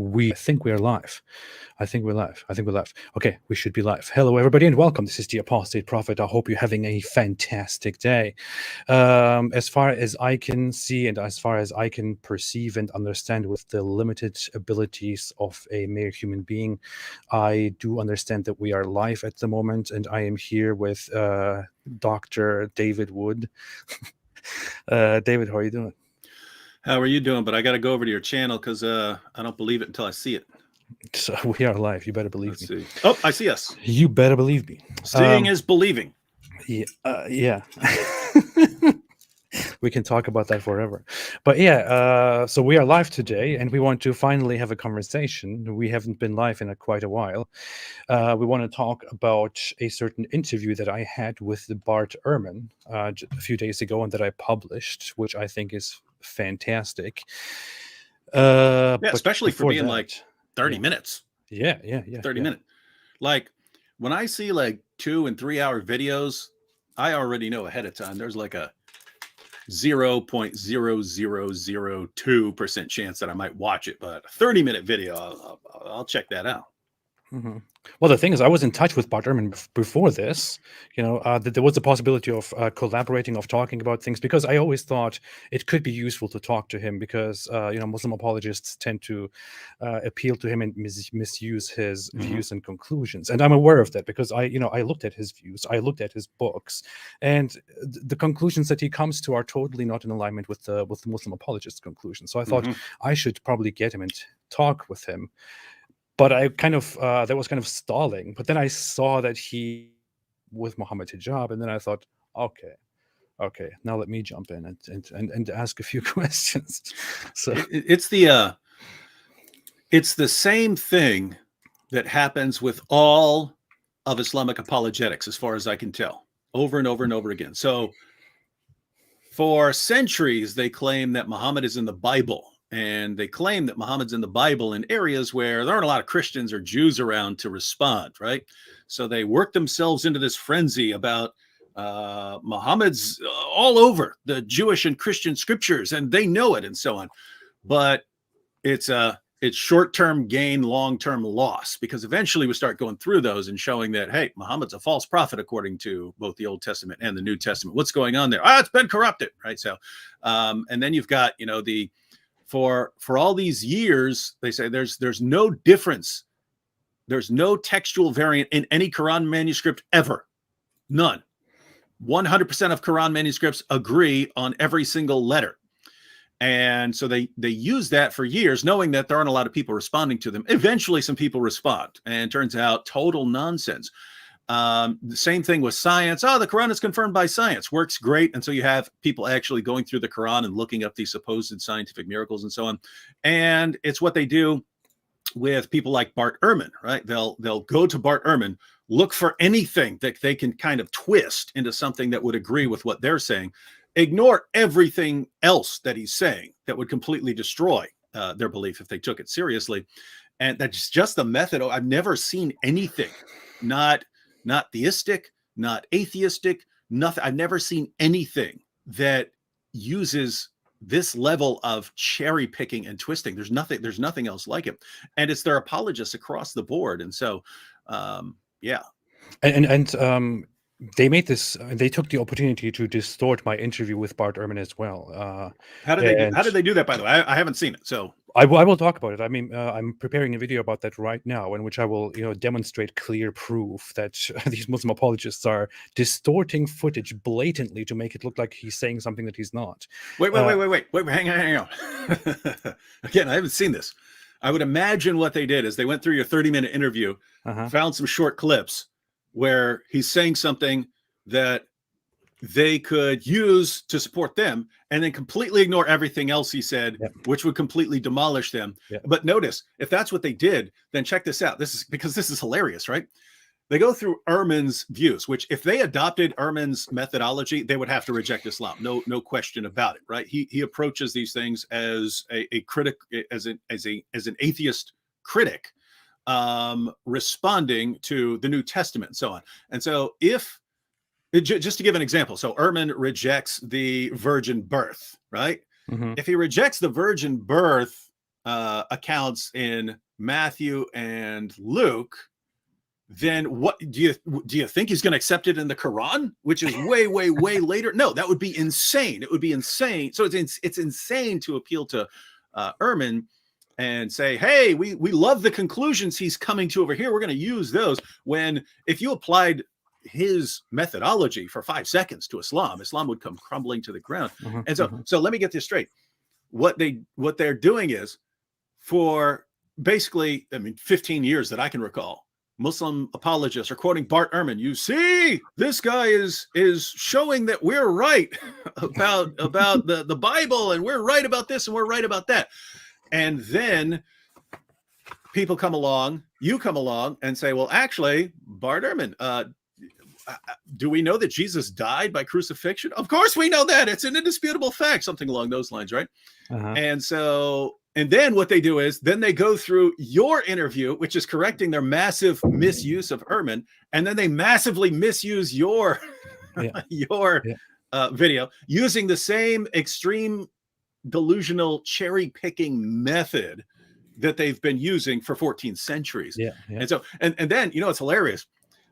I think we are live. I think we're live. I think we're live. Okay, we should be live. Hello, everybody, and welcome. This is the Apostate Prophet. I hope you're having a fantastic day. As far as I can see, and as far as I can perceive and understand with the limited abilities of a mere human being, I do understand that we are live at the moment, and I am here with Dr. David Wood. David, how are you doing? How are you doing? But I got to go over to your channel because I don't believe it until I see it. So we are live. You better believe me. See. Oh, I see us. You better believe me. Seeing is believing. Yeah. We can talk about that forever. But yeah, so we are live today, and we want to finally have a conversation. We haven't been live in quite a while. We want to talk about a certain interview that I had with the Bart Ehrman a few days ago, and that I published, which I think is fantastic. Yeah, especially for being like 30 minutes. Yeah. 30 minutes. Like when I see like 2 and 3 hour videos, I already know ahead of time there's like a 0.0002% chance that I might watch it, but a 30-minute video, I'll check that out. Mm-hmm. Well, the thing is, I was in touch with Bart Ehrman before this, that there was a possibility of collaborating, of talking about things, because I always thought it could be useful to talk to him because, Muslim apologists tend to appeal to him and misuse his views and conclusions. And I'm aware of that because I looked at his views, I looked at his books, and the conclusions that he comes to are totally not in alignment with the Muslim apologist conclusions. So I thought I should probably get him and talk with him. But I kind of that was kind of stalling. But then I saw that he with Muhammad Hijab, and then I thought, okay, now let me jump in and ask a few questions. So it's the same thing that happens with all of Islamic apologetics, as far as I can tell, over and over and over again. So for centuries, they claim that Muhammad is in the Bible. And they claim that Muhammad's in the Bible in areas where there aren't a lot of Christians or Jews around to respond, right? So they work themselves into this frenzy about Muhammad's all over the Jewish and Christian scriptures, and they know it and so on. But it's short-term gain, long-term loss, because eventually we start going through those and showing that, hey, Muhammad's a false prophet according to both the Old Testament and the New Testament. What's going on there? It's been corrupted, right? So, and then you've got, for all these years, they say there's no difference. There's no textual variant in any Quran manuscript ever. None. 100% of Quran manuscripts agree on every single letter. And so they use that for years, knowing that there aren't a lot of people responding to them. Eventually, some people respond, and it turns out total nonsense. The same thing with science. The Quran is confirmed by science. Works great. And so you have people actually going through the Quran and looking up these supposed scientific miracles and so on. And it's what they do with people like Bart Ehrman, right? They'll go to Bart Ehrman, look for anything that they can kind of twist into something that would agree with what they're saying, ignore everything else that he's saying that would completely destroy their belief if they took it seriously. And that's just the method. I've never seen anything, not theistic, not atheistic, nothing. I've never seen anything that uses this level of cherry picking and twisting. There's nothing else like it. And it's their apologists across the board. And so, yeah. And they took the opportunity to distort my interview with Bart Ehrman as well. How did they do that, by the way? I haven't seen it. So I will talk about it. I mean, I'm preparing a video about that right now, in which I will, demonstrate clear proof that these Muslim apologists are distorting footage blatantly to make it look like he's saying something that he's not. Wait, hang on. Again, I haven't seen this. I would imagine what they did is they went through your 30-minute interview, found some short clips where he's saying something that they could use to support them, and then completely ignore everything else he said, which would completely demolish them. But notice, if that's what they did, then check this out. This is hilarious, right? They go through Ehrman's views, which if they adopted Ehrman's methodology, they would have to reject Islam. No question about it, right? He approaches these things as a critic, as an atheist critic, responding to the New Testament and so on. And so just to give an example, so Ehrman rejects the virgin birth, right? If he rejects the virgin birth, accounts in Matthew and Luke, then what do you think he's going to accept it in the Quran, which is way later? No, that would be insane. It would be insane. So it's insane to appeal to Ehrman and say, hey, we love the conclusions he's coming to over here. We're going to use those. When if you applied his methodology for 5 seconds to Islam would come crumbling to the ground. And so let me get this straight. What they're doing is, for basically, 15 years that I can recall, Muslim apologists are quoting Bart Ehrman. You see, this guy is showing that we're right about the Bible, and we're right about this, and we're right about that. And then people come along, you come along, and say, well, actually, Bart Ehrman, do we know that Jesus died by crucifixion? Of course we know that. It's an indisputable fact, something along those lines, right? And then what they do is then they go through your interview, which is correcting their massive misuse of Ehrman, and then they massively misuse your video using the same extreme delusional cherry picking method that they've been using for 14 centuries. And so and then it's hilarious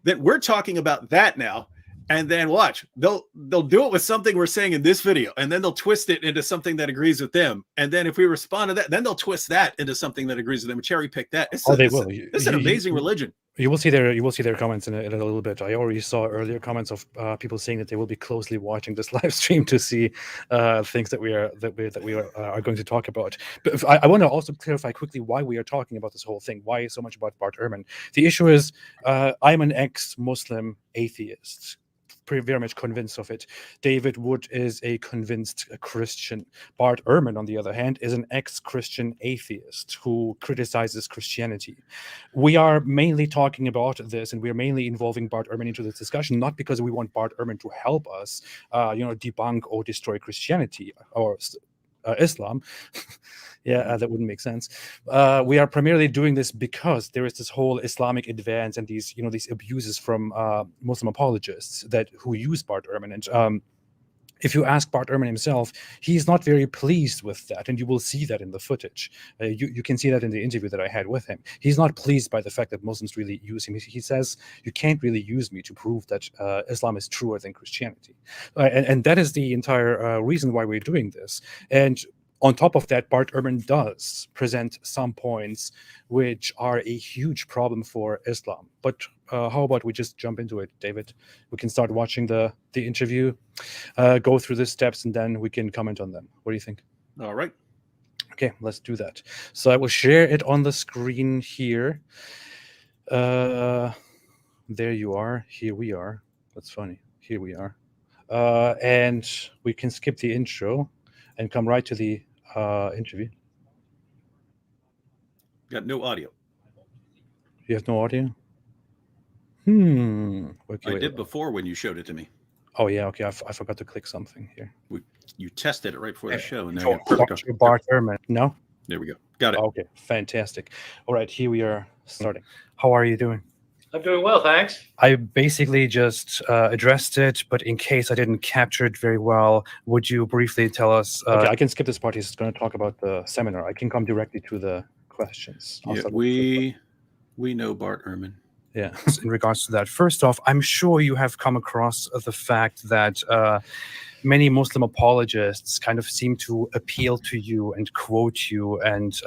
that we're talking about that now. And then watch, they'll do it with something we're saying in this video, and then they'll twist it into something that agrees with them. And then if we respond to that, then they'll twist that into something that agrees with them, cherry pick that. It's an amazing religion. You will see their comments in a little bit. I already saw earlier comments of people saying that they will be closely watching this live stream to see things that we are going to talk about. But I want to also clarify quickly why we are talking about this whole thing. Why so much about Bart Ehrman? The issue is I'm an ex-Muslim atheist, very much convinced of it. David Wood is a convinced Christian. Bart Ehrman, on the other hand, is an ex-Christian atheist who criticizes Christianity. We are mainly talking about this, and we are mainly involving Bart Ehrman into this discussion, not because we want Bart Ehrman to help us, debunk or destroy Christianity or Islam. That wouldn't make sense. We are primarily doing this because there is this whole Islamic advance and these abuses from Muslim apologists who use Bart Ehrman. And if you ask Bart Ehrman himself, he's not very pleased with that, and you will see that in the footage. You can see that in the interview that I had with him. He's not pleased by the fact that Muslims really use him. He says, you can't really use me to prove that Islam is truer than Christianity. And that is the entire reason why we're doing this. And on top of that, Bart Ehrman does present some points which are a huge problem for Islam. But how about we just jump into it, David? We can start watching the interview, go through the steps, and then we can comment on them. What do you think? All right. Okay, let's do that. So I will share it on the screen here. There you are. Here we are. That's funny. Here we are. And we can skip the intro and come right to the interview. Got no audio. You have no audio? Okay, I did before when you showed it to me. Oh yeah, okay. I forgot to click something here. You tested it right before the show, and now Bart Ehrman. No? There we go. Got it. Okay, fantastic. All right, here we are starting. How are you doing? I'm doing well, thanks. I basically just addressed it, but in case I didn't capture it very well, would you briefly tell us? Okay, I can skip this part. He's going to talk about the seminar. I can come directly to the questions. We know Bart Ehrman. Yeah, in regards to that, first off, I'm sure you have come across the fact that many Muslim apologists kind of seem to appeal to you and quote you and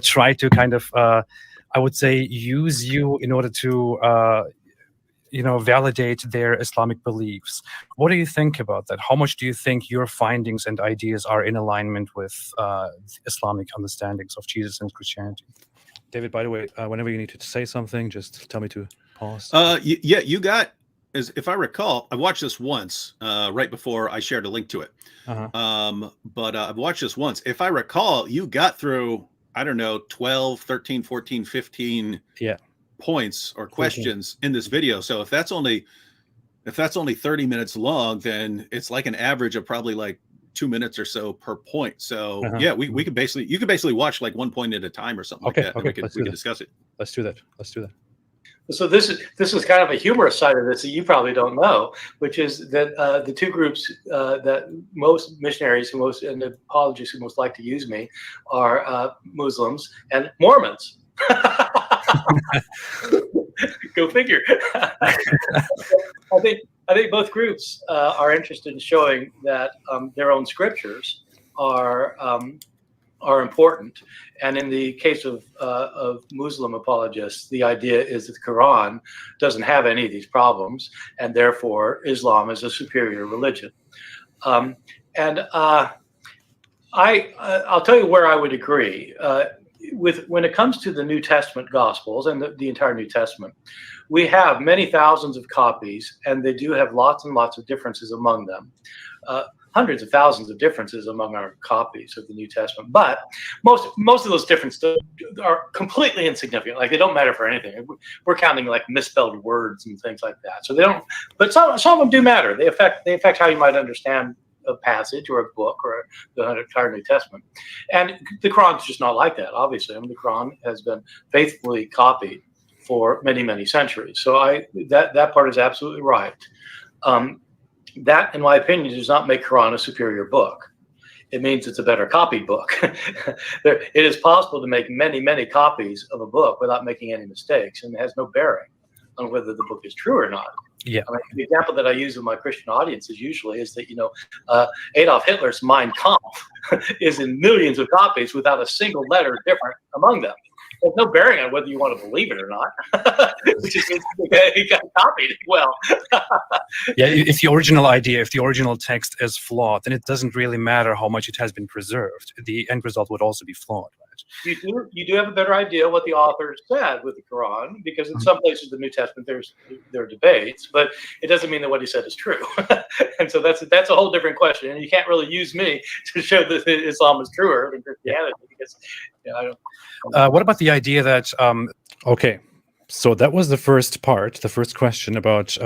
try to kind of I would say use you in order to validate their Islamic beliefs. What do you think about that? How much do you think your findings and ideas are in alignment with Islamic understandings of Jesus and Christianity? David, by the way, whenever you need to say something, just tell me to pause. You got, if I recall, I watched this once right before I shared a link to it. But I've watched this once. If I recall, you got through, I don't know, 12, 13, 14, 15 points or questions in this video. So if that's only 30 minutes long, then it's like an average of probably like 2 minutes or so per point. So you could basically watch like one point at a time or something like that. Okay, we could discuss it. Let's do that. So this is kind of a humorous side of this that you probably don't know, which is that the two groups that most missionaries and apologists who most like to use me are Muslims and Mormons. Go figure. I think both groups are interested in showing that their own scriptures are important. And in the case of Muslim apologists, the idea is that the Quran doesn't have any of these problems, and therefore Islam is a superior religion. I'll tell you where I would agree. When it comes to the New Testament Gospels and the entire New Testament, we have many thousands of copies, and they do have lots and lots of differences among them. Hundreds of thousands of differences among our copies of the New Testament, but most of those differences are completely insignificant. Like, they don't matter for anything. We're counting like misspelled words and things like that. So they don't. But some of them do matter. They affect how you might understand a passage or a book or the entire New Testament. And the Quran is just not like that. Obviously, I mean, the Quran has been faithfully copied for many, many centuries. So that part is absolutely right. That, in my opinion, does not make Quran a superior book. It means it's a better copied book. It is possible to make many, many copies of a book without making any mistakes, and it has no bearing on whether the book is true or not. Yeah. I mean, the example that I use with my Christian audiences usually is that, Adolf Hitler's Mein Kampf is in millions of copies without a single letter different among them. There's no bearing on whether you want to believe it or not. Which is, he got copied well. Yeah, if the original text is flawed, then it doesn't really matter how much it has been preserved. The end result would also be flawed, right? You do have a better idea what the author said with the Quran, because in some places the New Testament there are debates, but it doesn't mean that what he said is true. And so that's a whole different question. And you can't really use me to show that Islam is truer than Christianity, because I don't. What about the idea that okay, so that was the first part, the first question about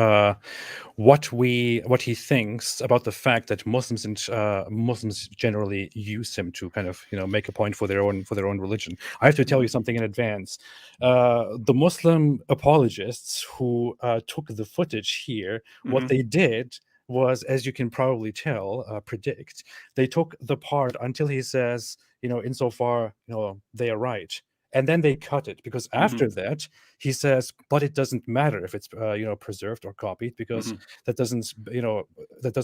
what he thinks about the fact that Muslims generally use him to kind of make a point for their own religion. I have to tell you something in advance. The Muslim apologists who took the footage here, what they did was, as you can probably predict, they took the part until he says, insofar, they are right. And then they cut it, because after that he says, but it doesn't matter if it's preserved or copied, because that doesn't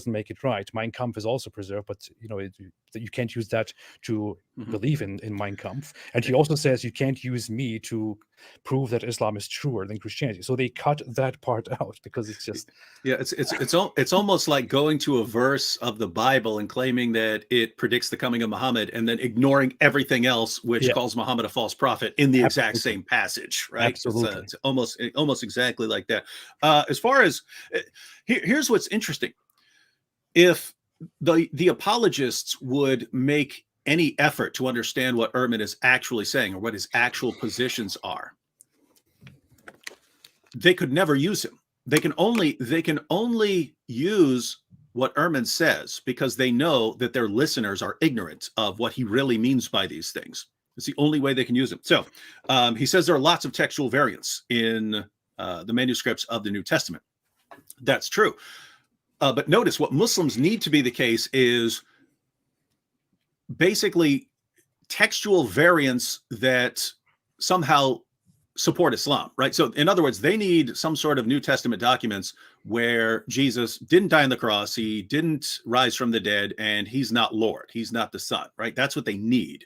make it right. Mein Kampf is also preserved, but you can't use that to believe in Mein Kampf. And he also says you can't use me to prove that Islam is truer than Christianity. So they cut that part out, because it's just it's almost like going to a verse of the Bible and claiming that it predicts the coming of Muhammad, and then ignoring everything else which calls Muhammad a false prophet in the exact same passage, right? Absolutely. It's almost exactly like that. As far as here's what's interesting: if the apologists would make any effort to understand what Ehrman is actually saying, or what his actual positions are, they could never use him. They can only use what Ehrman says, because they know that their listeners are ignorant of what he really means by these things. It's the only way they can use him. So he says there are lots of textual variants in the manuscripts of the New Testament. That's true. But notice, what Muslims need to be the case is basically textual variants that somehow support Islam, right? So in other words, they need some sort of New Testament documents where Jesus didn't die on the cross, he didn't rise from the dead, and he's not Lord, he's not the Son, right? That's what they need.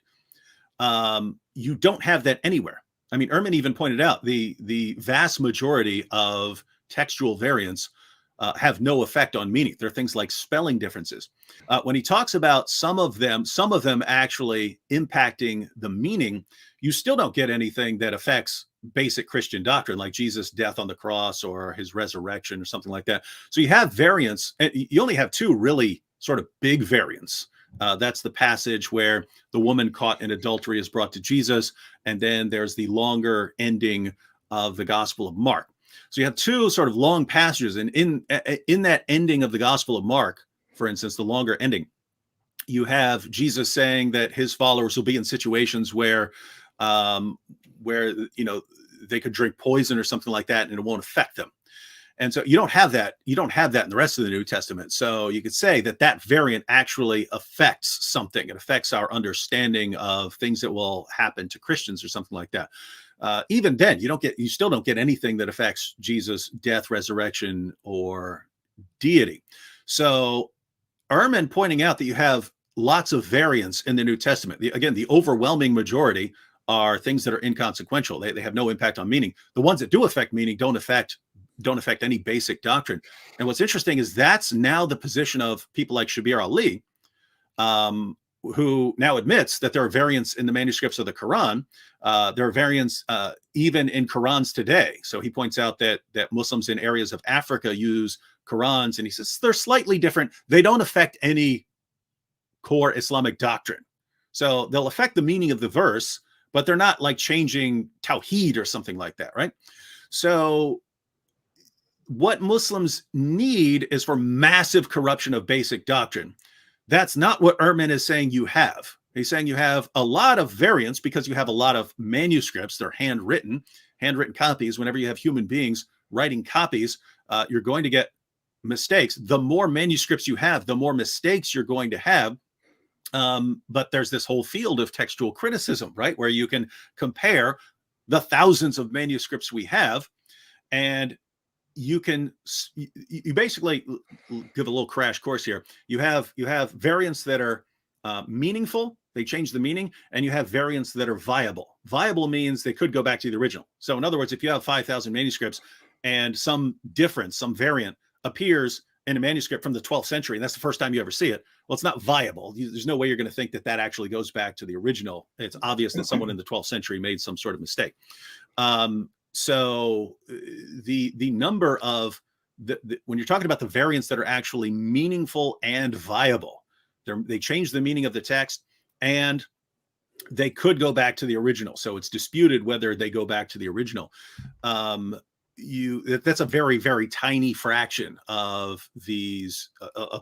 You don't have that anywhere. I mean, Ehrman even pointed out the vast majority of textual variants have no effect on meaning. There are things like spelling differences. When he talks about some of them actually impacting the meaning, you still don't get anything that affects basic Christian doctrine, like Jesus' death on the cross or his resurrection or something like that. So you have variants, and you only have two really sort of big variants. That's the passage where the woman caught in adultery is brought to Jesus, and then there's the longer ending of the Gospel of Mark. So you have two sort of long passages, and in that ending of the Gospel of Mark, for instance, the longer ending, you have Jesus saying that his followers will be in situations where where they could drink poison or something like that, and it won't affect them. And so you don't have that. You don't have that in the rest of the New Testament. So you could say that variant actually affects something. It affects our understanding of things that will happen to Christians or something like that. Even then, you still don't get anything that affects Jesus' death, resurrection, or deity. So Ehrman pointing out that you have lots of variants in the New Testament. Again, the overwhelming majority are things that are inconsequential. They have no impact on meaning. The ones that do affect meaning don't affect any basic doctrine. And what's interesting is that's now the position of people like Shabir Ali, who now admits that there are variants in the manuscripts of the Quran. There are variants even in Qurans today. So he points out that Muslims in areas of Africa use Qurans, and he says they're slightly different. They don't affect any core Islamic doctrine. So they'll affect the meaning of the verse, but they're not like changing Tawheed or something like that, right? So what Muslims need is for massive corruption of basic doctrine. That's not what Ehrman is saying you have. He's saying you have a lot of variants because you have a lot of manuscripts. They're handwritten copies. Whenever you have human beings writing copies, you're going to get mistakes. The more manuscripts you have, the more mistakes you're going to have. But there's this whole field of textual criticism, right? Where you can compare the thousands of manuscripts we have, and you basically give a little crash course here. You have variants that are meaningful. They change the meaning, and you have variants that are viable. Viable means they could go back to the original. So in other words, if you have 5,000 manuscripts and some difference, some variant appears in a manuscript from the 12th century, and that's the first time you ever see it, well, it's not viable. There's no way you're going to think that actually goes back to the original. It's obvious that someone in the 12th century made some sort of mistake. So the number of when you're talking about the variants that are actually meaningful and viable, they change the meaning of the text, and they could go back to the original. So it's disputed whether they go back to the original. That's a very, very tiny fraction of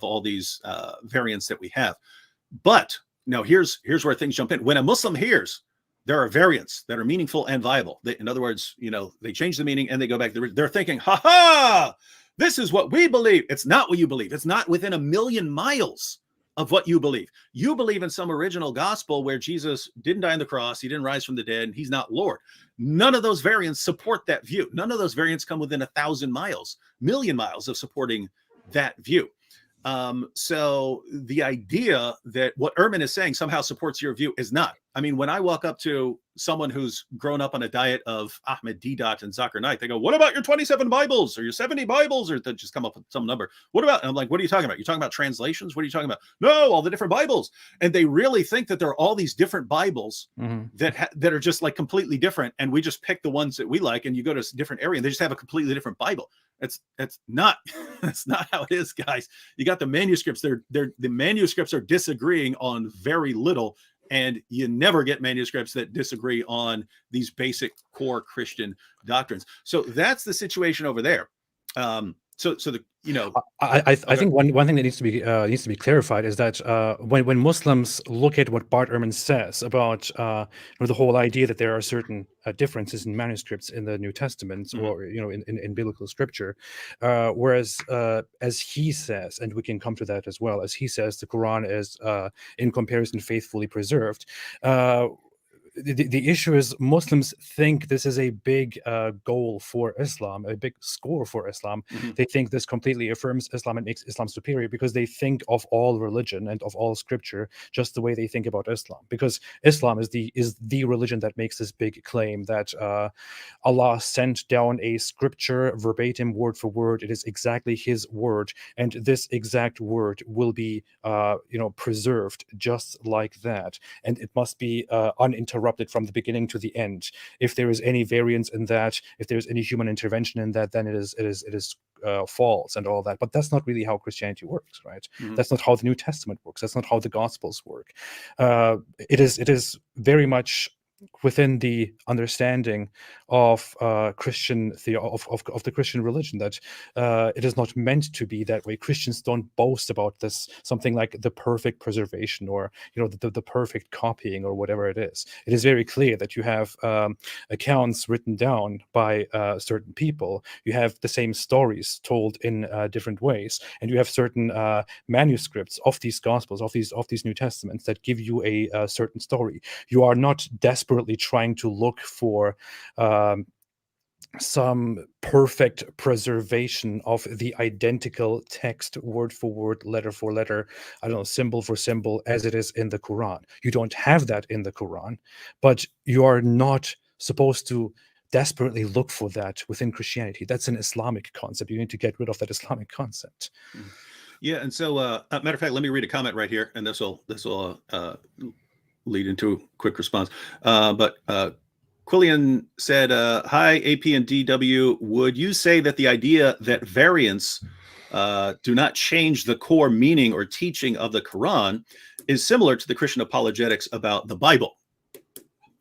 all these variants that we have. But now here's where things jump in. When a Muslim hears there are variants that are meaningful and viable, in other words, they change the meaning and they go back to they're thinking, this is what we believe. It's not what you believe. It's not within a million miles of what you believe. You believe in some original gospel where Jesus didn't die on the cross, he didn't rise from the dead, and he's not Lord. None of those variants support that view. None of those variants come within 1,000 miles, million miles of supporting that view. So the idea that what Ehrman is saying somehow supports your view is not. I mean, when I walk up to someone who's grown up on a diet of Ahmed Deedat and Zakir Naik, they go, what about your 27 Bibles or your 70 Bibles? Or they just come up with some number. What about? And I'm like, what are you talking about? You're talking about translations? What are you talking about? No, all the different Bibles. And they really think that there are all these different Bibles that are just like completely different. And we just pick the ones that we like, and you go to a different area and they just have a completely different Bible. That's not that's not how it is, guys. You got the manuscripts. The manuscripts are disagreeing on very little, and you never get manuscripts that disagree on these basic core Christian doctrines. So that's the situation over there. I think one thing that needs to be clarified is that when Muslims look at what Bart Ehrman says about the whole idea that there are certain differences in manuscripts in the New Testament or in biblical scripture, whereas as he says, and we can come to that as well, as he says, the Quran is in comparison faithfully preserved. The issue is Muslims think this is a big goal for Islam, a big score for Islam. They think this completely affirms Islam and makes Islam superior because they think of all religion and of all scripture just the way they think about Islam. Because Islam is the religion that makes this big claim that Allah sent down a scripture verbatim, word for word. It is exactly His word, and this exact word will be preserved just like that, and it must be uninterrupted from the beginning to the end. If there is any variance in that, if there's any human intervention in that, then it is false and all that. But that's not really how Christianity works, right? That's not how the New Testament works. That's not how the Gospels work. It is very much within the understanding of Christian of the Christian religion, that it is not meant to be that way. Christians don't boast about this, something like the perfect preservation, or the perfect copying, or whatever it is. It is very clear that you have accounts written down by certain people. You have the same stories told in different ways, and you have certain manuscripts of these Gospels, of these New Testaments, that give you a certain story. You are not desperately trying to look for some perfect preservation of the identical text, word for word, letter for letter, I don't know, symbol for symbol, as it is in the Quran. You don't have that in the Quran, but you are not supposed to desperately look for that within Christianity. That's an Islamic concept. You need to get rid of that Islamic concept. Yeah, and so matter of fact, let me read a comment right here, and this will lead into a quick response. But Quillian said, "Hi, AP and DW. Would you say that the idea that variants do not change the core meaning or teaching of the Quran is similar to the Christian apologetics about the Bible?"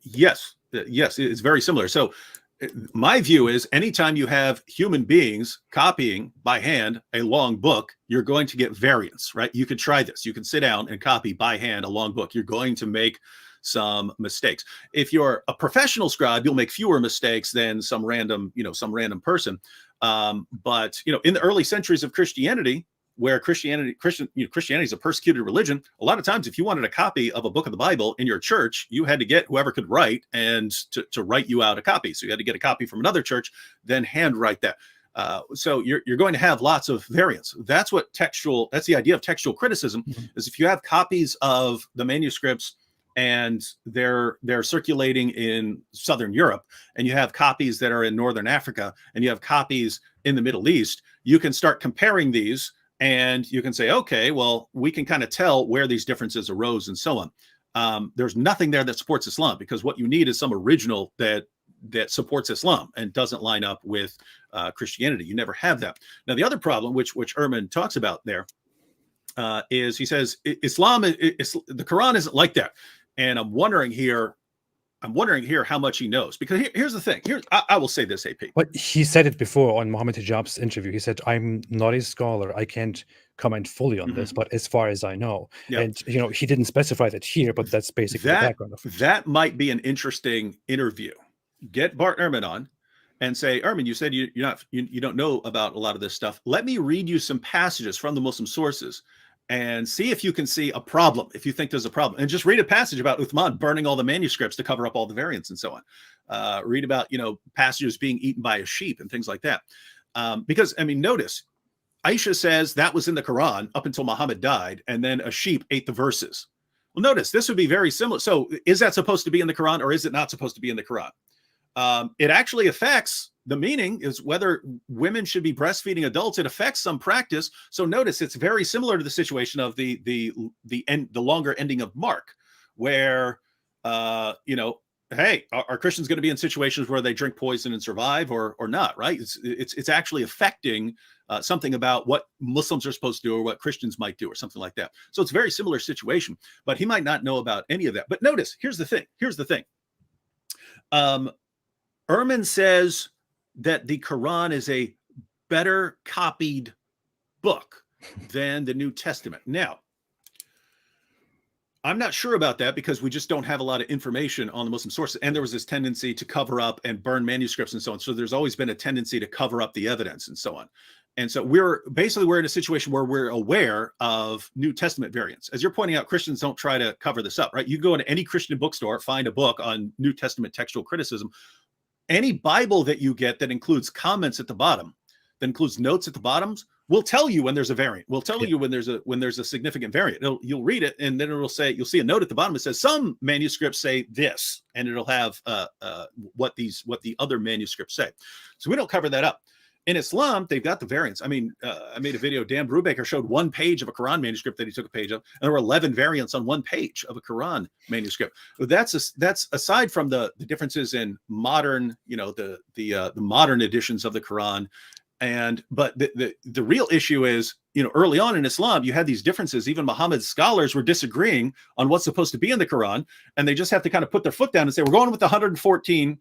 Yes, yes, it's very similar. So my view is anytime you have human beings copying by hand a long book, you're going to get variants, right? You could try this. You can sit down and copy by hand a long book. You're going to make some mistakes. If you're a professional scribe, you'll make fewer mistakes than some random person. But in the early centuries of Christianity, where Christianity is a persecuted religion, a lot of times if you wanted a copy of a book of the Bible in your church, you had to get whoever could write and to write you out a copy. So you had to get a copy from another church, then handwrite that. So you're going to have lots of variants. That's the idea of textual criticism, is if you have copies of the manuscripts and they're circulating in Southern Europe, and you have copies that are in Northern Africa, and you have copies in the Middle East, you can start comparing these. And you can say, okay, well, we can kind of tell where these differences arose and so on. There's nothing there that supports Islam, because what you need is some original that supports Islam and doesn't line up with Christianity. You never have that. Now, the other problem, which Ehrman talks about there, is he says the Quran isn't like that. And I'm wondering here how much he knows, because here's the thing. I will say this, AP. But he said it before on Mohammed Hijab's interview. He said, "I'm not a scholar. I can't comment fully on this, but as far as I know," and he didn't specify that here, but that's basically the background of it. That might be an interesting interview. Get Bart Ehrman on and say, Ehrman, you said you don't know about a lot of this stuff. Let me read you some passages from the Muslim sources and see if you can see a problem, if you think there's a problem. And just read a passage about Uthman burning all the manuscripts to cover up all the variants and so on. Read about, passages being eaten by a sheep and things like that. Because, notice, Aisha says that was in the Quran up until Muhammad died, and then a sheep ate the verses. Well, notice, this would be very similar. So is that supposed to be in the Quran, or is it not supposed to be in the Quran? It actually affects the meaning, is whether women should be breastfeeding adults. It affects some practice. So notice it's very similar to the situation of the longer ending of Mark, where hey, are Christians going to be in situations where they drink poison and survive, or not? Right? It's actually affecting something about what Muslims are supposed to do, or what Christians might do, or something like that. So it's a very similar situation, but he might not know about any of that. But notice, here's the thing. Ehrman says that the Quran is a better copied book than the New Testament. Now, I'm not sure about that, because we just don't have a lot of information on the Muslim sources. And there was this tendency to cover up and burn manuscripts and so on. So there's always been a tendency to cover up the evidence and so on. And so we're in a situation where we're aware of New Testament variants. As you're pointing out, Christians don't try to cover this up, right? You go into any Christian bookstore, find a book on New Testament textual criticism. Any Bible that you get that includes comments at the bottom, that includes notes at the bottoms, will tell you when there's a variant. Will tell you when there's a significant variant. You'll read it, and then it'll say, you'll see a note at the bottom that says some manuscripts say this, and it'll have what the other manuscripts say. So we don't cover that up. In Islam, they've got the variants. I made a video. Dan Brubaker showed one page of a Quran manuscript that he took a page of, and there were 11 variants on one page of a Quran manuscript. That's aside from the differences in modern, the modern editions of the Quran But the real issue is, early on in Islam, you had these differences. Even Muhammad's scholars were disagreeing on what's supposed to be in the Quran, and they just have to kind of put their foot down and say, we're going with the 114.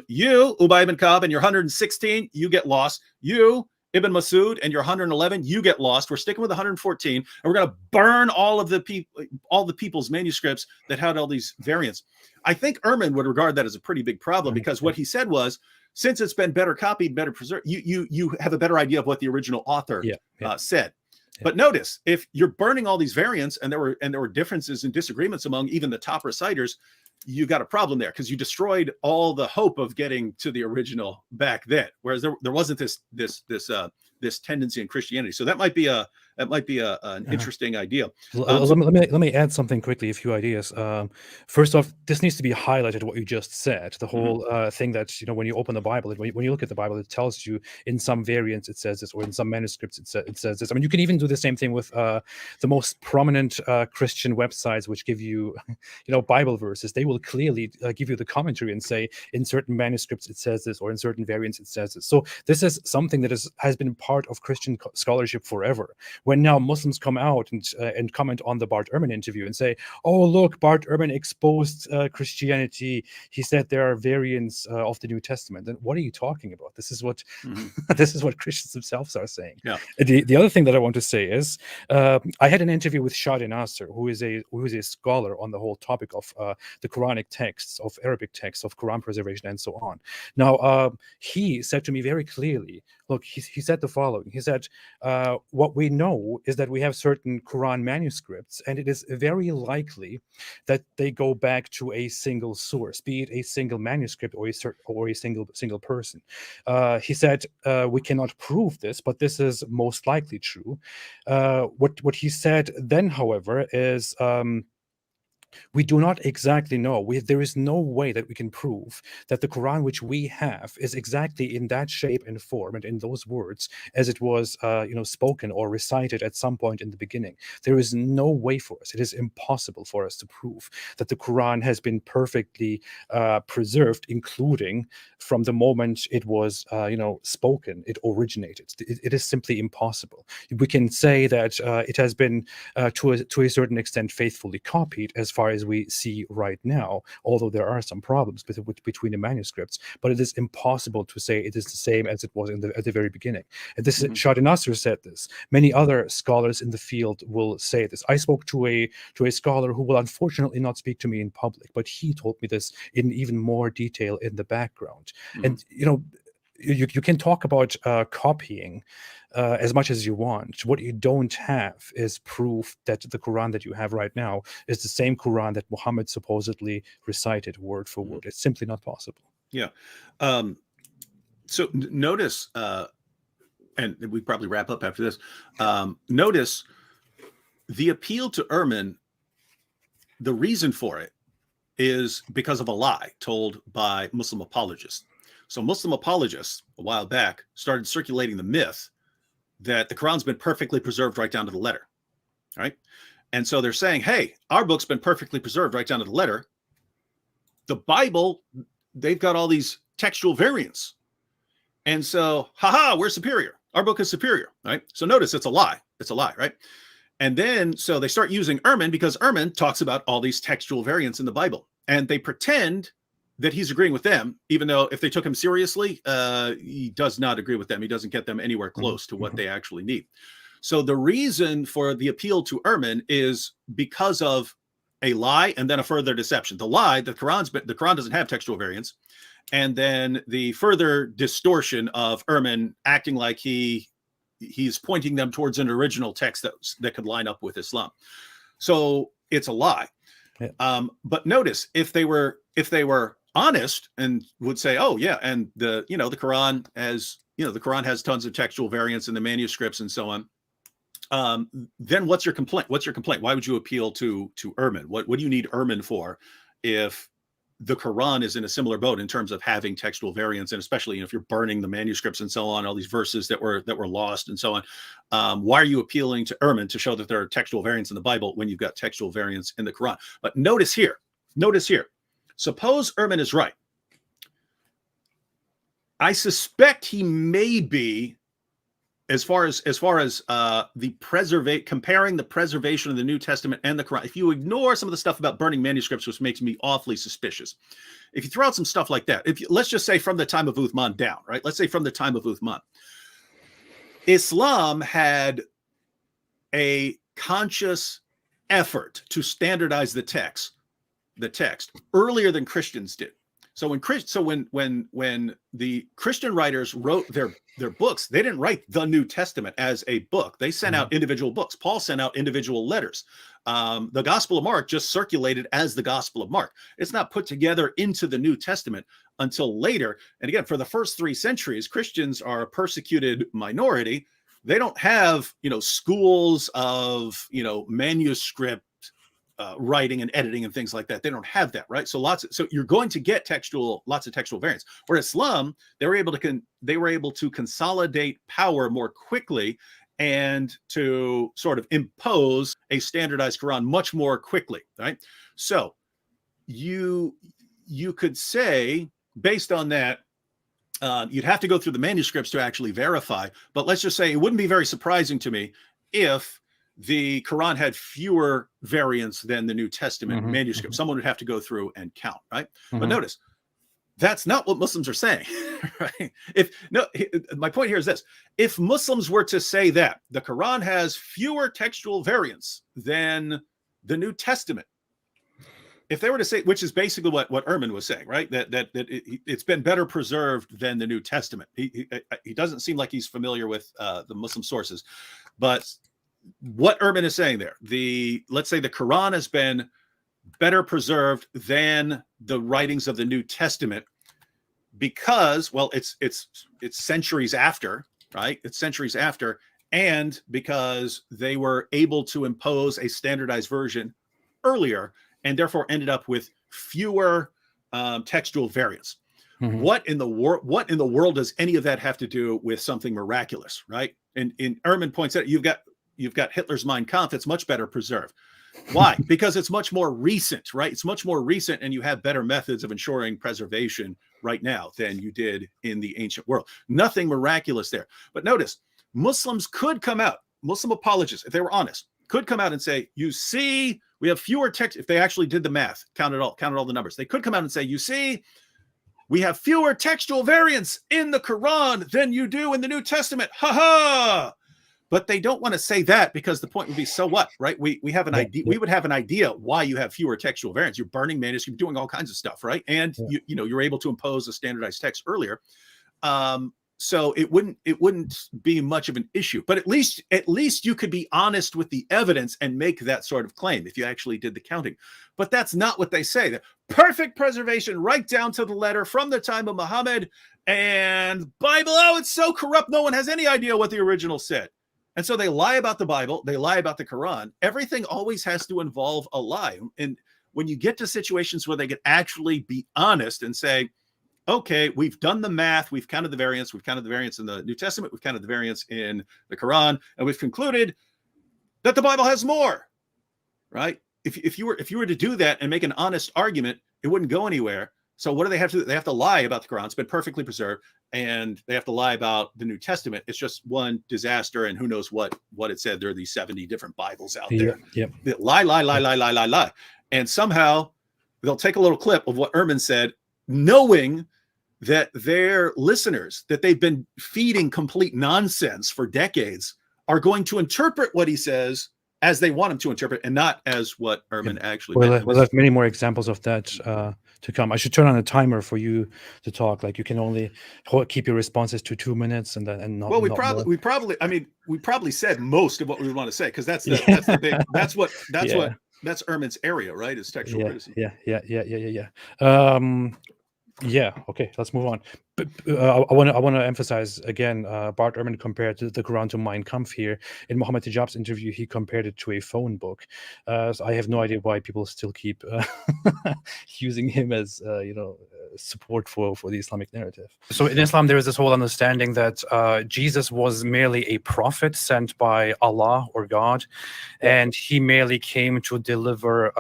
You, Ubay ibn Ka'b, and your 116, you get lost. You, Ibn Masud, and your 111, you get lost. We're sticking with 114, and we're going to burn all the people's manuscripts that had all these variants. I think Ehrman would regard that as a pretty big problem, because what he said was, since it's been better copied, better preserved, you have a better idea of what the original author said. Yeah. But notice, if you're burning all these variants, and there were differences and disagreements among even the top reciters, you got a problem there, because you destroyed all the hope of getting to the original back then. Whereas there wasn't this tendency in Christianity. So that might be an interesting idea. Let me add something quickly, a few ideas. First off, this needs to be highlighted, what you just said. The whole thing that, when you open the Bible, when you look at the Bible, it tells you in some variants it says this, or in some manuscripts it says this. I mean, you can even do the same thing with the most prominent Christian websites, which give you, Bible verses. They will clearly give you the commentary and say, in certain manuscripts it says this, or in certain variants it says this. So this is something that has been part of Christian scholarship forever. When now Muslims come out and comment on the Bart Ehrman interview and say, "Oh, look, Bart Ehrman exposed Christianity. He said there are variants of the New Testament." Then what are you talking about? This is what this is what Christians themselves are saying. Yeah. The other thing that I want to say is, I had an interview with Shadi Nasser, who is a scholar on the whole topic of the Quranic texts, of Arabic texts, of Quran preservation, and so on. Now, he said to me very clearly, look, he said the following. He said, what we know is that we have certain Quran manuscripts, and it is very likely that they go back to a single source, be it a single manuscript or a single person. He said, we cannot prove this, but this is most likely true. What he said then, however, is, we do not exactly know. There is no way that we can prove that the Quran which we have is exactly in that shape and form and in those words as it was, spoken or recited at some point in the beginning. There is no way for us. It is impossible for us to prove that the Quran has been perfectly preserved, including from the moment it was, spoken, it originated. It is simply impossible. We can say that it has been, to a certain extent, faithfully copied as far as we see right now, although there are some problems between the manuscripts, but it is impossible to say it is the same as it was at the very beginning. And this Shadi Nasser said this. Many other scholars in the field will say this. I spoke to a scholar who will unfortunately not speak to me in public, but he told me this in even more detail in the background. And you can talk about copying as much as you want. What you don't have is proof that the Quran that you have right now is the same Quran that Muhammad supposedly recited word for word. It's simply not possible. Yeah. So notice, and we probably wrap up after this. Notice the appeal to Ehrman. The reason for it is because of a lie told by Muslim apologists. So Muslim apologists a while back started circulating the myth that the Quran's been perfectly preserved right down to the letter, right? And so they're saying, hey, our book's been perfectly preserved right down to the letter. The Bible, they've got all these textual variants. And so, we're superior. Our book is superior, right? So notice it's a lie. It's a lie, right? And then, so they start using Ehrman because Ehrman talks about all these textual variants in the Bible. And they pretend that he's agreeing with them, even though if they took him seriously, he does not agree with them. He doesn't get them anywhere close to what they actually need. So the reason for the appeal to Ehrman is because of a lie and then a further deception. The lie, the Quran doesn't have textual variants. And then the further distortion of Ehrman acting like he's pointing them towards an original text that could line up with Islam. So it's a lie. Yeah. But notice if they were honest and would say, oh yeah, and the Quran has tons of textual variants in the manuscripts and so on. Then what's your complaint? Why would you appeal to Ehrman? What do you need Ehrman for if the Quran is in a similar boat in terms of having textual variants, and especially if you're burning the manuscripts and so on, all these verses that were lost and so on? Why are you appealing to Ehrman to show that there are textual variants in the Bible when you've got textual variants in the Quran? But notice here, suppose Ehrman is right. I suspect he may be, as far as the comparing the preservation of the New Testament and the Quran. If you ignore some of the stuff about burning manuscripts, which makes me awfully suspicious, if you throw out some stuff like that, let's just say from the time of Uthman down, right? Let's say from the time of Uthman, Islam had a conscious effort to standardize the text earlier than Christians did. So when the Christian writers wrote their books, they didn't write the New Testament as a book. They sent out individual books. Paul sent out individual letters. The Gospel of Mark just circulated as the Gospel of Mark. It's not put together into the New Testament until later. And again, for the first 3 centuries, Christians are a persecuted minority. They don't have, schools of, manuscript writing and editing and things like that. They don't have that, right? So you're going to get lots of textual variants. Whereas Islam, they were able to consolidate power more quickly and to sort of impose a standardized Quran much more quickly, right? So you could say, based on that, you'd have to go through the manuscripts to actually verify. But let's just say it wouldn't be very surprising to me if the Quran had fewer variants than the New Testament manuscript. Someone would have to go through and count, right? But notice, that's not what Muslims are saying, right? My point here is this: if Muslims were to say that the Quran has fewer textual variants than the New Testament, if they were to say, which is basically what Ehrman was saying, right? That it's been better preserved than the New Testament. He doesn't seem like he's familiar with the Muslim sources, but what Ehrman is saying there, let's say the Quran has been better preserved than the writings of the New Testament because, well, it's centuries after, right? It's centuries after, and because they were able to impose a standardized version earlier, and therefore ended up with fewer textual variants. What in the world does any of that have to do with something miraculous, right? And Ehrman points out, you've got Hitler's Mein Kampf. It's much better preserved. Why? Because it's much more recent, right? It's much more recent, and you have better methods of ensuring preservation right now than you did in the ancient world. Nothing miraculous there. But notice, Muslims could come out, Muslim apologists, if they were honest, could come out and say, you see, we have fewer text. If they actually did the math, counted all the numbers, they could come out and say, you see, we have fewer textual variants in the Quran than you do in the New Testament. Ha ha! But they don't want to say that because the point would be, so what, right? We have an idea. We would have an idea why you have fewer textual variants. You're burning manuscript, doing all kinds of stuff, right? And you're able to impose a standardized text earlier. So it wouldn't be much of an issue. But at least you could be honest with the evidence and make that sort of claim if you actually did the counting. But that's not what they say. The perfect preservation right down to the letter from the time of Muhammad, and Bible, oh, it's so corrupt, no one has any idea what the original said. And so they lie about the Bible, they lie about the Quran. Everything always has to involve a lie. And when you get to situations where they could actually be honest and say, okay, we've done the math, we've counted the variants in the New Testament, we've counted the variants in the Quran, and we've concluded that the Bible has more, right? If you were to do that and make an honest argument, it wouldn't go anywhere. So what do they have to do? They have to lie about the Quran. It's been perfectly preserved, and they have to lie about the New Testament. It's just one disaster, and who knows what it said. There are these 70 different Bibles out there. That lie. And somehow they'll take a little clip of what Ehrman said, knowing that their listeners that they've been feeding complete nonsense for decades are going to interpret what he says as they want him to interpret, and not as what Ehrman actually meant. We'll have many more examples of that to come. I should turn on a timer for you to talk. Like, you can only keep your responses to 2 minutes, and not. Well, we probably said most of what we would want to say, because that's the big. That's Ehrman's area, right? Is textual criticism. Yeah. Okay. Let's move on. But I want to emphasize again. Bart Ehrman compared the Quran to Mein Kampf here. In Mohammed Hijab's interview, he compared it to a phone book. So I have no idea why people still keep using him as support for the Islamic narrative. So in Islam, there is this whole understanding that Jesus was merely a prophet sent by Allah or God, and he merely came to deliver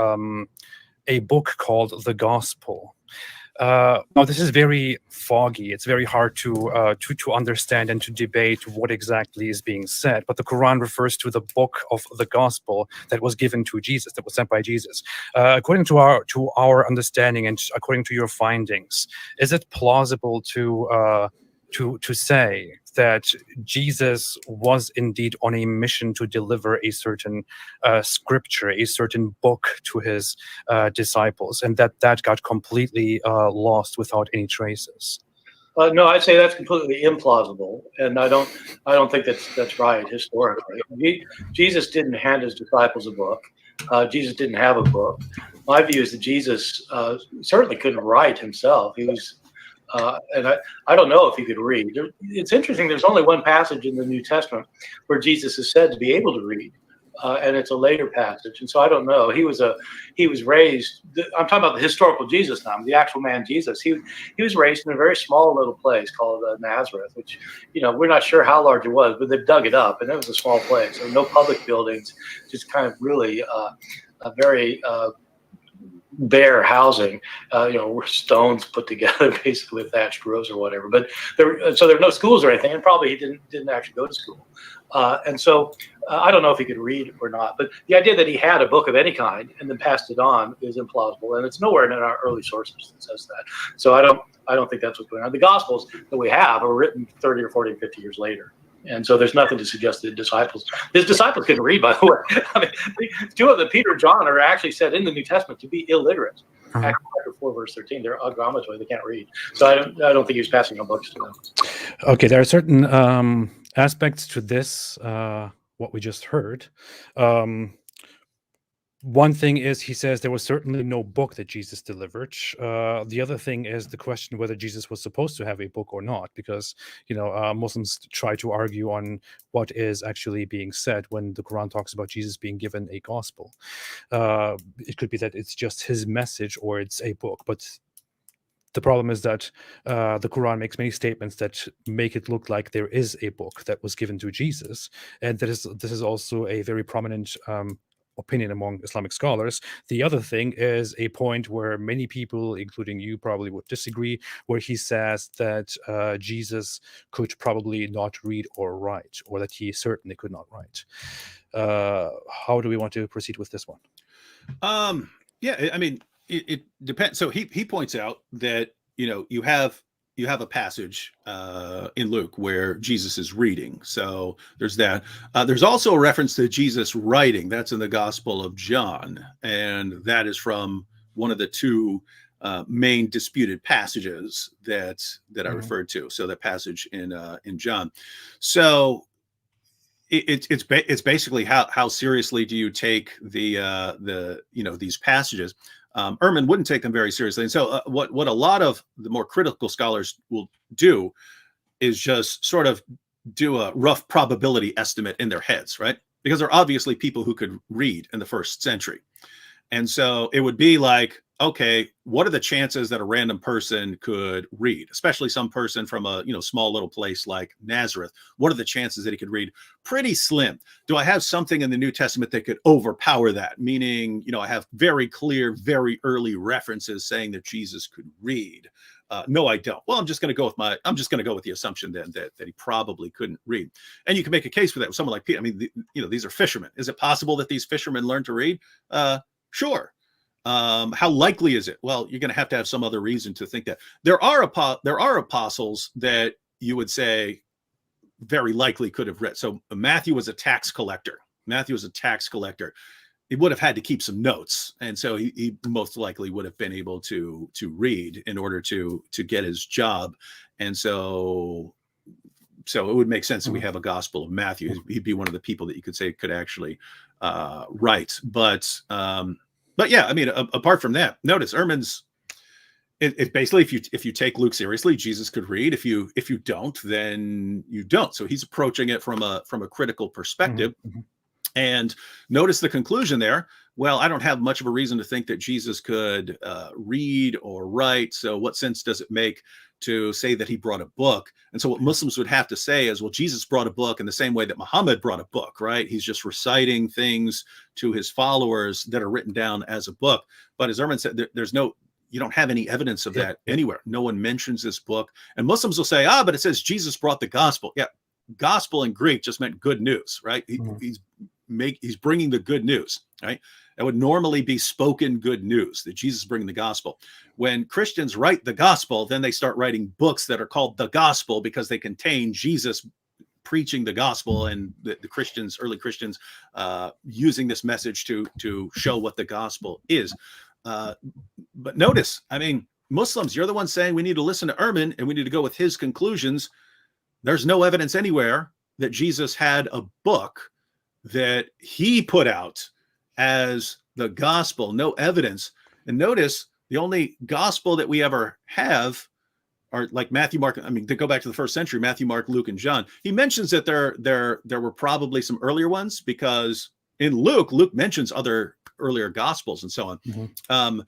a book called the Gospel. Now, this is very foggy. It's very hard to understand and to debate what exactly is being said. But the Quran refers to the book of the gospel that was given to Jesus, that was sent by Jesus. According to our understanding and according to your findings, is it plausible to say that Jesus was indeed on a mission to deliver a certain scripture, a certain book to his disciples, and that got completely lost without any traces? No, I'd say that's completely implausible, and I don't think that's right historically. Jesus didn't hand his disciples a book. Jesus didn't have a book. My view is that Jesus certainly couldn't write himself. He was, and I don't know if he could read. It's interesting. There's only one passage in the New Testament where Jesus is said to be able to read. And it's a later passage, and so I don't know. He was raised. I'm talking about the historical Jesus now, the actual man Jesus. He was raised in a very small little place called Nazareth, which, we're not sure how large it was, but they've dug it up, and it was a small place. There were no public buildings, just kind of really a very bare housing, stones put together, basically with thatched roofs or whatever. But so there were no schools or anything, and probably he didn't actually go to school. And so I don't know if he could read or not, but the idea that he had a book of any kind and then passed it on is implausible, and it's nowhere in our early sources that says that. So I don't think that's what's going on. The Gospels that we have are written 30 or 40, 50 years later. And so there's nothing to suggest that his disciples couldn't read, by the way. I mean, two of them, Peter and John, are actually said in the New Testament to be illiterate. Acts chapter 4, verse 13, they're agramatoid, they can't read. So I don't think he was passing on books to them. Okay, there are certain aspects to this, what we just heard. One thing is, he says there was certainly no book that Jesus delivered. The other thing is the question whether Jesus was supposed to have a book or not, because Muslims try to argue on what is actually being said when the Quran talks about Jesus being given a gospel. It could be that it's just his message or it's a book, but the problem is that the Quran makes many statements that make it look like there is a book that was given to Jesus, and this is also a very prominent opinion among Islamic scholars. The other thing is a point where many people, including you, probably would disagree, where he says that Jesus could probably not read or write, or that he certainly could not write. How do we want to proceed with this one? Yeah, I mean, it depends. So he points out that you have a passage in Luke where Jesus is reading. So there's that. There's also a reference to Jesus writing. That's in the Gospel of John, and that is from one of the two main disputed passages that I referred to. So that passage in John. So it's basically how seriously do you take these passages? Ehrman wouldn't take them very seriously. And so what a lot of the more critical scholars will do is just sort of do a rough probability estimate in their heads, right? Because there are obviously people who could read in the first century. And so it would be like, okay, what are the chances that a random person could read, especially some person from a small little place like Nazareth? What are the chances that he could read? Pretty slim. Do I have something in the New Testament that could overpower that? Meaning, I have very clear, very early references saying that Jesus could read. No, I don't. Well, I'm just going to go with the assumption then that he probably couldn't read. And you can make a case for that with someone like Peter. I mean, these are fishermen. Is it possible that these fishermen learned to read? Sure. How likely is it? Well, you're going to have some other reason to think that. There are apostles that you would say very likely could have read. So Matthew was a tax collector. He would have had to keep some notes, and so he most likely would have been able to read in order to get his job. And so it would make sense that we have a Gospel of Matthew. He'd be one of the people that you could say could actually write. But yeah, I mean, apart from that, notice Ehrman's. It's basically if you take Luke seriously, Jesus could read. If you don't, then you don't. So he's approaching it from a critical perspective. Mm-hmm. And notice the conclusion there. Well, I don't have much of a reason to think that Jesus could read or write. So what sense does it make to say that he brought a book? And so what Muslims would have to say is, well, Jesus brought a book in the same way that Muhammad brought a book, right? He's just reciting things to his followers that are written down as a book. But as Ehrman said, there's no you don't have any evidence of Yeah, that yeah. anywhere. No one mentions this book. And Muslims will say, but it says Jesus brought the gospel. Yeah, gospel in Greek just meant good news, right? He's bringing the good news, right? That would normally be spoken good news, that Jesus is bringing the gospel. When Christians write the gospel, then they start writing books that are called the gospel because they contain Jesus preaching the gospel, and the Christians, early Christians, using this message to show what the gospel is. But notice, I mean, Muslims, you're the ones saying we need to listen to Ehrman and we need to go with his conclusions. There's no evidence anywhere that Jesus had a book that he put out as the gospel. No evidence. And notice the only gospel that we ever have are like Matthew, Mark. I mean, to go back to the first century, Matthew, Mark, Luke, and John. He mentions that there were probably some earlier ones, because in Luke mentions other earlier gospels and so on.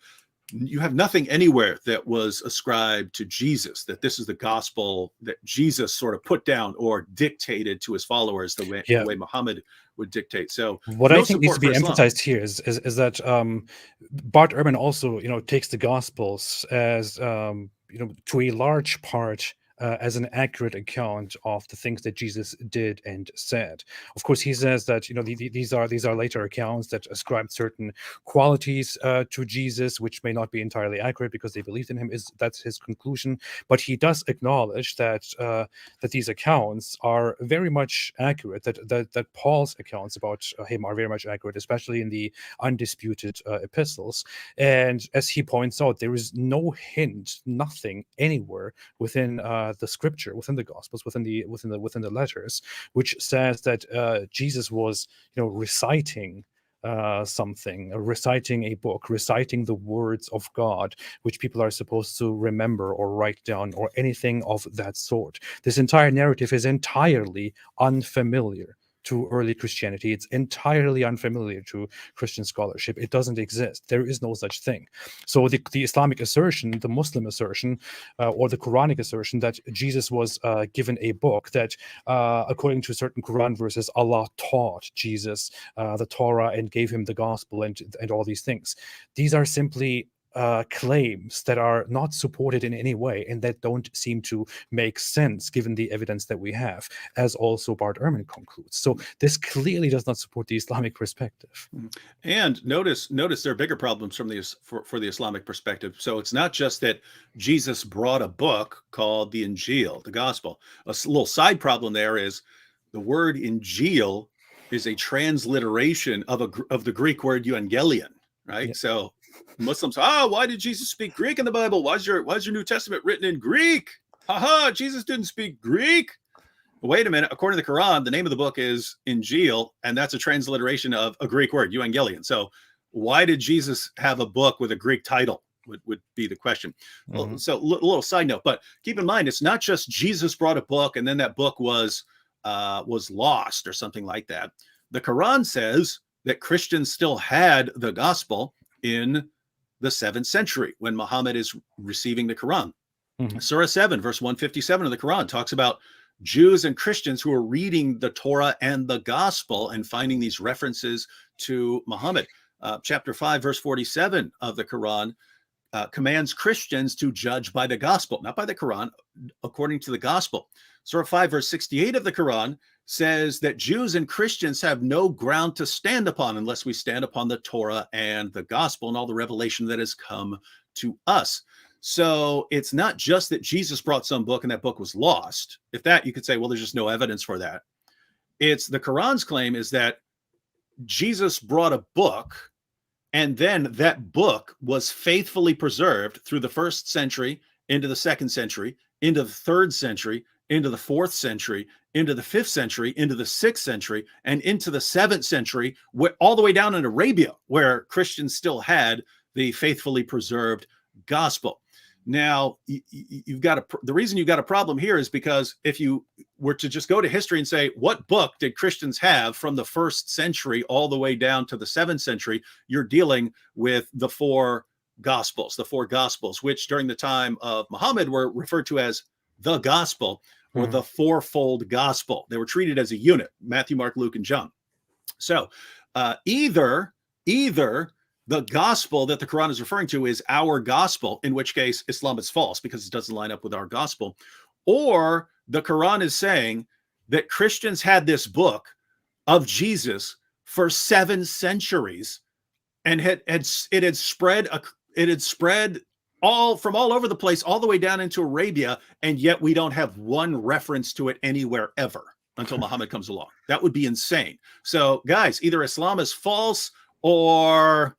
You have nothing anywhere that was ascribed to Jesus, that this is the gospel that Jesus sort of put down or dictated to his followers the way Muhammad would dictate. So what I think needs to be emphasized here is that Bart Ehrman also, takes the Gospels as, to a large part, as an accurate account of the things that Jesus did and said. Of course, he says that these are later accounts that ascribe certain qualities to Jesus, which may not be entirely accurate because they believed in him. That's his conclusion. But he does acknowledge that these accounts are very much accurate. That Paul's accounts about him are very much accurate, especially in the undisputed epistles. And as he points out, there is no hint, nothing anywhere within the scripture, within the gospels, within the letters, which says that Jesus was reciting something, reciting a book, reciting the words of God, which people are supposed to remember or write down, or anything of that sort. This entire narrative is entirely unfamiliar to early Christianity. It's entirely unfamiliar to Christian scholarship. It doesn't exist. There is no such thing. So the Islamic assertion, the Muslim assertion, or the Quranic assertion that Jesus was given a book that, according to certain Quran verses, Allah taught Jesus the Torah and gave him the gospel and all these things. These are simply claims that are not supported in any way and that don't seem to make sense given the evidence that we have, as also Bart Ehrman concludes. So this clearly does not support the Islamic perspective. And notice there are bigger problems from for the Islamic perspective. So it's not just that Jesus brought a book called the Injil, the gospel. A little side problem there is the word Injil is a transliteration of the Greek word evangelion, right? Yeah. So Muslims, why did Jesus speak Greek in the Bible? Why's your New Testament written in Greek? Jesus didn't speak Greek. Wait a minute. According to the Quran, the name of the book is Injil, and that's a transliteration of a Greek word, evangelion. So why did Jesus have a book with a Greek title would be the question. Mm-hmm. So a little side note, but keep in mind, it's not just Jesus brought a book and then that book was lost or something like that. The Quran says that Christians still had the gospel in the 7th century when Muhammad is receiving the Quran. Mm-hmm. Surah 7, verse 157 of the Quran talks about Jews and Christians who are reading the Torah and the gospel and finding these references to Muhammad. Chapter 5, verse 47 of the Quran commands Christians to judge by the gospel, not by the Quran, according to the gospel. Surah 5, verse 68 of the Quran says that Jews and Christians have no ground to stand upon unless we stand upon the Torah and the gospel and all the revelation that has come to us. So it's not just that Jesus brought some book and that book was lost. If that, you could say, well, there's just no evidence for that. It's the Quran's claim is that Jesus brought a book, and then that book was faithfully preserved through the 1st century, into the 2nd century, into the 3rd century, into the 4th century, into the 5th century, into the 6th century, and into the 7th century, all the way down in Arabia, where Christians still had the faithfully preserved gospel. Now, the reason you've got a problem here is because if you were to just go to history and say, what book did Christians have from the 1st century all the way down to the 7th century, you're dealing with the four gospels, which during the time of Muhammad were referred to as the gospel or the fourfold gospel. They were treated as a unit, Matthew, Mark, Luke, and John. So either the gospel that the Quran is referring to is our gospel, in which case Islam is false because it doesn't line up with our gospel. Or the Quran is saying that Christians had this book of Jesus for 7 centuries, and it had spread from all over the place, all the way down into Arabia, and yet we don't have one reference to it anywhere ever until Muhammad comes along. That would be insane. So, guys, either Islam is false, or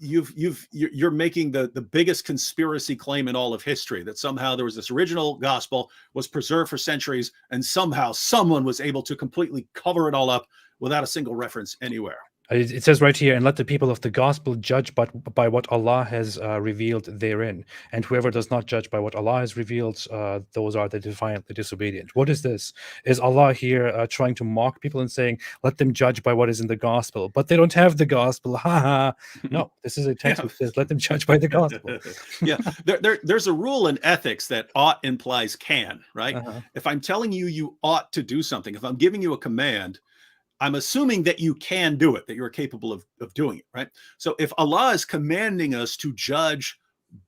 you're making the biggest conspiracy claim in all of history, that somehow there was this original gospel was preserved for centuries, and somehow someone was able to completely cover it all up without a single reference anywhere. It says right here, and let the people of the gospel judge by what Allah has revealed therein. And whoever does not judge by what Allah has revealed, those are the defiantly disobedient. What is this? Is Allah here trying to mock people and saying, let them judge by what is in the gospel? But they don't have the gospel. Ha ha. No, this is a text which says, let them judge by the gospel. Yeah, there's a rule in ethics that ought implies can, right? If I'm telling you you ought to do something, if I'm giving you a command, I'm assuming that you can do it, that you're capable of doing it, right? So if Allah is commanding us to judge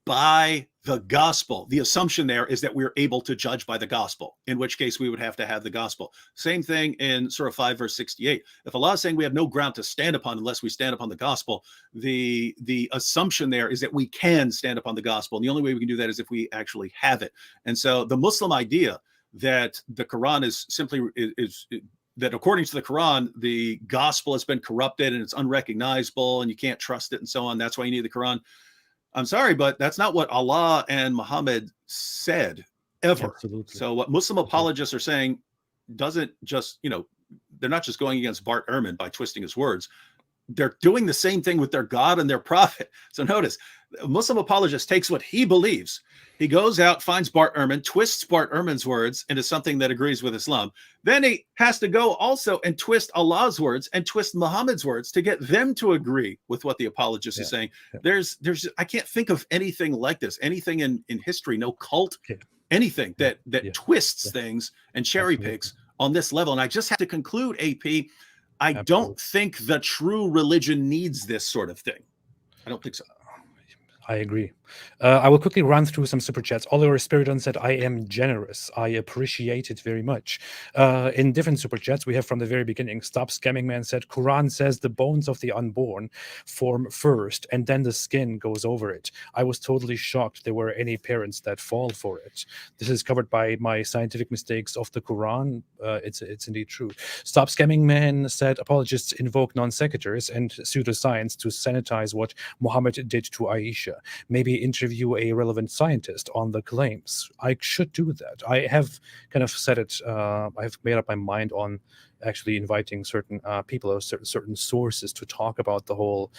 by the gospel, the assumption there is that we're able to judge by the gospel, in which case we would have to have the gospel. Same thing in Surah 5, verse 68. If Allah is saying we have no ground to stand upon unless we stand upon the gospel, the assumption there is that we can stand upon the gospel. And the only way we can do that is if we actually have it. And so the Muslim idea that the Quran is simply that according to the Quran, the gospel has been corrupted and it's unrecognizable and you can't trust it and so on. That's why you need the Quran. I'm sorry, but that's not what Allah and Muhammad said ever. Absolutely. So what Muslim apologists are saying doesn't just, they're not just going against Bart Ehrman by twisting his words. They're doing the same thing with their God and their prophet. So notice, a Muslim apologist takes what he believes. He goes out, finds Bart Ehrman, twists Bart Ehrman's words into something that agrees with Islam. Then he has to go also and twist Allah's words and twist Muhammad's words to get them to agree with what the apologist is saying. There's I can't think of anything like this, anything in history, no cult, anything that twists things and cherry picks on this level. And I just have to conclude, AP, I don't think the true religion needs this sort of thing. I don't think so. I agree. I will quickly run through some super chats. Oliver Spiridon said, I am generous. I appreciate it very much. In different super chats, we have from the very beginning, Stop Scamming Man said, Quran says the bones of the unborn form first and then the skin goes over it. I was totally shocked there were any parents that fall for it. This is covered by my scientific mistakes of the Quran. It's indeed true. Stop Scamming Man said, apologists invoke non sequiturs and pseudoscience to sanitize what Muhammad did to Aisha. Maybe interview a relevant scientist on the claims. I should do that. I have kind of said it. I have made up my mind on actually inviting certain people or certain sources to talk about the whole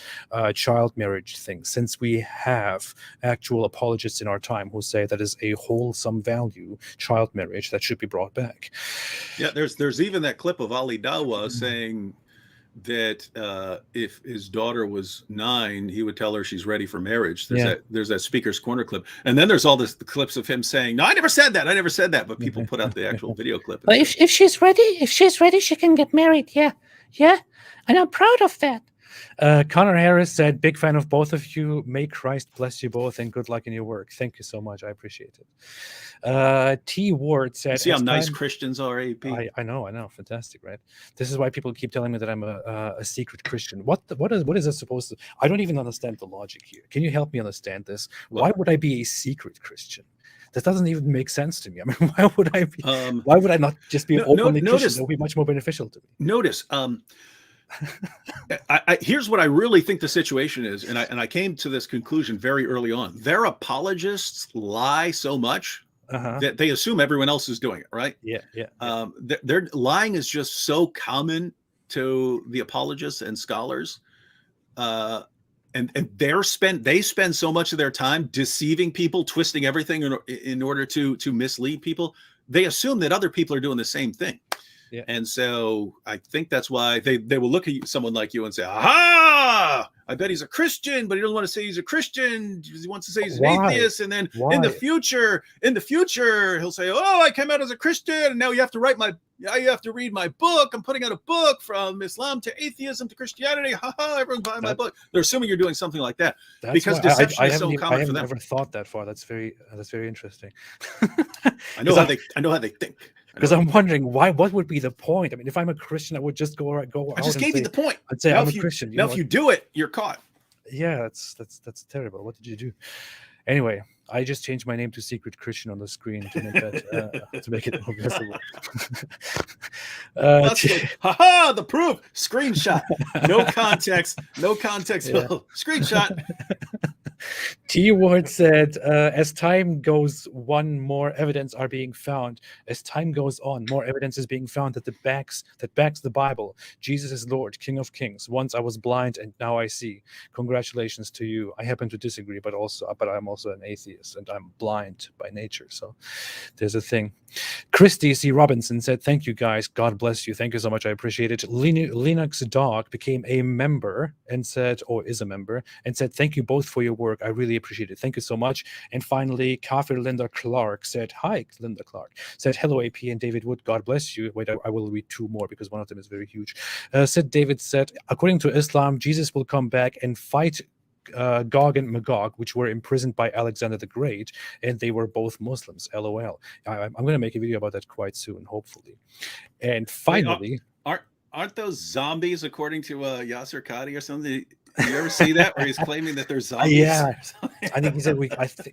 child marriage thing, since we have actual apologists in our time who say that is a wholesome value, child marriage, that should be brought back. Yeah, there's even that clip of Ali Dawah saying that if his daughter was 9, he would tell her she's ready for marriage. There's that Speaker's Corner clip, and then there's all the clips of him saying, "No, I never said that." But people put out the actual video clip. But if she's ready, she can get married. Yeah, and I'm proud of that. Connor Harris said, big fan of both of you. May Christ bless you both and good luck in your work. Thank you so much. I appreciate it. T. Ward said, see how nice Christians are, AP? I know. Fantastic, right? This is why people keep telling me that I'm a secret Christian. What is this supposed to? I don't even understand the logic here. Can you help me understand this? Why would I be a secret Christian? That doesn't even make sense to me. I mean, why would I be? Why would I not just be openly Christian? That would be much more beneficial to me. Notice, here's what I really think the situation is, and I came to this conclusion very early on. Their apologists lie so much that they assume everyone else is doing it, right? Yeah. Their lying is just so common to the apologists and scholars, and they spend so much of their time deceiving people, twisting everything in order to mislead people. They assume that other people are doing the same thing. Yeah. And so I think that's why they will look at someone like you and say, aha, I bet he's a Christian, but he doesn't want to say he's a Christian. He wants to say he's an Why? atheist. And then Why? in the future, he'll say, "Oh, I came out as a Christian, and now you have to read my book. I'm putting out a book from Islam to atheism to Christianity. Ha ha! Everyone's buying my book." They're assuming you're doing something like that because deception is so common for them. I haven't ever thought that far. That's very interesting. I know how they think. Because I'm wondering what would be the point? I mean, if I'm a Christian, I would just go out. I just gave you the point. I'd say I'm a Christian. Now, if you do it, you're caught. Yeah, that's terrible. What did you do? Anyway, I just changed my name to Secret Christian on the screen to make that to make it more visible. Haha! The proof. Screenshot. No context. No context. Yeah. Screenshot. T-Word said, as time goes on, more evidence are being found. As time goes on, more evidence is being found that backs the Bible. Jesus is Lord, King of Kings. Once I was blind and now I see. Congratulations to you. I happen to disagree, but I'm also an atheist and I'm blind by nature. So there's a thing. Christy C. Robinson said, thank you guys. God bless you. Thank you so much. I appreciate it. Linux Dog became a member and said, or is a member, and said, thank you both for your work. I really appreciate it. Thank you so much. And finally, Kafir Linda Clark said, hi, Linda Clark, said, hello, AP and David Wood. God bless you. Wait, I will read two more because one of them is very huge. David said, according to Islam, Jesus will come back and fight Gog and Magog, which were imprisoned by Alexander the Great, and they were both Muslims. LOL. I'm going to make a video about that quite soon, hopefully. And finally, aren't those zombies according to Yasser Qadi or something? Do you ever see that where he's claiming that they're zombies? Yeah, I think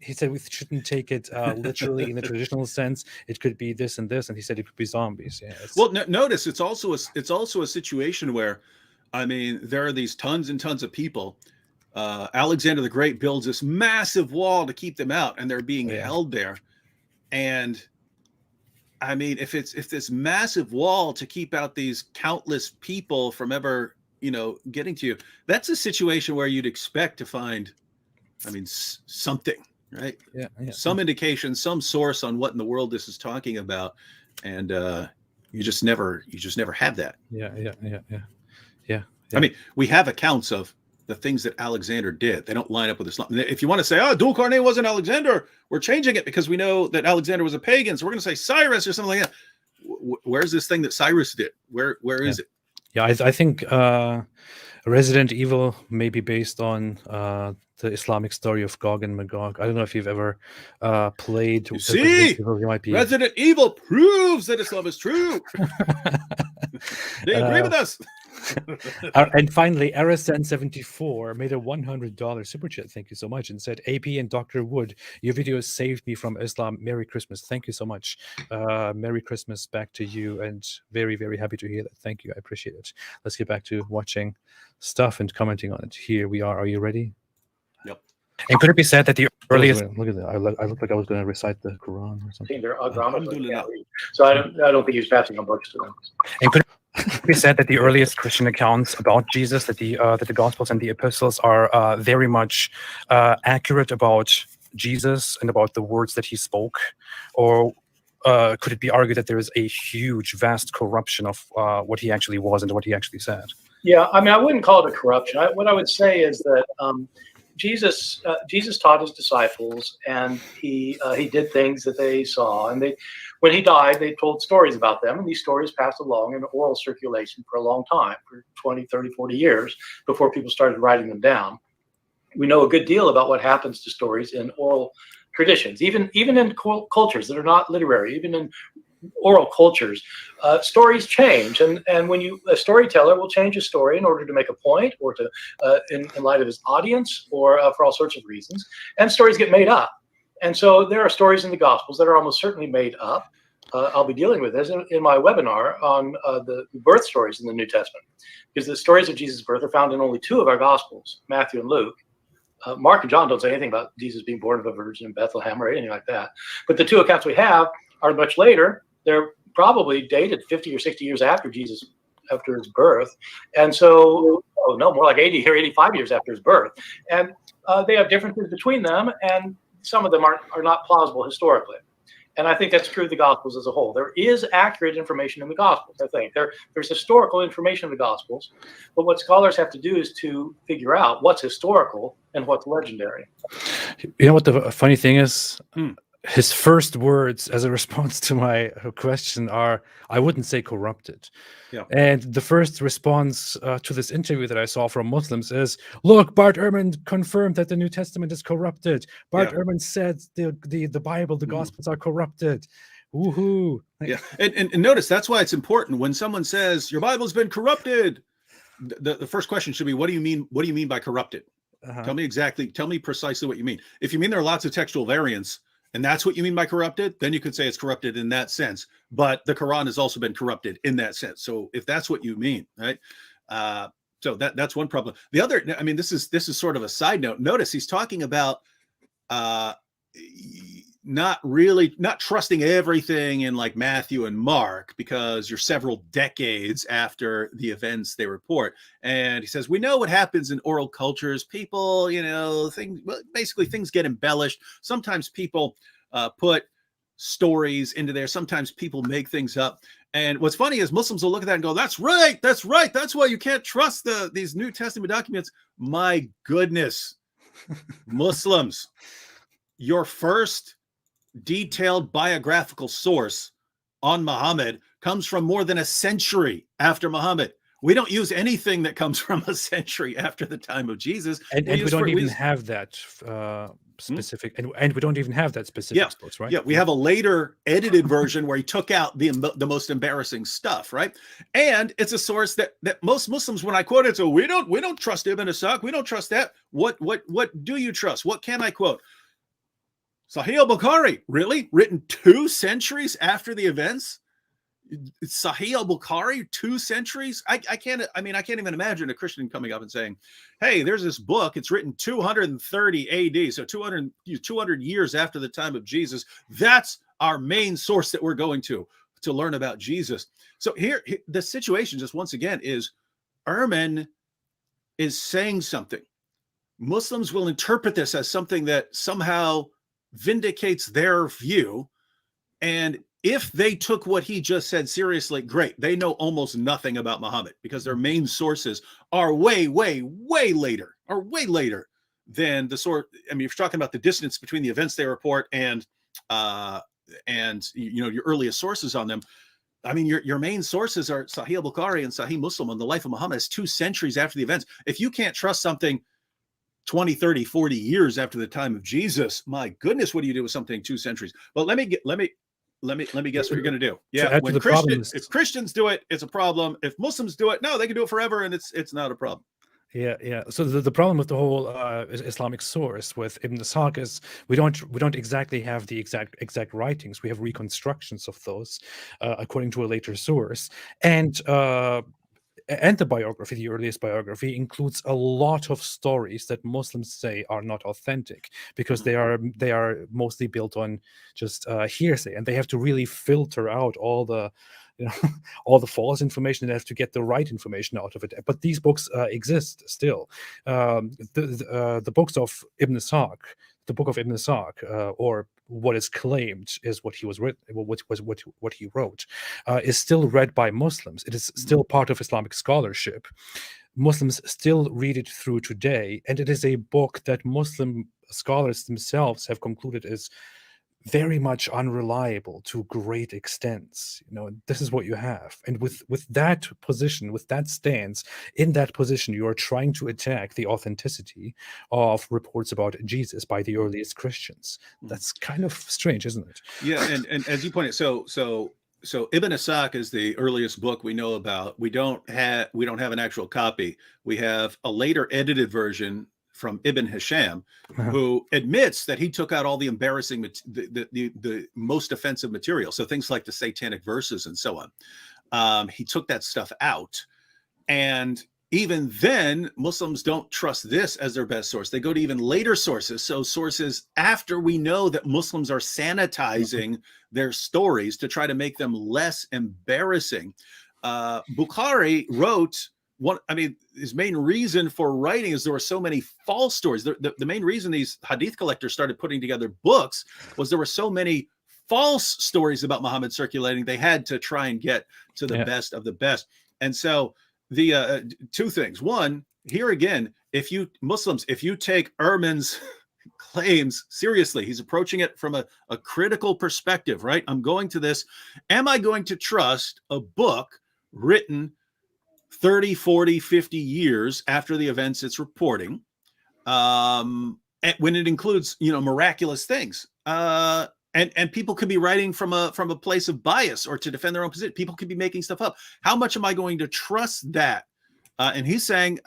he said we shouldn't take it literally in the traditional sense. It could be this and this, and he said it could be zombies. Yeah. Well, notice it's also a situation where, I mean, there are these tons and tons of people. Alexander the Great builds this massive wall to keep them out, and they're being held there. And I mean, if this massive wall to keep out these countless people from ever, getting to you, that's a situation where you'd expect to find, I mean, something, right? Yeah. Some indication, some source on what in the world this is talking about, and you just never have that. Yeah. I mean, we have accounts of the things that Alexander did. They don't line up with Islam. If you want to say, dual carne wasn't Alexander, we're changing it because we know that Alexander was a pagan, so we're going to say Cyrus or something like that. Where's this thing that Cyrus did? Where is it? Yeah, I think Resident Evil may be based on the Islamic story of Gog and Magog. I don't know if you've ever played. You see, Resident Evil proves that Islam is true. They agree with us. And finally, RSN74 made a $100 super chat. Thank you so much, and said, AP and Dr. Wood, your video saved me from Islam. Merry Christmas. Thank you so much. Merry Christmas back to you, and very, very happy to hear that. Thank you. I appreciate it. Let's get back to watching stuff and commenting on it. Here we are. Are you ready? Yep. And could it be said that the earliest... Look at that. I looked like I was going to recite the Quran or something. So I don't think he's passing on books to them. And could it be said that the earliest Christian accounts about Jesus, that the Gospels and the Epistles are very much accurate about Jesus and about the words that he spoke? Or could it be argued that there is a huge, vast corruption of what he actually was and what he actually said? Yeah, I mean, I wouldn't call it a corruption. What I would say is that Jesus taught his disciples, and he did things that they saw, and when he died, they told stories about them, and these stories passed along in oral circulation for a long time, for 20, 30, 40 years, before people started writing them down. We know a good deal about what happens to stories in oral traditions, even in cultures that are not literary, even in oral cultures, stories change, and when a storyteller will change a story in order to make a point, or to in light of his audience, or for all sorts of reasons, and stories get made up. And so there are stories in the Gospels that are almost certainly made up. I'll be dealing with this in my webinar on the birth stories in the New Testament, because the stories of Jesus' birth are found in only two of our Gospels, Matthew and Luke. Mark and John don't say anything about Jesus being born of a virgin in Bethlehem or anything like that. But the two accounts we have are much later. They're probably dated 50 or 60 years after his birth. And so, more like 80 or 85 years after his birth. And they have differences between them, and some of them are not plausible historically. And I think that's true of the Gospels as a whole. There is accurate information in the Gospels, I think. There's historical information in the Gospels, but what scholars have to do is to figure out what's historical and what's legendary. You know what the funny thing is? Hmm. His first words as a response to my question are, I wouldn't say corrupted. Yeah. And the first response to this interview that I saw from Muslims is, look, Bart Ehrman confirmed that the New Testament is corrupted. Bart Ehrman said the Bible, the Gospels are corrupted. Woohoo. Yeah. And notice that's why it's important when someone says your Bible's been corrupted. The first question should be, what do you mean? What do you mean by corrupted? Tell me precisely what you mean. If you mean there are lots of textual variants, and that's what you mean by corrupted, then you could say it's corrupted in that sense. But the Quran has also been corrupted in that sense. So if that's what you mean, right? So that's one problem. The other, I mean, this is sort of a side note. Notice he's talking about not trusting everything in like Matthew and Mark because you're several decades after the events they report. And he says, we know what happens in oral cultures. People, basically things get embellished. Sometimes people put stories into there. Sometimes people make things up. And what's funny is Muslims will look at that and go, that's right. That's why you can't trust these New Testament documents. My goodness, Muslims, your first detailed biographical source on Muhammad comes from more than a century after Muhammad. We don't use anything that comes from a century after the time of Jesus. And we don't even have that specific, and we don't even have that specific source, right? Yeah, we have a later edited version where he took out the most embarrassing stuff, right? And it's a source that most Muslims, when I quote it, so we don't trust Ibn Ishaq, we don't trust that. What do you trust? What can I quote? Sahih al-Bukhari, really? Written 2 centuries after the events? Sahih al-Bukhari, 2 centuries? I can't even imagine a Christian coming up and saying, hey, there's this book. It's written 230 AD, so 200 years after the time of Jesus. That's our main source that we're going to learn about Jesus. So here, the situation just once again is Ehrman is saying something. Muslims will interpret this as something that somehow vindicates their view. And if they took what he just said seriously, great. They know almost nothing about Muhammad because their main sources are way later than the source. I mean, if you're talking about the distance between the events they report and your earliest sources on them, I mean, your main sources are Sahih al-Bukhari and Sahih Muslim on the life of Muhammad. It's 2 centuries after the events. If you can't trust something 20, 30, 40 years after the time of Jesus, my goodness, what do you do with something 2 centuries? But let me guess what you're going to do. Yeah, if Christians do it, it's a problem. If Muslims do it, no, they can do it forever, and it's not a problem. Yeah. So the problem with the whole Islamic source with Ibn Ishaq is we don't exactly have the exact writings. We have reconstructions of those according to a later source, and the biography, the earliest biography, includes a lot of stories that Muslims say are not authentic because they are mostly built on just hearsay, and they have to really filter out all the all the false information. They have to get the right information out of it. But these books exist still. The books of Ibn Ishaq, the book of Ibn Ishaq, or what is claimed is what he was written, what he wrote, is still read by Muslims. It is still part of Islamic scholarship. Muslims still read it through today, and it is a book that Muslim scholars themselves have concluded is very much unreliable to great extents. This is what you have, and with that position, with that stance, in that position, you are trying to attack the authenticity of reports about Jesus by the earliest Christians. That's kind of strange, isn't it? Yeah, and as you pointed, so Ibn Ishaq is the earliest book we know about. We don't have an actual copy. We have a later edited version from Ibn Hisham, who admits that he took out all the embarrassing, the most offensive material. So things like the satanic verses and so on. He took that stuff out. And even then, Muslims don't trust this as their best source. They go to even later sources. So sources after we know that Muslims are sanitizing their stories to try to make them less embarrassing. Bukhari wrote, his main reason for writing is there were so many false stories. The main reason these hadith collectors started putting together books was there were so many false stories about Muhammad circulating, they had to try and get to the best of the best. And so the two things. One, here again, if you take Ehrman's claims seriously, he's approaching it from a critical perspective, right? I'm going to this. Am I going to trust a book written 30, 40, 50 years after the events it's reporting, when it includes, miraculous things? And people could be writing from a place of bias or to defend their own position. People could be making stuff up. How much am I going to trust that? And he's saying,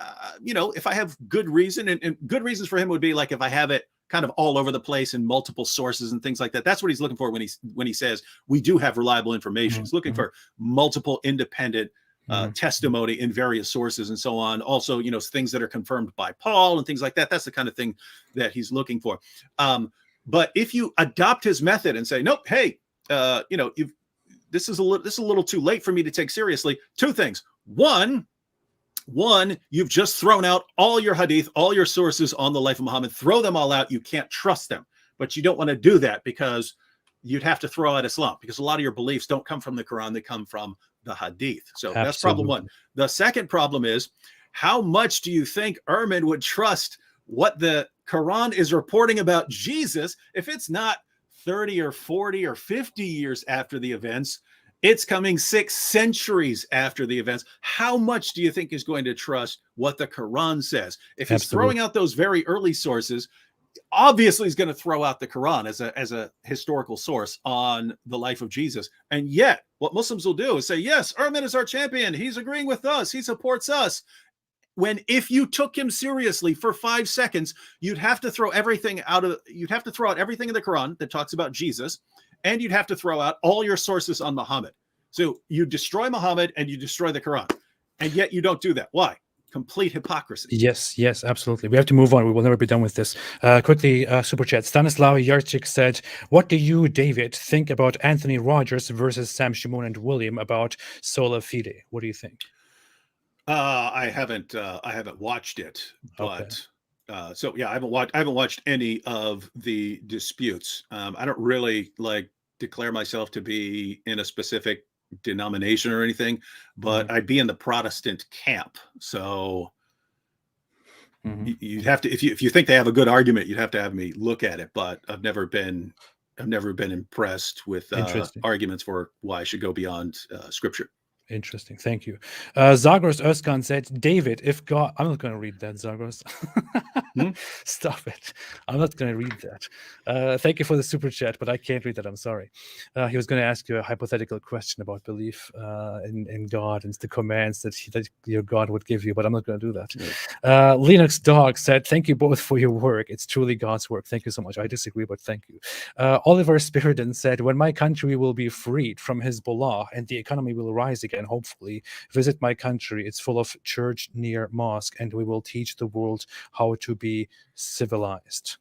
if I have good reason, and good reasons for him would be like if I have it kind of all over the place in multiple sources and things like that. That's what he's looking for when he says we do have reliable information. He's looking for multiple independent testimony in various sources and so on. Also, things that are confirmed by Paul and things like that. That's the kind of thing that he's looking for. But if you adopt his method and say, nope, hey, this is a little too late for me to take seriously. Two things. One, you've just thrown out all your hadith, all your sources on the life of Muhammad. Throw them all out. You can't trust them. But you don't want to do that because you'd have to throw out Islam, because a lot of your beliefs don't come from the Quran. They come from the hadith. So that's problem one. The second problem is, how much do you think Ehrman would trust what the Quran is reporting about Jesus if it's not 30 or 40 or 50 years after the events? It's coming 6 centuries after the events. How much do you think is going to trust what the Quran says? If he's throwing out those very early sources, obviously he's going to throw out the Quran as a historical source on the life of Jesus. And yet what Muslims will do is say, yes, Ehrman is our champion. He's agreeing with us. He supports us. When if you took him seriously for 5 seconds, you'd have to throw out everything in the Quran that talks about Jesus, and you'd have to throw out all your sources on Muhammad. So you destroy Muhammad and you destroy the Quran. And yet you don't do that. Why? Complete hypocrisy. Yes, absolutely. We have to move on. We will never be done with this. Quickly, super chat. Stanislaw Yarchik said, what do you, David, think about Anthony Rogers versus Sam Shimon and William about sola fide? What do you think? I haven't watched it, but I haven't watched any of the disputes. I don't really declare myself to be in a specific denomination or anything, but I'd be in the Protestant camp. So you'd have to, if you think they have a good argument, you'd have to have me look at it. But I've never been impressed with arguments for why I should go beyond Scripture. Interesting. Thank you. Zagros Özkan said, David, if God... I'm not going to read that, Zagros. Stop it. I'm not going to read that. Thank you for the super chat, but I can't read that. I'm sorry. He was going to ask you a hypothetical question about belief in God and the commands that your God would give you, but I'm not going to do that. Linux Dog said, thank you both for your work. It's truly God's work. Thank you so much. I disagree, but thank you. Oliver Spiridon said, when my country will be freed from Hezbollah and the economy will rise again, hopefully, visit my country. It's full of church near mosque, and we will teach the world how to be civilized.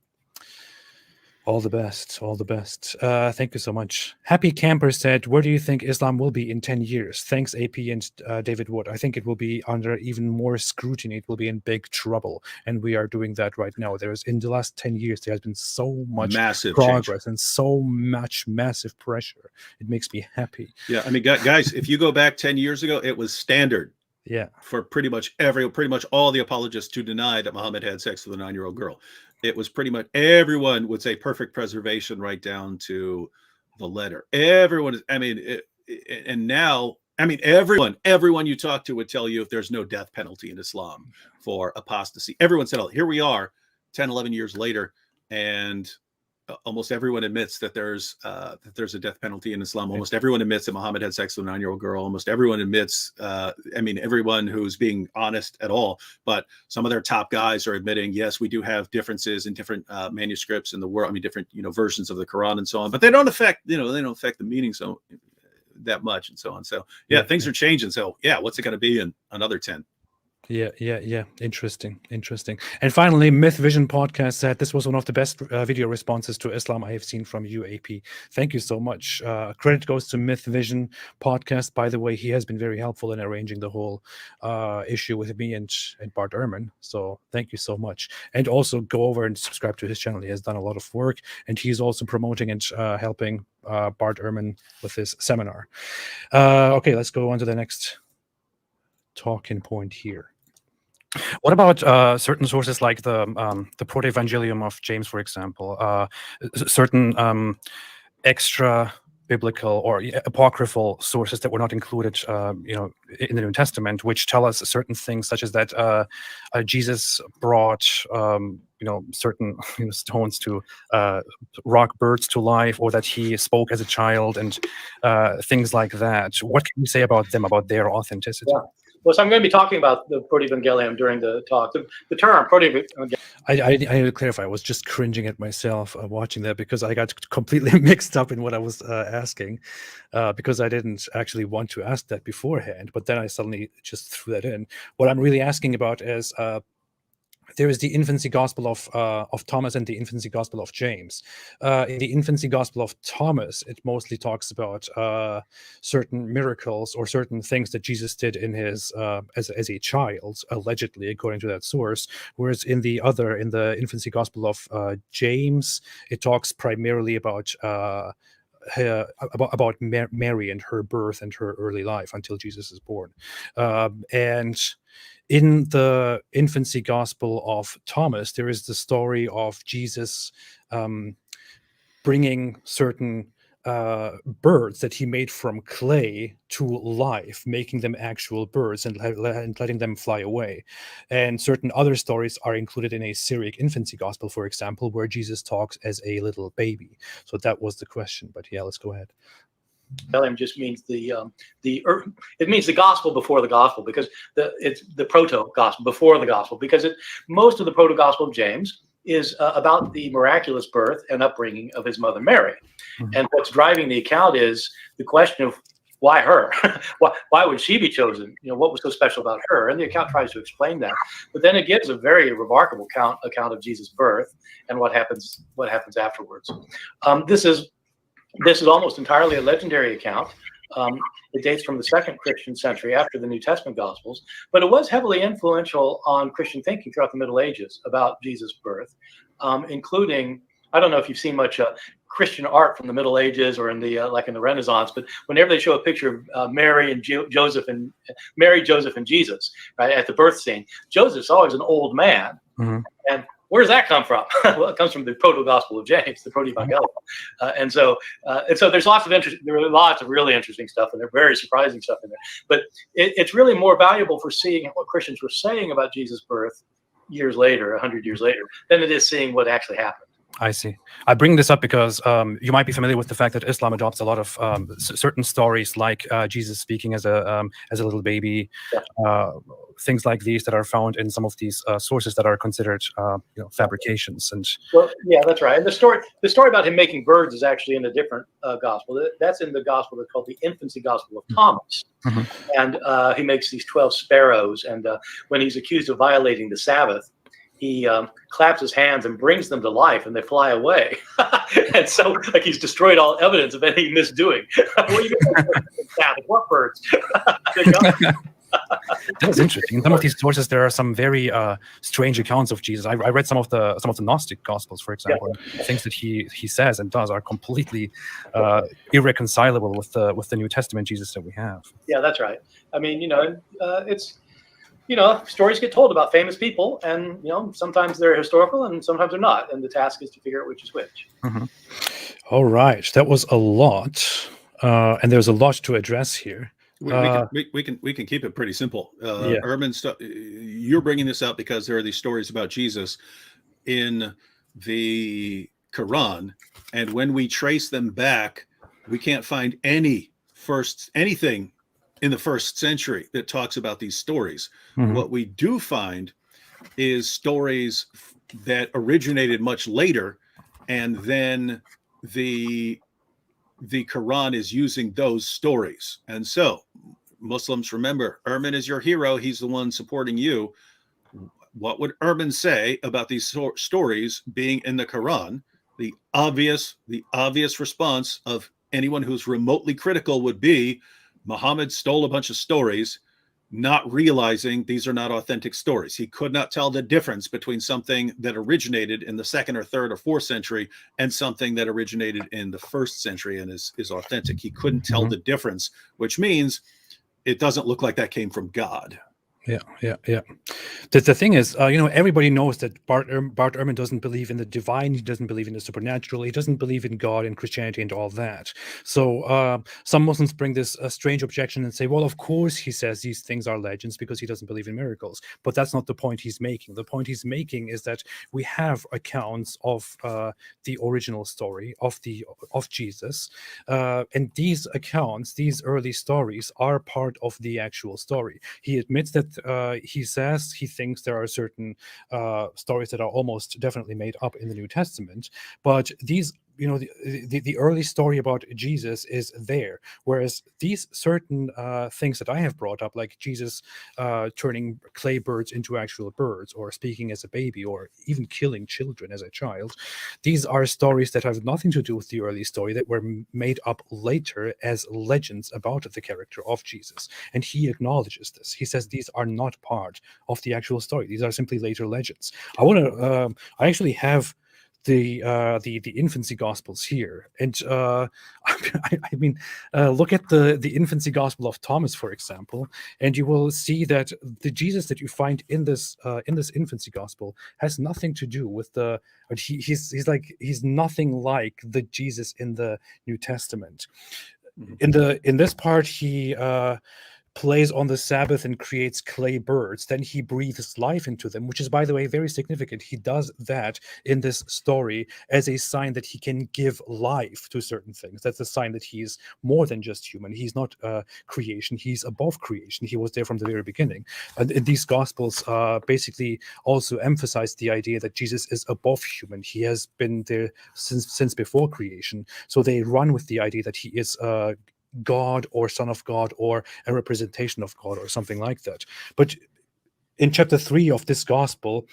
All the best. All the best. Thank you so much. Happy Camper said, where do you think Islam will be in 10 years? Thanks, AP and David Wood. I think it will be under even more scrutiny. It will be in big trouble. And we are doing that right now. In the last 10 years, there has been so much massive progress change. And so much massive pressure. It makes me happy. Yeah. I mean, guys, if you go back 10 years ago, it was standard. Yeah, for pretty much all the apologists to deny that Muhammad had sex with a 9-year-old girl. It was pretty much everyone would say perfect preservation right down to the letter. Everyone is, and now, everyone you talk to would tell you if there's no death penalty in Islam for apostasy. Everyone said, oh, here we are 10, 11 years later, and almost everyone admits that there's a death penalty in Islam. Almost everyone admits that Muhammad had sex with a 9-year-old girl. Almost everyone admits, everyone who's being honest at all, but some of their top guys are admitting, yes, we do have differences in different manuscripts in the world. Different, versions of the Quran and so on, but they don't affect the meaning so that much and so on. So things are changing. So what's it going to be in another 10? Yeah. Interesting. And finally, Myth Vision Podcast said this was one of the best video responses to Islam I have seen from you, AP. Thank you so much. Credit goes to Myth Vision Podcast. By the way, he has been very helpful in arranging the whole issue with me and Bart Ehrman. So thank you so much. And also go over and subscribe to his channel. He has done a lot of work, and he's also promoting and helping Bart Ehrman with his seminar. Okay, let's go on to the next talking point here. What about certain sources like the Proto-Evangelium of James, for example? Certain extra biblical or apocryphal sources that were not included, in the New Testament, which tell us certain things, such as that Jesus brought, certain stones to rock birds to life, or that he spoke as a child, and things like that. What can you say about them, about their authenticity? Yeah. Well, so I'm going to be talking about the Proto-Evangelium during the talk. The term Proto-Evangelium. I need to clarify. I was just cringing at myself watching that, because I got completely mixed up in what I was asking, because I didn't actually want to ask that beforehand. But then I suddenly just threw that in. What I'm really asking about is there is the infancy gospel of Thomas and the infancy gospel of James. In the infancy gospel of Thomas, it mostly talks about certain miracles or certain things that Jesus did in his as a child, allegedly, according to that source. Whereas in the infancy gospel of James, it talks primarily about Mary and her birth and her early life until Jesus is born. And in the infancy gospel of Thomas, there is the story of Jesus bringing certain birds that he made from clay to life, making them actual birds and letting them fly away. And certain other stories are included in a Syriac infancy gospel, for example, where Jesus talks as a little baby. So that was the question. But yeah, let's go ahead. Evangelium just means it means the gospel before the gospel, because it's the proto gospel before the gospel, because most of the proto gospel of James is about the miraculous birth and upbringing of his mother Mary. Mm-hmm. And what's driving the account is the question of why her? why would she be chosen? What was so special about her? And the account tries to explain that, but then it gives a very remarkable account of Jesus' birth and what happens afterwards. This is almost entirely a legendary account. It dates from the second Christian century after the New Testament Gospels, but it was heavily influential on Christian thinking throughout the Middle Ages about Jesus' birth, including, I don't know if you've seen much Christian art from the Middle Ages or in the Renaissance, but whenever they show a picture of Mary and Joseph and Jesus, right, at the birth scene, Joseph's always an old man, mm-hmm. And where does that come from? Well, it comes from the Proto-Gospel of James, the Proto-Evangelium. And so there's lots of interest. There are lots of really interesting stuff, and there's very surprising stuff in there. But it's really more valuable for seeing what Christians were saying about Jesus' birth years later, 100 years later, than it is seeing what actually happened. I see. I bring this up because you might be familiar with the fact that Islam adopts a lot of certain stories, like Jesus speaking as a little baby, things like these that are found in some of these sources that are considered fabrications. And well, yeah, that's right. And the story about him making birds is actually in a different gospel. That's in the gospel that's called the infancy gospel of Thomas. Mm-hmm. And he makes these 12 sparrows, and when he's accused of violating the Sabbath, he claps his hands and brings them to life, and they fly away. And so, like, he's destroyed all evidence of any misdoing. What do you mean? What birds? That's interesting. In some of these sources, there are some very strange accounts of Jesus. I read some of the Gnostic Gospels, for example. Yeah. Things that he says and does are completely irreconcilable with the New Testament Jesus that we have. Yeah, that's right. I mean, it's. Stories get told about famous people, and sometimes they're historical and sometimes they're not, and the task is to figure out which is which. Mm-hmm. All right, that was a lot, and there's a lot to address here. We can keep it pretty simple. Ehrman stuff. You're bringing this up because there are these stories about Jesus in the Quran, and when we trace them back, we can't find anything in the first century that talks about these stories. Mm-hmm. What we do find is stories that originated much later, and then the Quran is using those stories. And so Muslims, remember, Ehrman is your hero. He's the one supporting you. What would Ehrman say about these stories being in the Quran? The obvious response of anyone who's remotely critical would be Muhammad stole a bunch of stories, not realizing these are not authentic stories. He could not tell the difference between something that originated in the 2nd or 3rd or 4th century and something that originated in the 1st century and is authentic. He couldn't tell the difference, which means it doesn't look like that came from God. Yeah. The thing is, everybody knows that Bart Ehrman doesn't believe in the divine. He doesn't believe in the supernatural. He doesn't believe in God and Christianity and all that. So some Muslims bring this strange objection and say, well, of course he says these things are legends because he doesn't believe in miracles. But that's not the point he's making. The point he's making is that we have accounts of the original story of Jesus, and these accounts, these early stories, are part of the actual story. He admits that. He says he thinks there are certain stories that are almost definitely made up in the New Testament, but these, the early story about Jesus is there, whereas these certain things that I have brought up, like Jesus turning clay birds into actual birds, or speaking as a baby, or even killing children as a child, these are stories that have nothing to do with the early story, that were made up later as legends about the character of Jesus. And he acknowledges this. He says these are not part of the actual story. These are simply later legends. I actually have the infancy gospels here, and look at the infancy gospel of Thomas, for example, and you will see that the Jesus that you find in this infancy gospel has nothing to do with he's nothing like the Jesus in the New Testament. In this part, he plays on the Sabbath and creates clay birds. Then he breathes life into them, which is, by the way, very significant. He does that in this story as a sign that he can give life to certain things. That's a sign that he's more than just human. He's not creation. He's above creation. He was there from the very beginning. And these Gospels basically also emphasize the idea that Jesus is above human. He has been there since before creation. So they run with the idea that he is God or Son of God or a representation of God or something like that. But in chapter 3 of this gospel,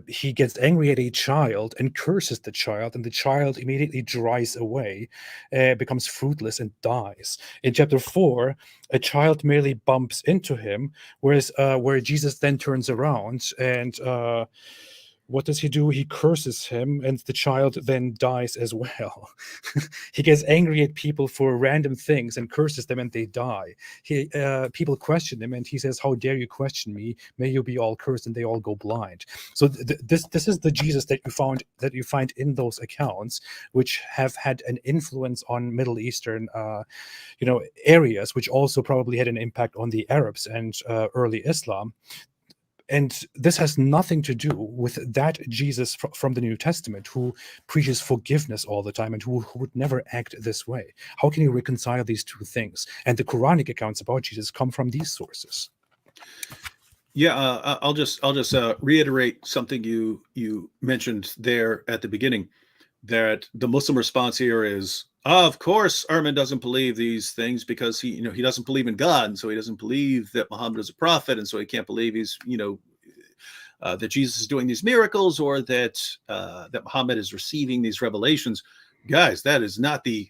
he gets angry at a child and curses the child, and the child immediately dries away, becomes fruitless, and dies. In chapter 4, a child merely bumps into him, where Jesus then turns around and what does he do? He curses him, and the child then dies as well. He gets angry at people for random things and curses them, and they die. People question him, and he says, "How dare you question me? May you be all cursed," and they all go blind. So this is the Jesus that you find in those accounts, which have had an influence on Middle Eastern, areas, which also probably had an impact on the Arabs and early Islam. And this has nothing to do with that Jesus from the New Testament, who preaches forgiveness all the time and who would never act this way. How can you reconcile these two things? And the Quranic accounts about Jesus come from these sources. Yeah, I'll just reiterate something you mentioned there at the beginning, that the Muslim response here is, of course, Ehrman doesn't believe these things because he doesn't believe in God, and so he doesn't believe that Muhammad is a prophet, and so he can't believe he's that Jesus is doing these miracles, or that Muhammad is receiving these revelations. Guys, that's not the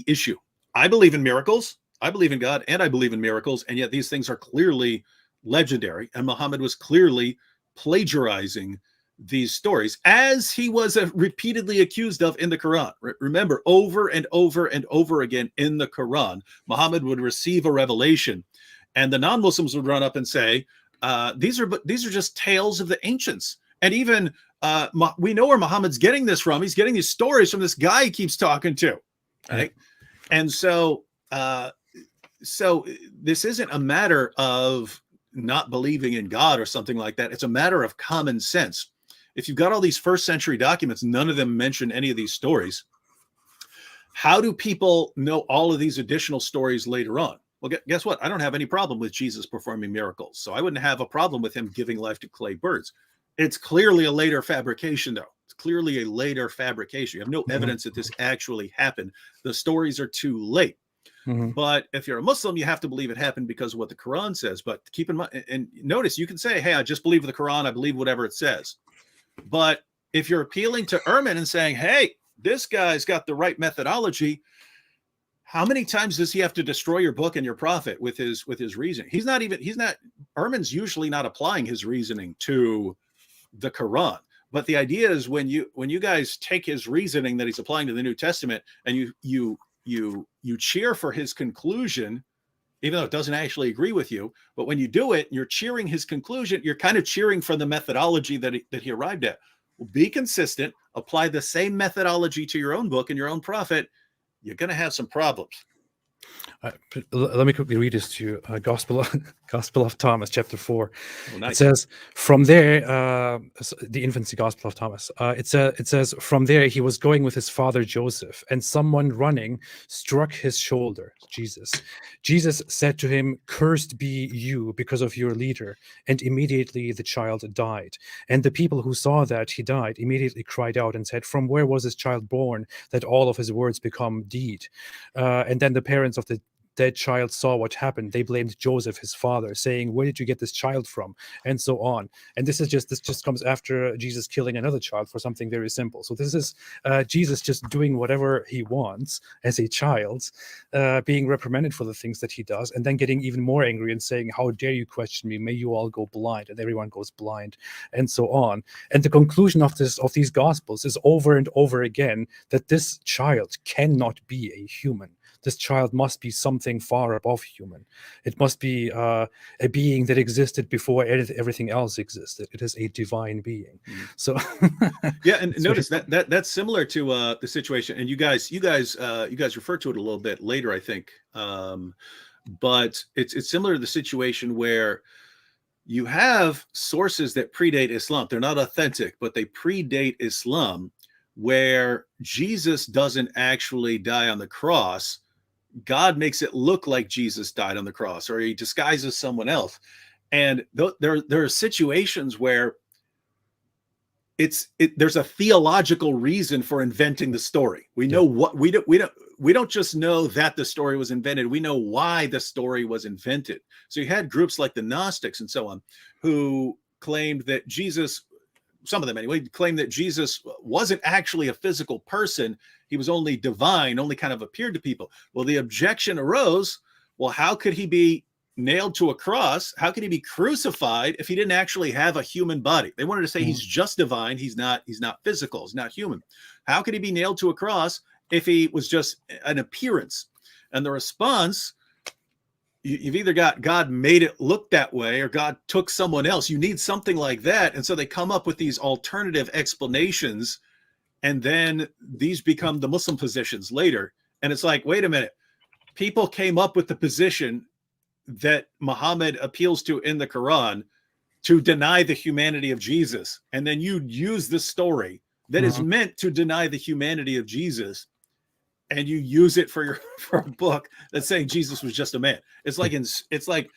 issue. I believe in miracles. I believe in God, and I believe in miracles, and yet these things are clearly legendary, and Muhammad was clearly plagiarizing these stories, as he was repeatedly accused of in the Quran. Remember, over and over and over again in the Quran, Muhammad would receive a revelation, and the non-Muslims would run up and say, these are just tales of the ancients. And even we know where Muhammad's getting this from. He's getting these stories from this guy he keeps talking to, right? And so this isn't a matter of not believing in God or something like that. It's a matter of common sense. If you've got all these first century documents, none of them mention any of these stories. How do people know all of these additional stories later on? Well, guess what? I don't have any problem with Jesus performing miracles. So I wouldn't have a problem with him giving life to clay birds. It's clearly a later fabrication, though. It's clearly a later fabrication. You have no evidence that this actually happened. The stories are too late. Mhm. But if you're a Muslim, you have to believe it happened because of what the Quran says. But keep in mind, and notice, you can say, hey, I just believe the Quran. I believe whatever it says. But if you're appealing to Ehrman and saying, hey, this guy's got the right methodology, how many times does he have to destroy your book and your prophet with his reasoning? Ehrman's usually not applying his reasoning to the Quran. But the idea is when you guys take his reasoning that he's applying to the New Testament and you cheer for his conclusion, even though it doesn't actually agree with you, but when you do it, you're cheering his conclusion, you're kind of cheering for the methodology that he arrived at. Well, be consistent, apply the same methodology to your own book and your own prophet, you're going to have some problems. Let me quickly read this to you. Gospel of Thomas, chapter 4. Oh, nice. It says, from there, the infancy Gospel of Thomas. It says, from there he was going with his father Joseph, and someone running struck his shoulder, Jesus. Jesus said to him, cursed be you because of your leader. And immediately the child died. And the people who saw that he died immediately cried out and said, from where was this child born that all of his words become deed? And then the parents of the dead child saw what happened. They blamed Joseph, his father, saying, where did you get this child from? And so on. And this just comes after Jesus killing another child for something very simple. So this is Jesus just doing whatever he wants as a child, being reprimanded for the things that he does, and then getting even more angry and saying, how dare you question me? May you all go blind. And everyone goes blind, and so on. And the conclusion of these gospels is over and over again that this child cannot be a human. This child must be something far above human. It must be a being that existed before everything else existed. It is a divine being. So yeah, and notice that's similar to the situation. And you guys refer to it a little bit later, I think. But it's similar to the situation where you have sources that predate Islam. They're not authentic, but they predate Islam, where Jesus doesn't actually die on the cross. God makes it look like Jesus died on the cross, or he disguises someone else. And there are situations where there's a theological reason for inventing the story. We know what we don't just know that the story was invented. We know why the story was invented. So you had groups like the Gnostics and so on, who claimed that Jesus, some of them anyway, claimed that Jesus wasn't actually a physical person. He was only divine, only kind of appeared to people. Well, the objection arose, well, how could he be nailed to a cross? How could he be crucified if he didn't actually have a human body? They wanted to say he's just divine. He's not physical. He's not human. How could he be nailed to a cross if he was just an appearance? And the response, you've either got God made it look that way or God took someone else. You need something like that. And so they come up with these alternative explanations. And then these become the Muslim positions later. And it's like, wait a minute. People came up with the position that Muhammad appeals to in the Quran to deny the humanity of Jesus. And then you use the story that is meant to deny the humanity of Jesus, and you use it for a book that's saying Jesus was just a man. It's the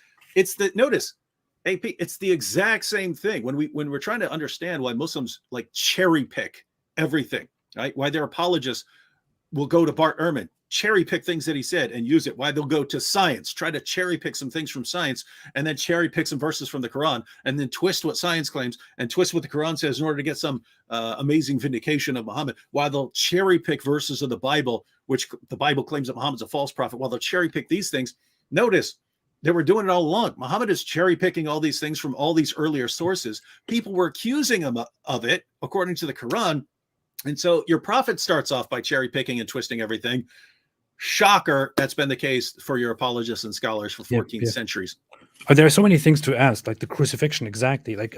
exact same thing when we're trying to understand why Muslims like cherry pick everything, right? Why their apologists will go to Bart Ehrman, cherry pick things that he said and use it. Why they'll go to science, try to cherry pick some things from science, and then cherry pick some verses from the Quran, and then twist what science claims and twist what the Quran says in order to get some amazing vindication of Muhammad. While they'll cherry pick verses of the Bible, which the Bible claims that Muhammad's a false prophet, while they'll cherry pick these things, notice they were doing it all along. Muhammad is cherry picking all these things from all these earlier sources. People were accusing him of it, according to the Quran. And so your prophet starts off by cherry picking and twisting everything. Shocker, that's been the case for your apologists and scholars for 14 centuries. There are so many things to ask, like the crucifixion, exactly. Like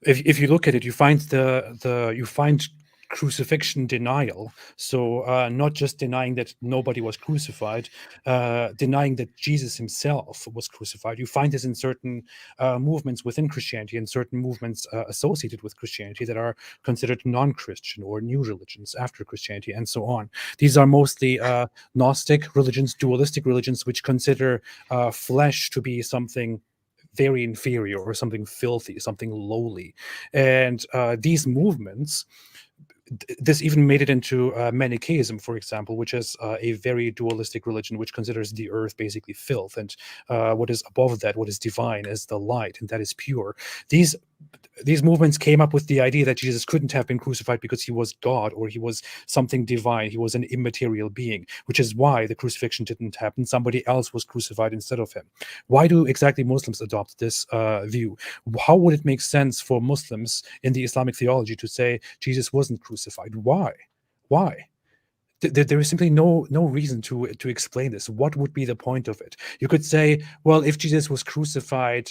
if you look at it, you find you find crucifixion denial. So not just denying that nobody was crucified, denying that Jesus himself was crucified. You find this in certain movements within Christianity and certain movements associated with Christianity that are considered non-Christian or new religions after Christianity and so on. These are mostly Gnostic religions, dualistic religions, which consider flesh to be something very inferior or something filthy, something lowly. And these movements this even made it into Manichaeism, for example, which is a very dualistic religion, which considers the earth basically filth, and what is above that, what is divine, is the light, and that is pure. These movements came up with the idea that Jesus couldn't have been crucified because he was God, or he was something divine. He was an immaterial being, which is why the crucifixion didn't happen. Somebody else was crucified instead of him. Why do exactly Muslims adopt this view? How would it make sense for Muslims in the Islamic theology to say Jesus wasn't crucified? Why? Why? There is simply no reason to explain this. What would be the point of it? You could say, well, if Jesus was crucified,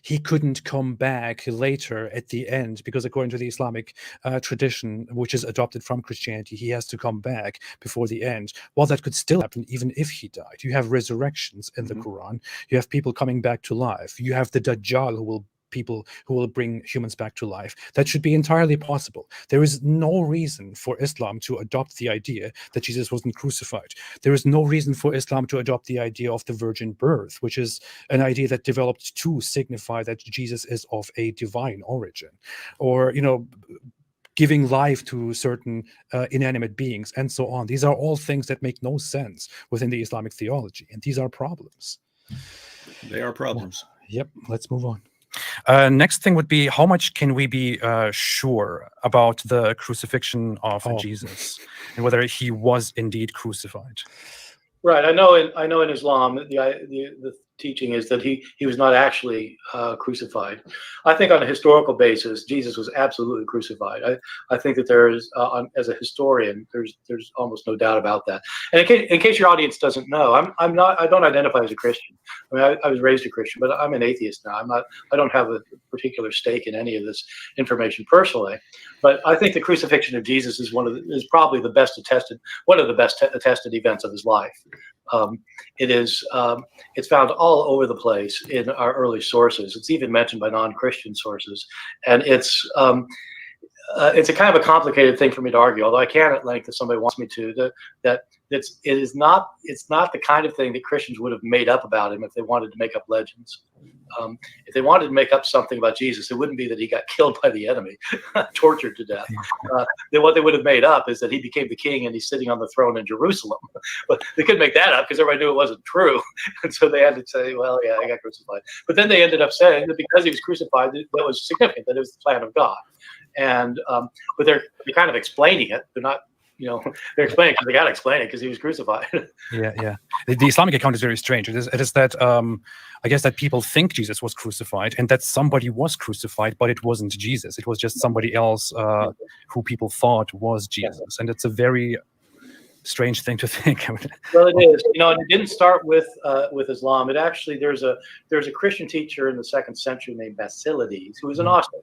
he couldn't come back later at the end, because according to the Islamic tradition, which is adopted from Christianity, he has to come back before the end. Well, that could still happen even if he died. You have resurrections in the Quran. You have people coming back to life. You have the Dajjal people who will bring humans back to life. That should be entirely possible. There is no reason for Islam to adopt the idea that Jesus wasn't crucified. There is no reason for Islam to adopt the idea of the virgin birth, which is an idea that developed to signify that Jesus is of a divine origin, or giving life to certain inanimate beings, and so on. These are all things that make no sense within the Islamic theology, and these are problems. They are problems. Yep, let's move on. Next thing would be, how much can we be sure about the crucifixion of Jesus, and whether he was indeed crucified? Right. I know in Islam, the teaching is that he was not actually crucified. I think on a historical basis, Jesus was absolutely crucified. I think that there is, as a historian, there's almost no doubt about that. And in case your audience doesn't know, I don't identify as a Christian. I mean, I was raised a Christian, but I'm an atheist now. I don't have a particular stake in any of this information personally. But I think the crucifixion of Jesus is probably the best attested, one of the best attested events of his life. It's found all over the place in our early sources. It's even mentioned by non-Christian sources, and it's a kind of a complicated thing for me to argue, although I can at length if somebody wants me to. It's not the kind of thing that Christians would have made up about him if they wanted to make up legends. If they wanted to make up something about Jesus, it wouldn't be that he got killed by the enemy, tortured to death. What they would have made up is that he became the king and he's sitting on the throne in Jerusalem. But they couldn't make that up because everybody knew it wasn't true. And so they had to say, well, yeah, he got crucified. But then they ended up saying that because he was crucified, that was significant, that it was the plan of God. And but they're kind of explaining it. They're not, they're explaining because they got to explain it because he was crucified. Yeah. The Islamic account is very strange. It is that I guess that people think Jesus was crucified and that somebody was crucified, but it wasn't Jesus. It was just somebody else who people thought was Jesus, and it's a very strange thing to think. Well, it is. And it didn't start with Islam. It actually there's a Christian teacher in the 2nd century named Basilides who was an Gnostic,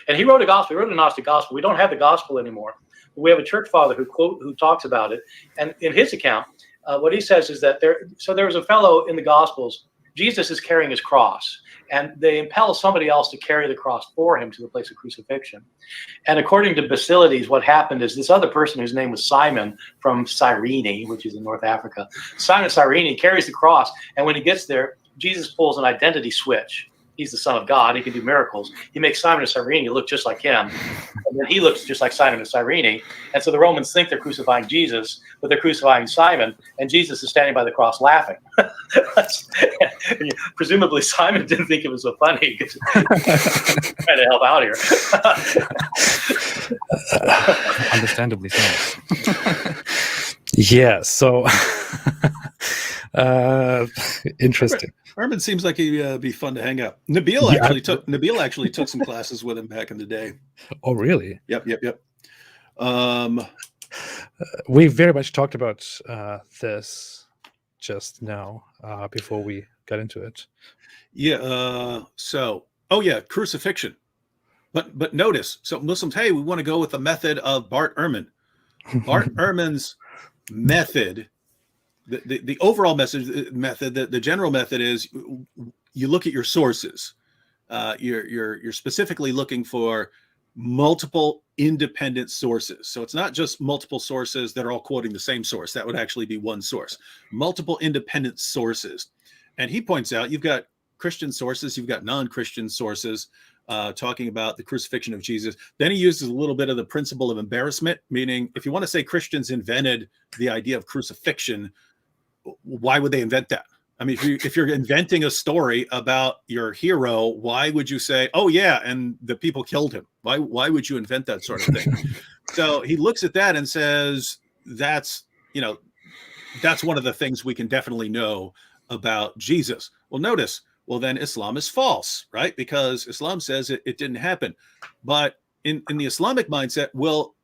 and he wrote a gospel. He wrote a Gnostic gospel. We don't have the gospel anymore. We have a church father who talks about it, and in his account, what he says is that there was a fellow in the Gospels. Jesus is carrying his cross, and they impel somebody else to carry the cross for him to the place of crucifixion. And according to Basilides, what happened is this other person, whose name was Simon from Cyrene, which is in North Africa, Simon of Cyrene carries the cross, and when he gets there, Jesus pulls an identity switch. He's the Son of God. He can do miracles. He makes Simon of Cyrene look just like him. And then he looks just like Simon of Cyrene. And so the Romans think they're crucifying Jesus, but they're crucifying Simon. And Jesus is standing by the cross laughing. Presumably Simon didn't think it was so funny. Trying to help out here. Understandably so. Yeah, so interesting. Ehrman seems like he'd be fun to hang out. Nabil actually took some classes with him back in the day. Oh, really? Yep. We very much talked about this just now before we got into it. Yeah. Crucifixion. But notice, so Muslims, hey, we want to go with the method of Bart Ehrman. Bart Ehrman's method. The overall method, the general method is you look at your sources. You're specifically looking for multiple independent sources. So it's not just multiple sources that are all quoting the same source. That would actually be one source. Multiple independent sources. And he points out you've got Christian sources, you've got non-Christian sources. talking about the crucifixion of Jesus. Then he uses a little bit of the principle of embarrassment, meaning if you want to say Christians invented the idea of crucifixion, why would they invent that? I mean, if you're inventing a story about your hero, why would you say, oh yeah, and the people killed him? Why would you invent that sort of thing? So he looks at that and says, that's one of the things we can definitely know about Jesus. Well, notice, well, then Islam is false, right? Because Islam says it didn't happen. But in the Islamic mindset, we'll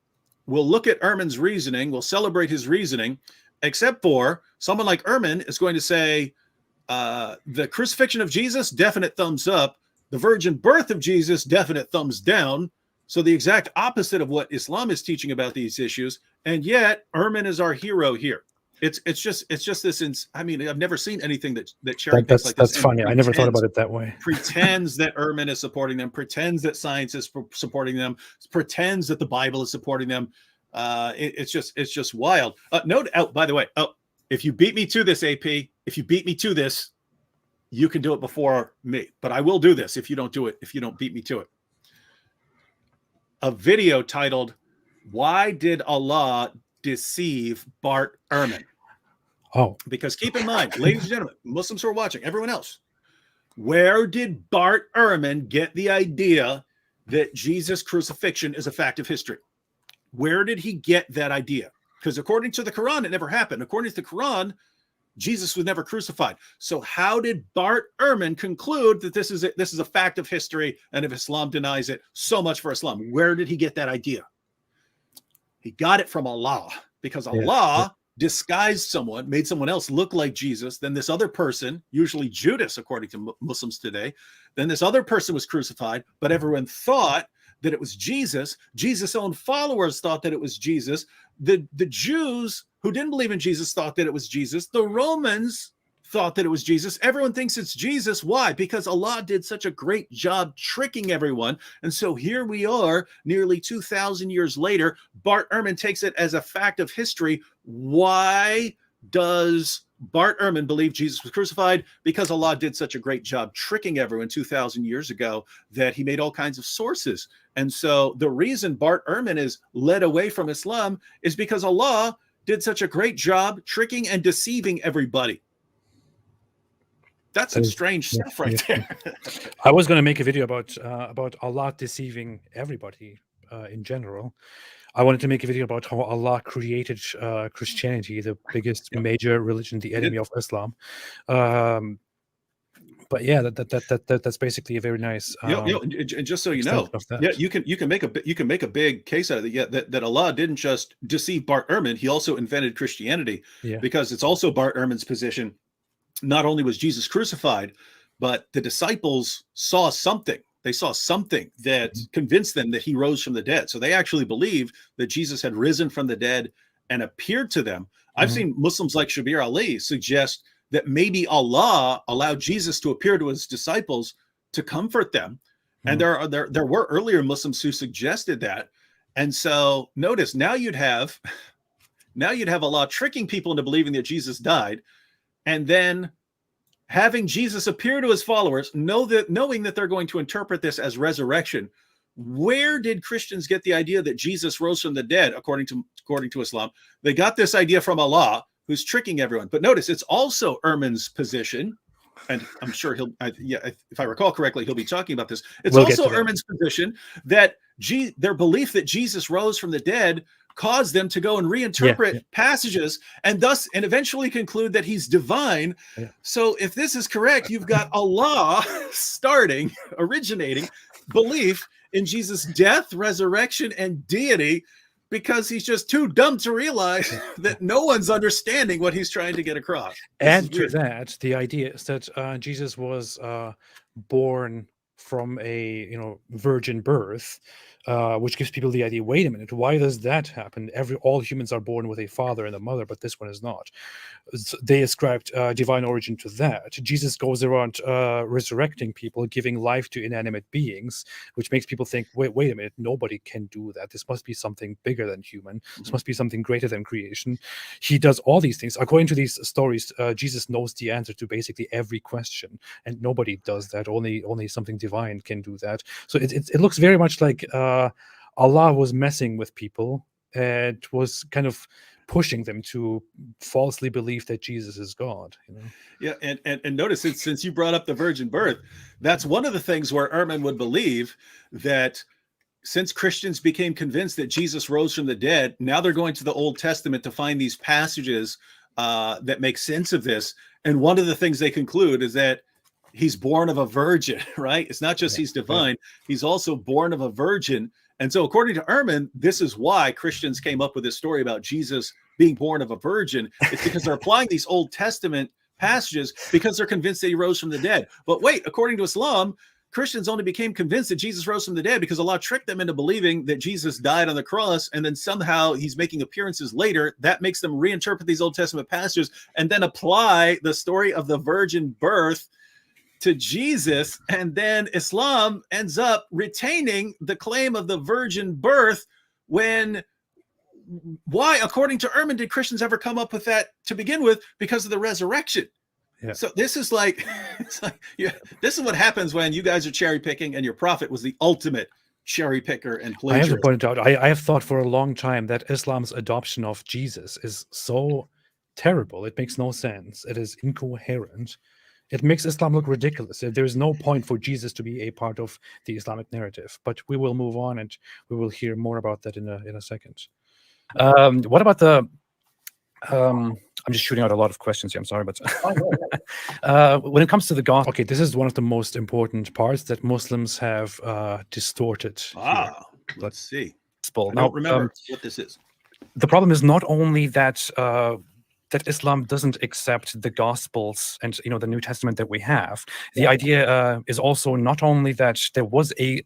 look at Ehrman's reasoning, we'll celebrate his reasoning, except for someone like Ehrman is going to say, the crucifixion of Jesus, definite thumbs up. The virgin birth of Jesus, definite thumbs down. So the exact opposite of what Islam is teaching about these issues. And yet Ehrman is our hero here. It's just this. I mean, I've never seen anything that cherry picks like this. That's funny. I never thought about it that way. Pretends that Ehrman is supporting them, pretends that science is supporting them, pretends that the Bible is supporting them. It's just wild. Note out, by the way, if you beat me to this, AP, if you beat me to this, you can do it before me. But I will do this if you don't do it, if you don't beat me to it. A video titled, "Why Did Allah Deceive Bart Ehrman?" Oh, because keep in mind, ladies and gentlemen, Muslims who are watching, everyone else, where did Bart Ehrman get the idea that Jesus' crucifixion is a fact of history? Where did he get that idea? Because according to the Quran, it never happened. According to the Quran, Jesus was never crucified. So how did Bart Ehrman conclude that this is a fact of history, and if Islam denies it, so much for Islam? Where did he get that idea? He got it from Allah, because Allah disguised someone, made someone else look like Jesus. Then this other person, usually Judas, according to Muslims today, then this other person was crucified, but everyone thought that it was Jesus. Jesus' own followers thought that it was Jesus. The Jews who didn't believe in Jesus thought that it was Jesus. The Romans thought that it was Jesus. Everyone thinks it's Jesus. Why? Because Allah did such a great job tricking everyone. And so here we are, nearly 2,000 years later. Bart Ehrman takes it as a fact of history. Why does Bart Ehrman believe Jesus was crucified? Because Allah did such a great job tricking everyone 2,000 years ago that he made all kinds of sources. And so the reason Bart Ehrman is led away from Islam is because Allah did such a great job tricking and deceiving everybody. That's some strange stuff right there. I was going to make a video about Allah deceiving everybody in general. I wanted to make a video about how Allah created Christianity, the biggest major religion, the enemy of Islam. But yeah, that's basically a very nice. And just so you know, you can make a big case out of it. Yeah, that Allah didn't just deceive Bart Ehrman; He also invented Christianity. Yeah. Because it's also Bart Ehrman's position. Not only was Jesus crucified, but the disciples saw something. They saw something that convinced them that he rose from the dead. So they actually believed that Jesus had risen from the dead and appeared to them. I've seen Muslims like Shabir Ali suggest that maybe Allah allowed Jesus to appear to his disciples to comfort them. And there were earlier Muslims who suggested that. And so notice, now you'd have Allah tricking people into believing that Jesus died, and then having Jesus appear to his followers, knowing that they're going to interpret this as resurrection. Where did Christians get the idea that Jesus rose from the dead? According to Islam, they got this idea from Allah, who's tricking everyone. But notice, it's also Ehrman's position, and I'm sure if I recall correctly, he'll be talking about this. It's also Ehrman's position that their belief that Jesus rose from the dead caused them to go and reinterpret passages and eventually conclude that he's divine. Yeah. So if this is correct, you've got Allah originating belief in Jesus' death, resurrection, and deity, because he's just too dumb to realize that no one's understanding what he's trying to get across. And to that, the idea is that Jesus was born from a virgin birth, which gives people the idea, wait a minute, why does that happen? All humans are born with a father and a mother, but this one is not. So they ascribed divine origin to that. Jesus goes around resurrecting people, giving life to inanimate beings, which makes people think, wait a minute, nobody can do that. This must be something bigger than human. This must be something greater than creation. He does all these things. According to these stories, Jesus knows the answer to basically every question, and nobody does that. Only something divine can do that. So it looks very much like Allah was messing with people and was kind of pushing them to falsely believe that Jesus is God. Yeah, and notice since you brought up the virgin birth, that's one of the things where Ehrman would believe that since Christians became convinced that Jesus rose from the dead, now they're going to the Old Testament to find these passages that make sense of this. And one of the things they conclude is that he's born of a virgin, right? It's not just he's divine, he's also born of a virgin. And so according to Ehrman, this is why Christians came up with this story about Jesus being born of a virgin. It's because they're applying these Old Testament passages because they're convinced that he rose from the dead. But wait, according to Islam, Christians only became convinced that Jesus rose from the dead because Allah tricked them into believing that Jesus died on the cross, and then somehow he's making appearances later. That makes them reinterpret these Old Testament passages and then apply the story of the virgin birth to Jesus. And then Islam ends up retaining the claim of the virgin birth why, according to Ehrman, did Christians ever come up with that to begin with? Because of the resurrection. Yeah. So this is like, this is what happens when you guys are cherry picking, and your prophet was the ultimate cherry picker and plagiarist. I have to point out, I have thought for a long time that Islam's adoption of Jesus is so terrible. It makes no sense. It is incoherent. It makes Islam look ridiculous. There is no point for Jesus to be a part of the Islamic narrative. But we will move on, and we will hear more about that in a second. What about the I'm just shooting out a lot of questions here. I'm sorry, but when it comes to the gospel, okay, this is one of the most important parts that Muslims have distorted. Let's see. I don't remember what this is. The problem is not only that that Islam doesn't accept the Gospels and the New Testament that we have. The idea is also not only that there was a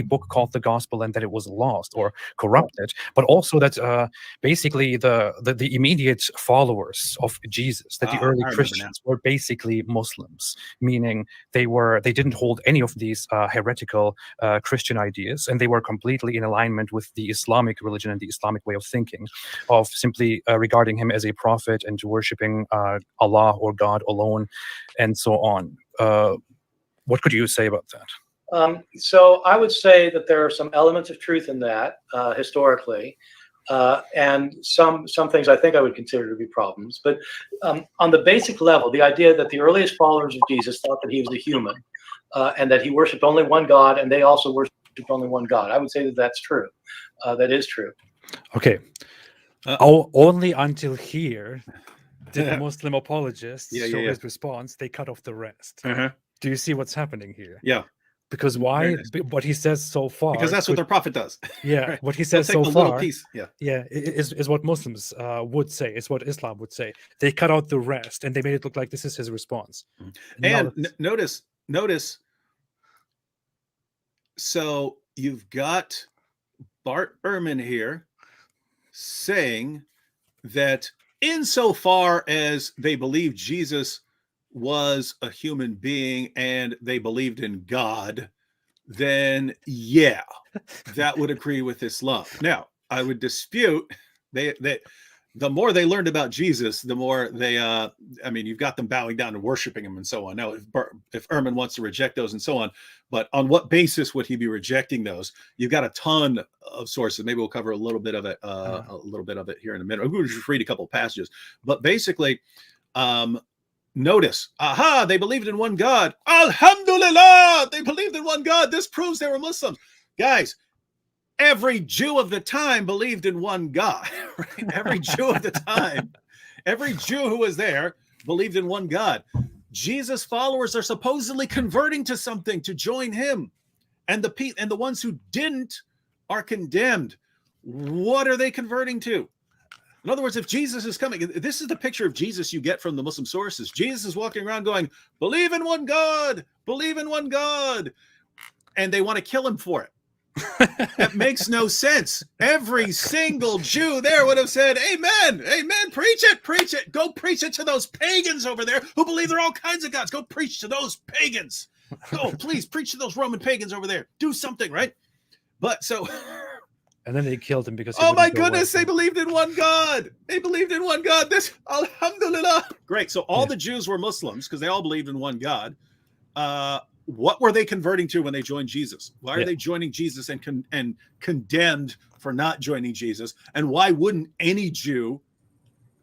book called the Gospel and that it was lost or corrupted, but also that basically the immediate followers of Jesus, that the early Christians were basically Muslims, meaning they didn't hold any of these heretical Christian ideas, and they were completely in alignment with the Islamic religion and the Islamic way of thinking, of simply regarding him as a prophet and worshiping Allah or God alone, and so on. What could you say about that? So I would say that there are some elements of truth in that historically, and some things I think I would consider to be problems. But on the basic level, the idea that the earliest followers of Jesus thought that he was a human and that he worshipped only one God, and they also worshipped only one God, I would say that that's true. That is true. Okay. Only until here did the Muslim apologists show his response. They cut off the rest. Do you see what's happening here? Yeah. Because why? What he says so far. Because that's what their prophet does. Yeah. Right. What he says so far. Yeah. Is what Muslims would say. It's what Islam would say. They cut out the rest and they made it look like this is his response. And notice. So you've got Bart Ehrman here saying that insofar as they believed Jesus was a human being and they believed in God, then yeah, that would agree with Islam. Now, I would dispute the more they learned about Jesus, the more they, you've got them bowing down and worshiping him and so on. Now, if Ehrman wants to reject those and so on, but on what basis would he be rejecting those? You've got a ton of sources. Maybe we'll cover a little bit of it, here in a minute. I'm going to just read a couple of passages, but basically, notice, they believed in one God. Alhamdulillah, they believed in one God. This proves they were Muslims, guys. Every Jew of the time believed in one God, right? Every Jew of the time, every Jew who was there believed in one God. Jesus' followers are supposedly converting to something to join him. And the ones who didn't are condemned. What are they converting to? In other words, if Jesus is coming, this is the picture of Jesus you get from the Muslim sources. Jesus is walking around going, believe in one God, believe in one God. And they want to kill him for it. That makes no sense. Every single Jew there would have said, amen, amen, preach it, go preach it to those pagans over there who believe there are all kinds of gods. Go preach to those pagans. Go, please preach to those Roman pagans over there. Do something, right? But so... And then they killed him because... Oh my goodness, they believed in one God. They believed in one God. This, alhamdulillah. Great, so all the Jews were Muslims because they all believed in one God. what were they converting to when they joined Jesus? Why are Yeah. they joining Jesus and condemned for not joining Jesus? And why wouldn't any Jew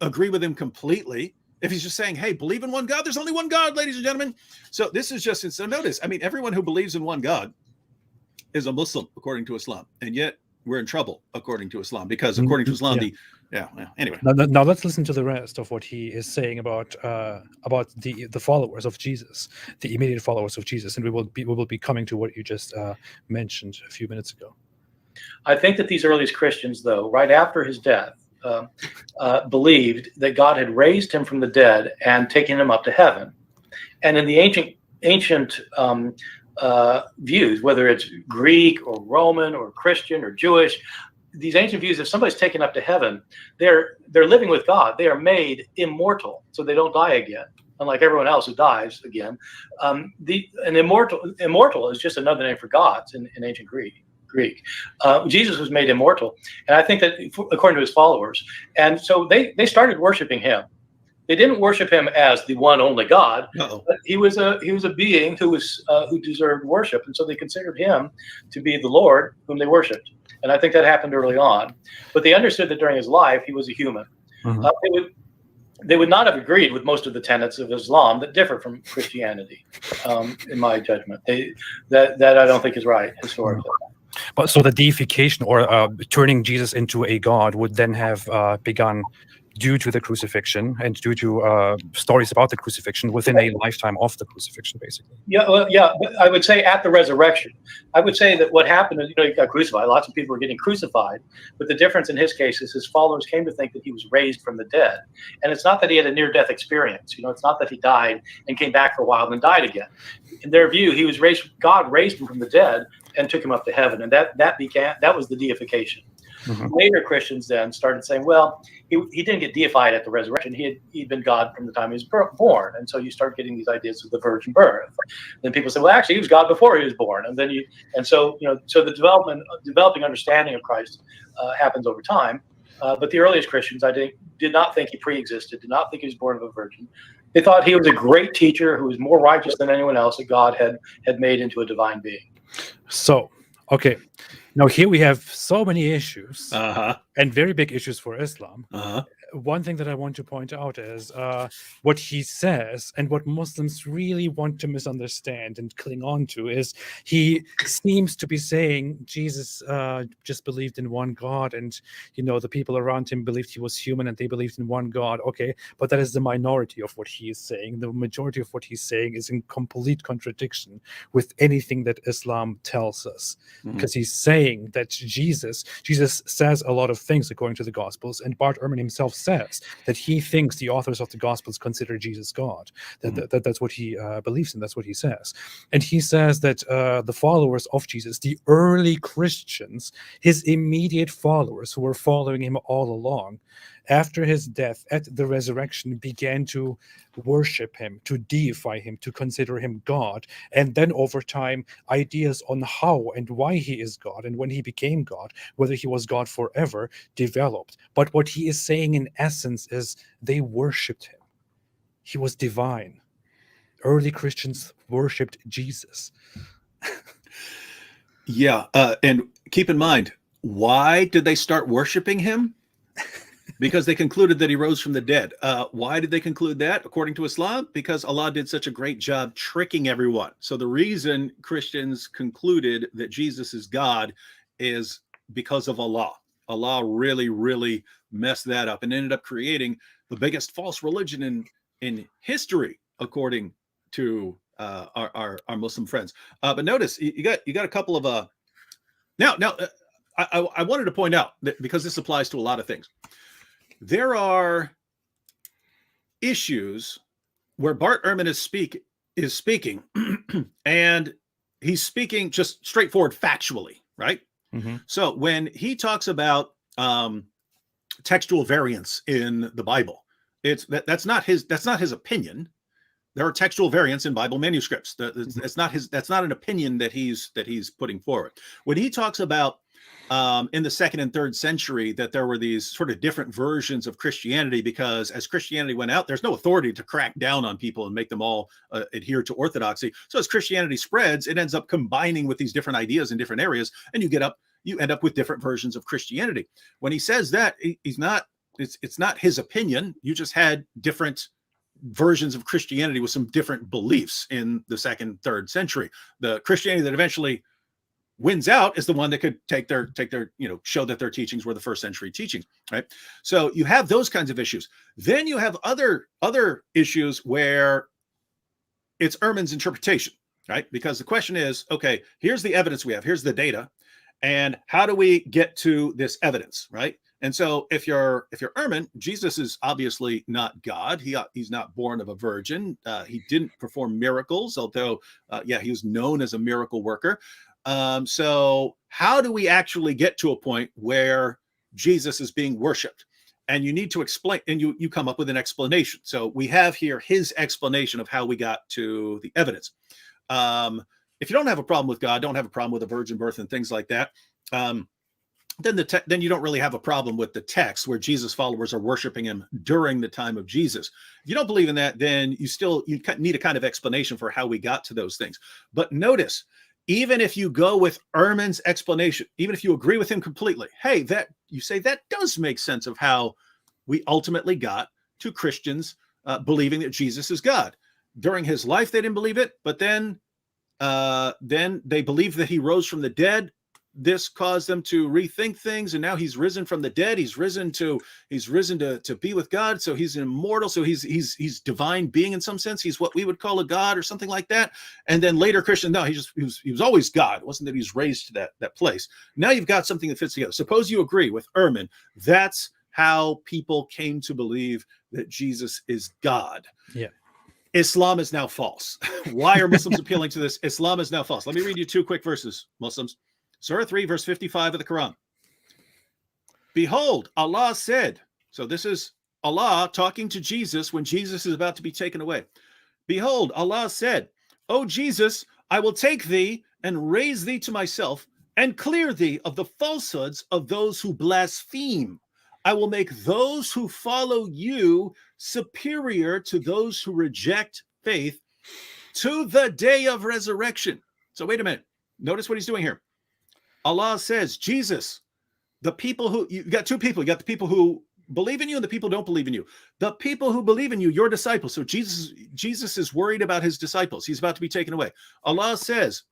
agree with him completely if he's just saying, hey, believe in one God? There's only one God, ladies and gentlemen. So this is just, so notice, I mean, everyone who believes in one God is a Muslim according to Islam. And yet we're in trouble according to Islam, because according to Islam, anyway. Now let's listen to the rest of what he is saying about the followers of Jesus, the immediate followers of Jesus, and we will be coming to what you just mentioned a few minutes ago. I think that these earliest Christians, though, right after his death, believed that God had raised him from the dead and taken him up to heaven. And in the ancient views, whether it's Greek or Roman or Christian or Jewish, these ancient views, if somebody's taken up to heaven, they're living with God. They are made immortal, so they don't die again, unlike everyone else who dies again. An immortal is just another name for gods in ancient Greek. Jesus was made immortal, and I think that according to his followers, and so they started worshiping him. They didn't worship him as the one only God, but he was a being who deserved worship, and so they considered him to be the Lord whom they worshipped. And I think that happened early on, but they understood that during his life he was a human. Mm-hmm. They would not have agreed with most of the tenets of Islam that differ from Christianity, in my judgment. That I don't think is right historically. But so the deification or turning Jesus into a god would then have begun due to the crucifixion and due to stories about the crucifixion within a lifetime of the crucifixion, basically. Yeah, well, yeah. But I would say at the resurrection. I would say that what happened is, he got crucified. Lots of people were getting crucified, but the difference in his case is his followers came to think that he was raised from the dead. And it's not that he had a near-death experience. It's not that he died and came back for a while and then died again. In their view, he was raised. God raised him from the dead and took him up to heaven, and that was the deification. Mm-hmm. Later Christians then started saying, well, he didn't get deified at the resurrection. He'd been God from the time he was born, and so you start getting these ideas of the virgin birth. Then people say, well, actually, he was God before he was born, so the developing understanding of Christ happens over time. But the earliest Christians, I think, did not think he pre-existed, did not think he was born of a virgin. They thought he was a great teacher who was more righteous than anyone else that God had made into a divine being. So, okay. Now here we have so many issues and very big issues for Islam. One thing that I want to point out is what he says, and what Muslims really want to misunderstand and cling on to is he seems to be saying Jesus just believed in one God, and the people around him believed he was human and they believed in one God. Okay, but that is the minority of what he is saying. The majority of what he's saying is in complete contradiction with anything that Islam tells us, because he's saying that Jesus says a lot of things according to the Gospels, and Bart Ehrman himself says that he thinks the authors of the Gospels consider Jesus God. That's what he believes in. That's what he says. And he says that the followers of Jesus, the early Christians, his immediate followers who were following him all along, after his death at the resurrection, began to worship him, to deify him, to consider him God. And then over time, ideas on how and why he is God and when he became God, whether he was God forever, developed. But what he is saying in essence is they worshipped him. He was divine. Early Christians worshipped Jesus. Yeah. And keep in mind, why did they start worshiping him? Because they concluded that he rose from the dead. Why did they conclude that? According to Islam, because Allah did such a great job tricking everyone. So the reason Christians concluded that Jesus is God is because of Allah. Allah really, really messed that up and ended up creating the biggest false religion in history, according to our Muslim friends. But notice you got a couple of now. I wanted to point out that, because this applies to a lot of things. There are issues where Bart Ehrman is speaking, and he's speaking just straightforward factually, right? Mm-hmm. So when he talks about textual variants in the Bible, that's not his opinion. There are textual variants in Bible manuscripts. That's not an opinion that he's putting forward. When he talks about in the 2nd and 3rd century that there were these sort of different versions of Christianity, because as Christianity went out, there's no authority to crack down on people and make them all adhere to orthodoxy. So as Christianity spreads, it ends up combining with these different ideas in different areas, and you end up with different versions of Christianity. When he says that, it's not his opinion. You just had different versions of Christianity with some different beliefs in the 2nd, 3rd century. The Christianity that eventually wins out is the one that could take their, show that their teachings were the 1st century teachings, right? So you have those kinds of issues. Then you have other issues where it's Ehrman's interpretation, right? Because the question is, okay, here's the evidence we have, here's the data, and how do we get to this evidence, right? And so if you're Ehrman, Jesus is obviously not God. He's not born of a virgin. He didn't perform miracles, although, he was known as a miracle worker. So how do we actually get to a point where Jesus is being worshiped? And you need to explain, and you come up with an explanation. So we have here his explanation of how we got to the evidence. If you don't have a problem with God, don't have a problem with a virgin birth and things like that, then you don't really have a problem with the text where Jesus followers are worshiping him during the time of Jesus. If you don't believe in that, then you need a kind of explanation for how we got to those things. But notice, even if you go with Ehrman's explanation, even if you agree with him completely, hey, you say that does make sense of how we ultimately got to Christians believing that Jesus is God. During his life, they didn't believe it, but then they believed that he rose from the dead. This caused them to rethink things, and now he's risen from the dead. He's risen to be with God. So he's immortal. So he's divine being in some sense. He's what we would call a god or something like that. And then later Christian, no, he was always God. It wasn't that he's raised to that place. Now you've got something that fits together. Suppose you agree with Ehrman. That's how people came to believe that Jesus is God. Yeah. Islam is now false. Why are Muslims appealing to this? Islam is now false. Let me read you 2 quick verses, Muslims. Surah 3, verse 55 of the Quran. Behold, Allah said, so this is Allah talking to Jesus when Jesus is about to be taken away. Behold, Allah said, O Jesus, I will take thee and raise thee to myself and clear thee of the falsehoods of those who blaspheme. I will make those who follow you superior to those who reject faith to the day of resurrection. So wait a minute. Notice what he's doing here. Allah says, Jesus, the people who, you got 2 people. You got the people who believe in you and the people who don't believe in you. The people who believe in you, your disciples. So Jesus is worried about his disciples. He's about to be taken away. Allah says,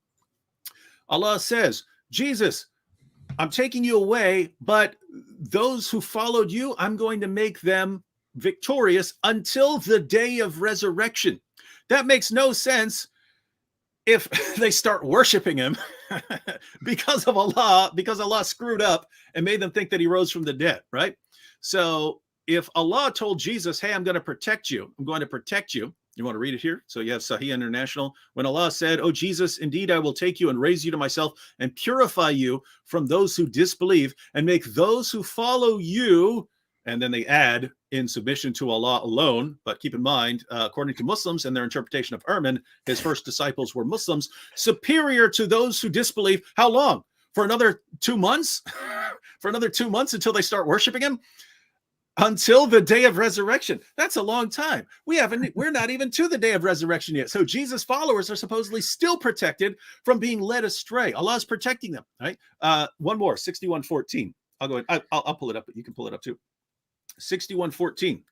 Jesus, I'm taking you away, but those who followed you, I'm going to make them victorious until the day of resurrection. That makes no sense if they start worshiping him because Allah screwed up and made them think that he rose from the dead, right? So if Allah told Jesus, hey, I'm going to protect you. You want to read it here? So you have Sahih International. When Allah said, oh, Jesus, indeed, I will take you and raise you to myself and purify you from those who disbelieve and make those who follow you. And then they add in submission to Allah alone. But keep in mind, according to Muslims and their interpretation of Ehrman, his first disciples were Muslims, superior to those who disbelieve. How long? For another 2 months? For another 2 months until they start worshiping him? Until the day of resurrection. That's a long time. We're not even to the day of resurrection yet. So Jesus' followers are supposedly still protected from being led astray. Allah is protecting them, right? One more, 61:14. I'll go ahead. I'll pull it up, but you can pull it up too. 61:14.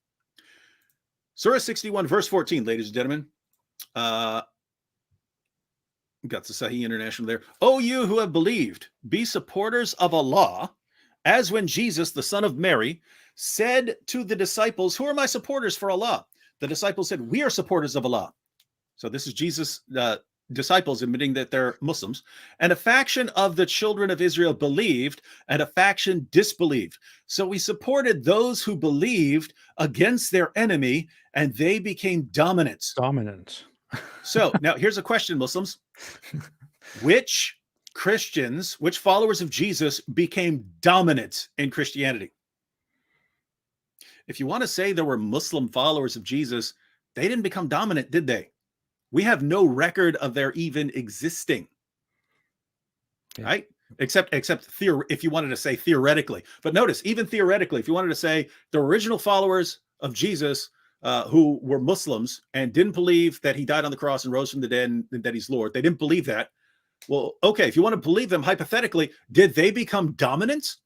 Surah 61, verse 14, ladies and gentlemen. Got the Sahih International there. O you who have believed, be supporters of Allah, as when Jesus, the son of Mary, said to the disciples, who are my supporters for Allah? The disciples said, we are supporters of Allah. So this is Jesus' disciples admitting that they're Muslims. And a faction of the children of Israel believed, and a faction disbelieved. So we supported those who believed against their enemy, and they became dominant. So now here's a question, Muslims. Which Christians, which followers of Jesus became dominant in Christianity? If you want to say there were Muslim followers of Jesus, they didn't become dominant, did they? We have no record of their even existing, right? except if you wanted to say theoretically. But notice, even theoretically, if you wanted to say the original followers of Jesus, who were Muslims and didn't believe that he died on the cross and rose from the dead and that he's Lord, they didn't believe that. Well, okay, if you want to believe them hypothetically, did they become dominant?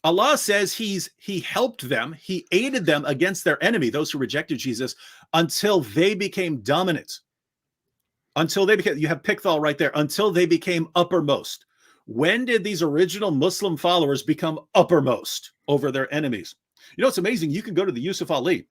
Allah says he helped them, he aided them against their enemy, those who rejected Jesus, until they became dominant. Until they became, you have Pickthall right there, until they became uppermost. When did these original Muslim followers become uppermost over their enemies? You know, it's amazing. You can go to the Yusuf Ali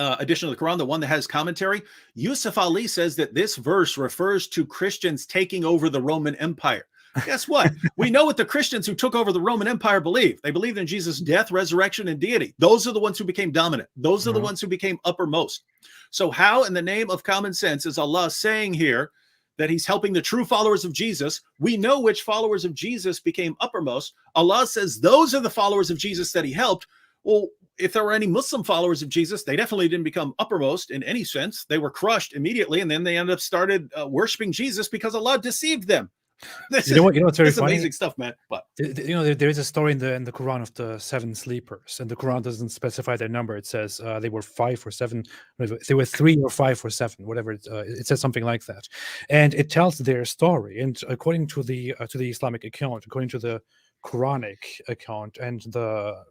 edition of the Quran, the one that has commentary. Yusuf Ali says that this verse refers to Christians taking over the Roman Empire. Guess what? We know what the Christians who took over the Roman Empire believe. They believed in Jesus' death, resurrection, and deity. Those are the ones who became dominant. Those are the ones who became uppermost. So how, in the name of common sense, is Allah saying here that he's helping the true followers of Jesus? We know which followers of Jesus became uppermost. Allah says those are the followers of Jesus that he helped. Well, if there were any Muslim followers of Jesus, they definitely didn't become uppermost in any sense. They were crushed immediately, and then they ended up started worshiping Jesus because Allah deceived them. You know what's very funny? Amazing stuff, man. But you know, there is a story in the Quran of the 7 sleepers, and the Quran doesn't specify their number. It says they were 5 or 7. They were 3 or 5 or 7, whatever. It says something like that, and it tells their story. And according to the Islamic account, according to the Quranic account, and the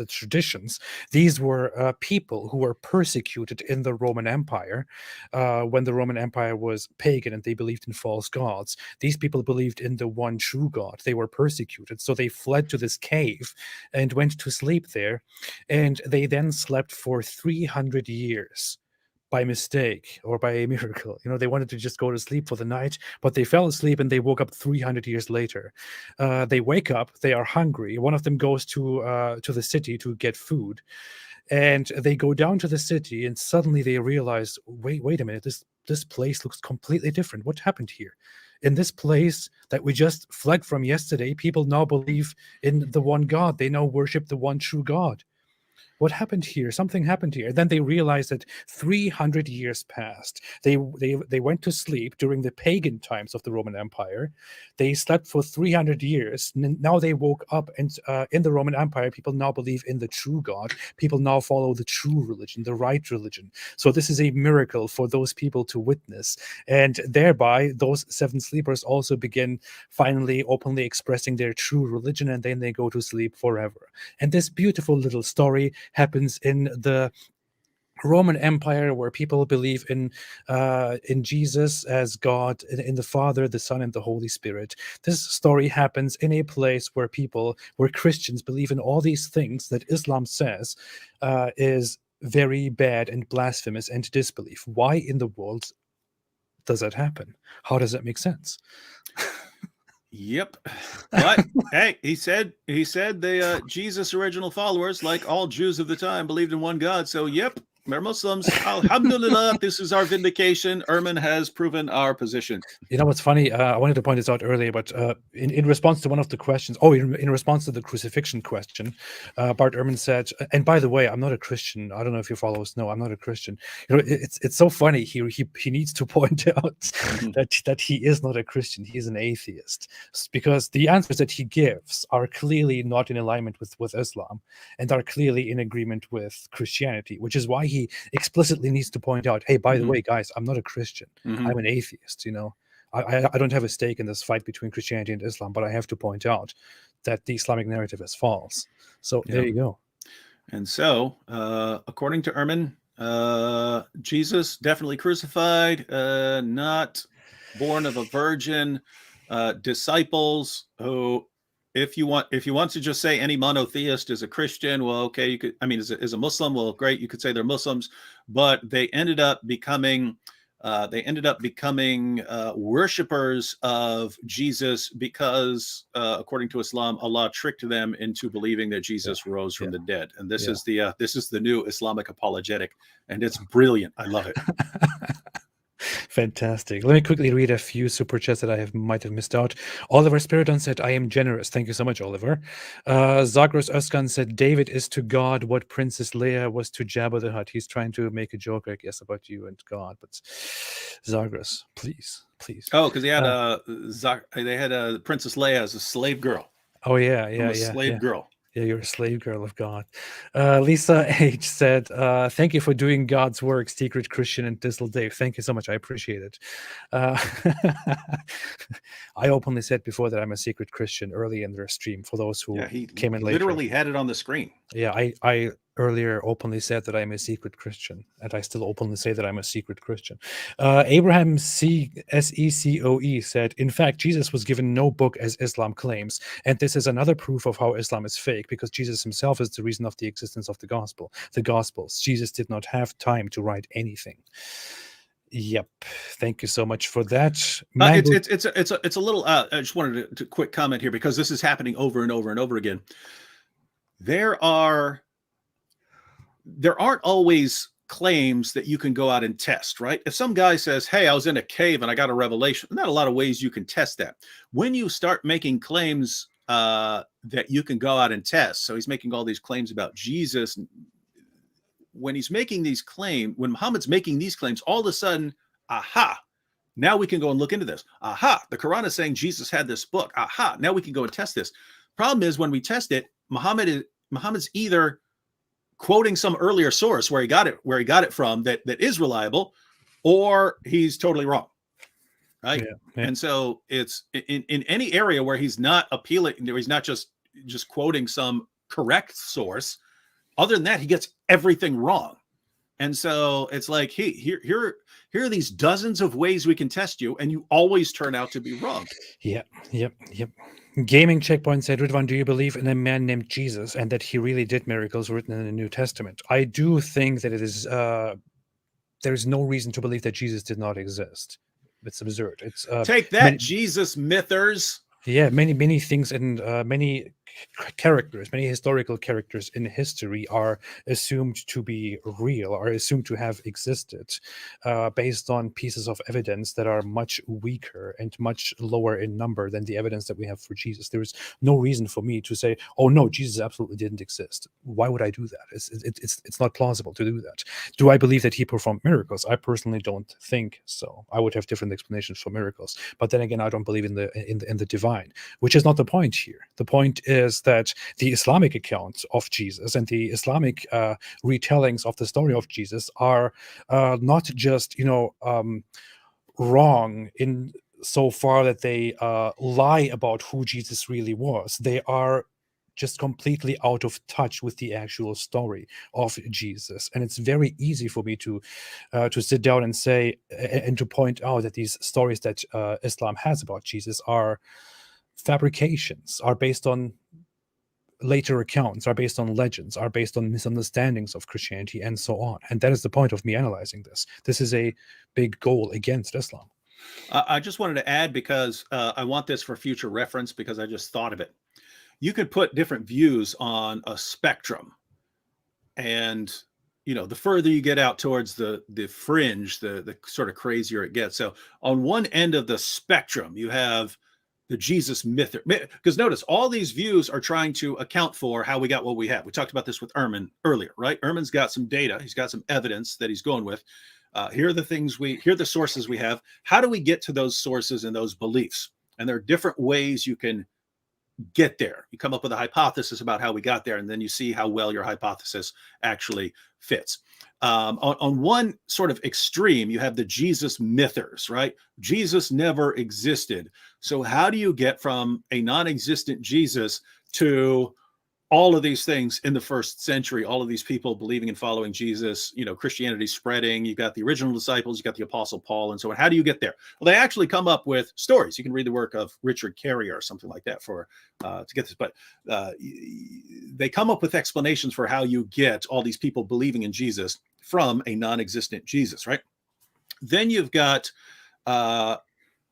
traditions, these were people who were persecuted in the Roman Empire when the Roman Empire was pagan and they believed in false gods. These people believed in the one true God. They were persecuted, so they fled to this cave and went to sleep there, and they then slept for 300 years by mistake or by a miracle. You know, they wanted to just go to sleep for the night, but they fell asleep and they woke up 300 years later. They wake up, they are hungry. One of them goes to the city to get food, and they go down to the city, and suddenly they realize, wait a minute, this place looks completely different. What happened here? In this place that we just fled from yesterday, people now believe in the one God. They now worship the one true God. What happened here? Something happened here. Then they realized that 300 years passed. They went to sleep during the pagan times of the Roman Empire. They slept for 300 years. Now they woke up, and in the Roman Empire, people now believe in the true God. People now follow the true religion, the right religion. So this is a miracle for those people to witness. And thereby, those 7 sleepers also begin finally openly expressing their true religion, and then they go to sleep forever. And this beautiful little story happens in the Roman Empire, where people believe in Jesus as God, in the Father, the Son, and the Holy Spirit. This story happens in a place where Christians believe in all these things that Islam says is very bad and blasphemous and disbelief. Why in the world does that happen? How does that make sense? Yep. But hey, he said the Jesus original followers, like all Jews of the time, believed in one God. So yep, we're Muslims. Alhamdulillah, this is our vindication. Ehrman has proven our position. You know what's funny? I wanted to point this out earlier, but in response to one of the questions, in response to the crucifixion question, Bart Ehrman said, and by the way, I'm not a Christian. I don't know if your followers know, I'm not a Christian. You know, it's so funny. He needs to point out that he is not a Christian. He's an atheist, because the answers that he gives are clearly not in alignment with Islam, and are clearly in agreement with Christianity, which is why he explicitly needs to point out, hey, by the way, guys, I'm not a Christian. I'm an atheist. You know, I don't have a stake in this fight between Christianity and Islam, but I have to point out that the Islamic narrative is false. So there you go. And so, according to Ehrman, Jesus definitely crucified, not born of a virgin. Disciples who, if you want to just say any monotheist is a Christian, well, okay, you could. I mean, is a Muslim, well, great, you could say they're Muslims, but they ended up becoming worshippers of Jesus because, according to Islam, Allah tricked them into believing that Jesus rose from the dead. And this is the new Islamic apologetic, and it's brilliant. I love it. Fantastic. Let me quickly read a few super chats that I might have missed out. Oliver Spiridon said, I am generous. Thank you so much, Oliver. Zagros Özkan said, David is to God what Princess Leia was to Jabba the Hutt. He's trying to make a joke, I guess, about you and God. But Zagros, please. Oh, because they had Princess Leia as a slave girl. Oh, yeah. I'm a slave girl. Yeah, you're a slave girl of God. Lisa H said, thank you for doing God's work, Secret Christian and Dizzle Dave. Thank you so much. I appreciate it. I openly said before that I'm a secret Christian early in their stream for those who came in later. Literally had it on the screen. Yeah, I earlier openly said that I'm a secret Christian, and I still openly say that I'm a secret Christian. Abraham Secoe said, in fact, Jesus was given no book as Islam claims, and this is another proof of how Islam is fake, because Jesus himself is the reason of the existence of the Gospels. Jesus did not have time to write anything. Yep. Thank you so much for that. It's a little. I just wanted to quick comment here, because this is happening over and over and over again. There aren't always claims that you can go out and test, right? If some guy says, hey, I was in a cave and I got a revelation, not a lot of ways you can test that. When you start making claims that you can go out and test, so he's making all these claims about Jesus. When he's making these claims, when Muhammad's making these claims, all of a sudden, aha, now we can go and look into this. Aha, the Quran is saying Jesus had this book. Aha, now we can go and test this. Problem is, when we test it, Muhammad's either quoting some earlier source where he got it from that is reliable, or he's totally wrong, right? Yeah. And so it's in any area where he's not appealing, he's not just quoting some correct source. Other than that, he gets everything wrong. And so it's like, hey, here are these dozens of ways we can test you, and you always turn out to be wrong. Yep. Gaming Checkpoint said, Ridwan, do you believe in a man named Jesus and that he really did miracles written in the New Testament? I do think that it is there is no reason to believe that Jesus did not exist. It's absurd. It's take that, Jesus mythers. Yeah, many things and many characters, many historical characters in history are assumed to be real, are assumed to have existed based on pieces of evidence that are much weaker and much lower in number than the evidence that we have for Jesus. There is no reason for me to say, oh no, Jesus absolutely didn't exist. Why would I do that? It's not plausible to do that. Do I believe that he performed miracles? I personally don't think so. I would have different explanations for miracles. But then again, I don't believe in the divine, which is not the point here. The point is that the Islamic accounts of Jesus and the Islamic retellings of the story of Jesus are not just, wrong in so far that they lie about who Jesus really was. They are just completely out of touch with the actual story of Jesus. And it's very easy for me to sit down and say, and to point out that these stories that Islam has about Jesus are fabrications, are based on later accounts, are based on legends, are based on misunderstandings of Christianity, and so on. And that is the point of me analyzing this. This is a big goal against Islam. I just wanted to add, because I want this for future reference, because I just thought of it. You could put different views on a spectrum, and the further you get out towards the fringe, the sort of crazier it gets. So on one end of the spectrum, you have the Jesus myth, because notice all these views are trying to account for how we got what we have. We talked about this with Ehrman earlier, right? Ehrman's got some data, he's got some evidence that he's going with. Here are the sources we have. How do we get to those sources and those beliefs? And there are different ways you can get there. You come up with a hypothesis about how we got there, and then you see how well your hypothesis actually fits. On one sort of extreme, you have the Jesus mythers, right? Jesus never existed. So how do you get from a non-existent Jesus to all of these things in the first century, all of these people believing and following Jesus, Christianity spreading, you got the original disciples, you got the Apostle Paul, and so on. How do you get there? Well, they actually come up with stories. You can read the work of Richard Carrier or something like that to get this, but they come up with explanations for how you get all these people believing in Jesus from a non-existent Jesus, right? Then you've got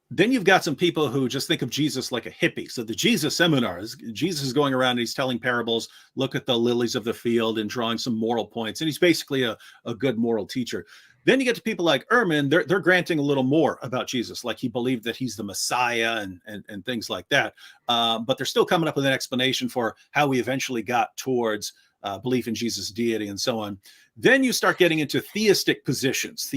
then you've got some people who just think of Jesus like a hippie. So the Jesus seminars, Jesus is going around and he's telling parables, look at the lilies of the field and drawing some moral points. And he's basically a good moral teacher. Then you get to people like Ehrman, they're granting a little more about Jesus, like he believed that he's the Messiah and things like that. But they're still coming up with an explanation for how we eventually got towards belief in Jesus' deity and so on. Then you start getting into theistic positions,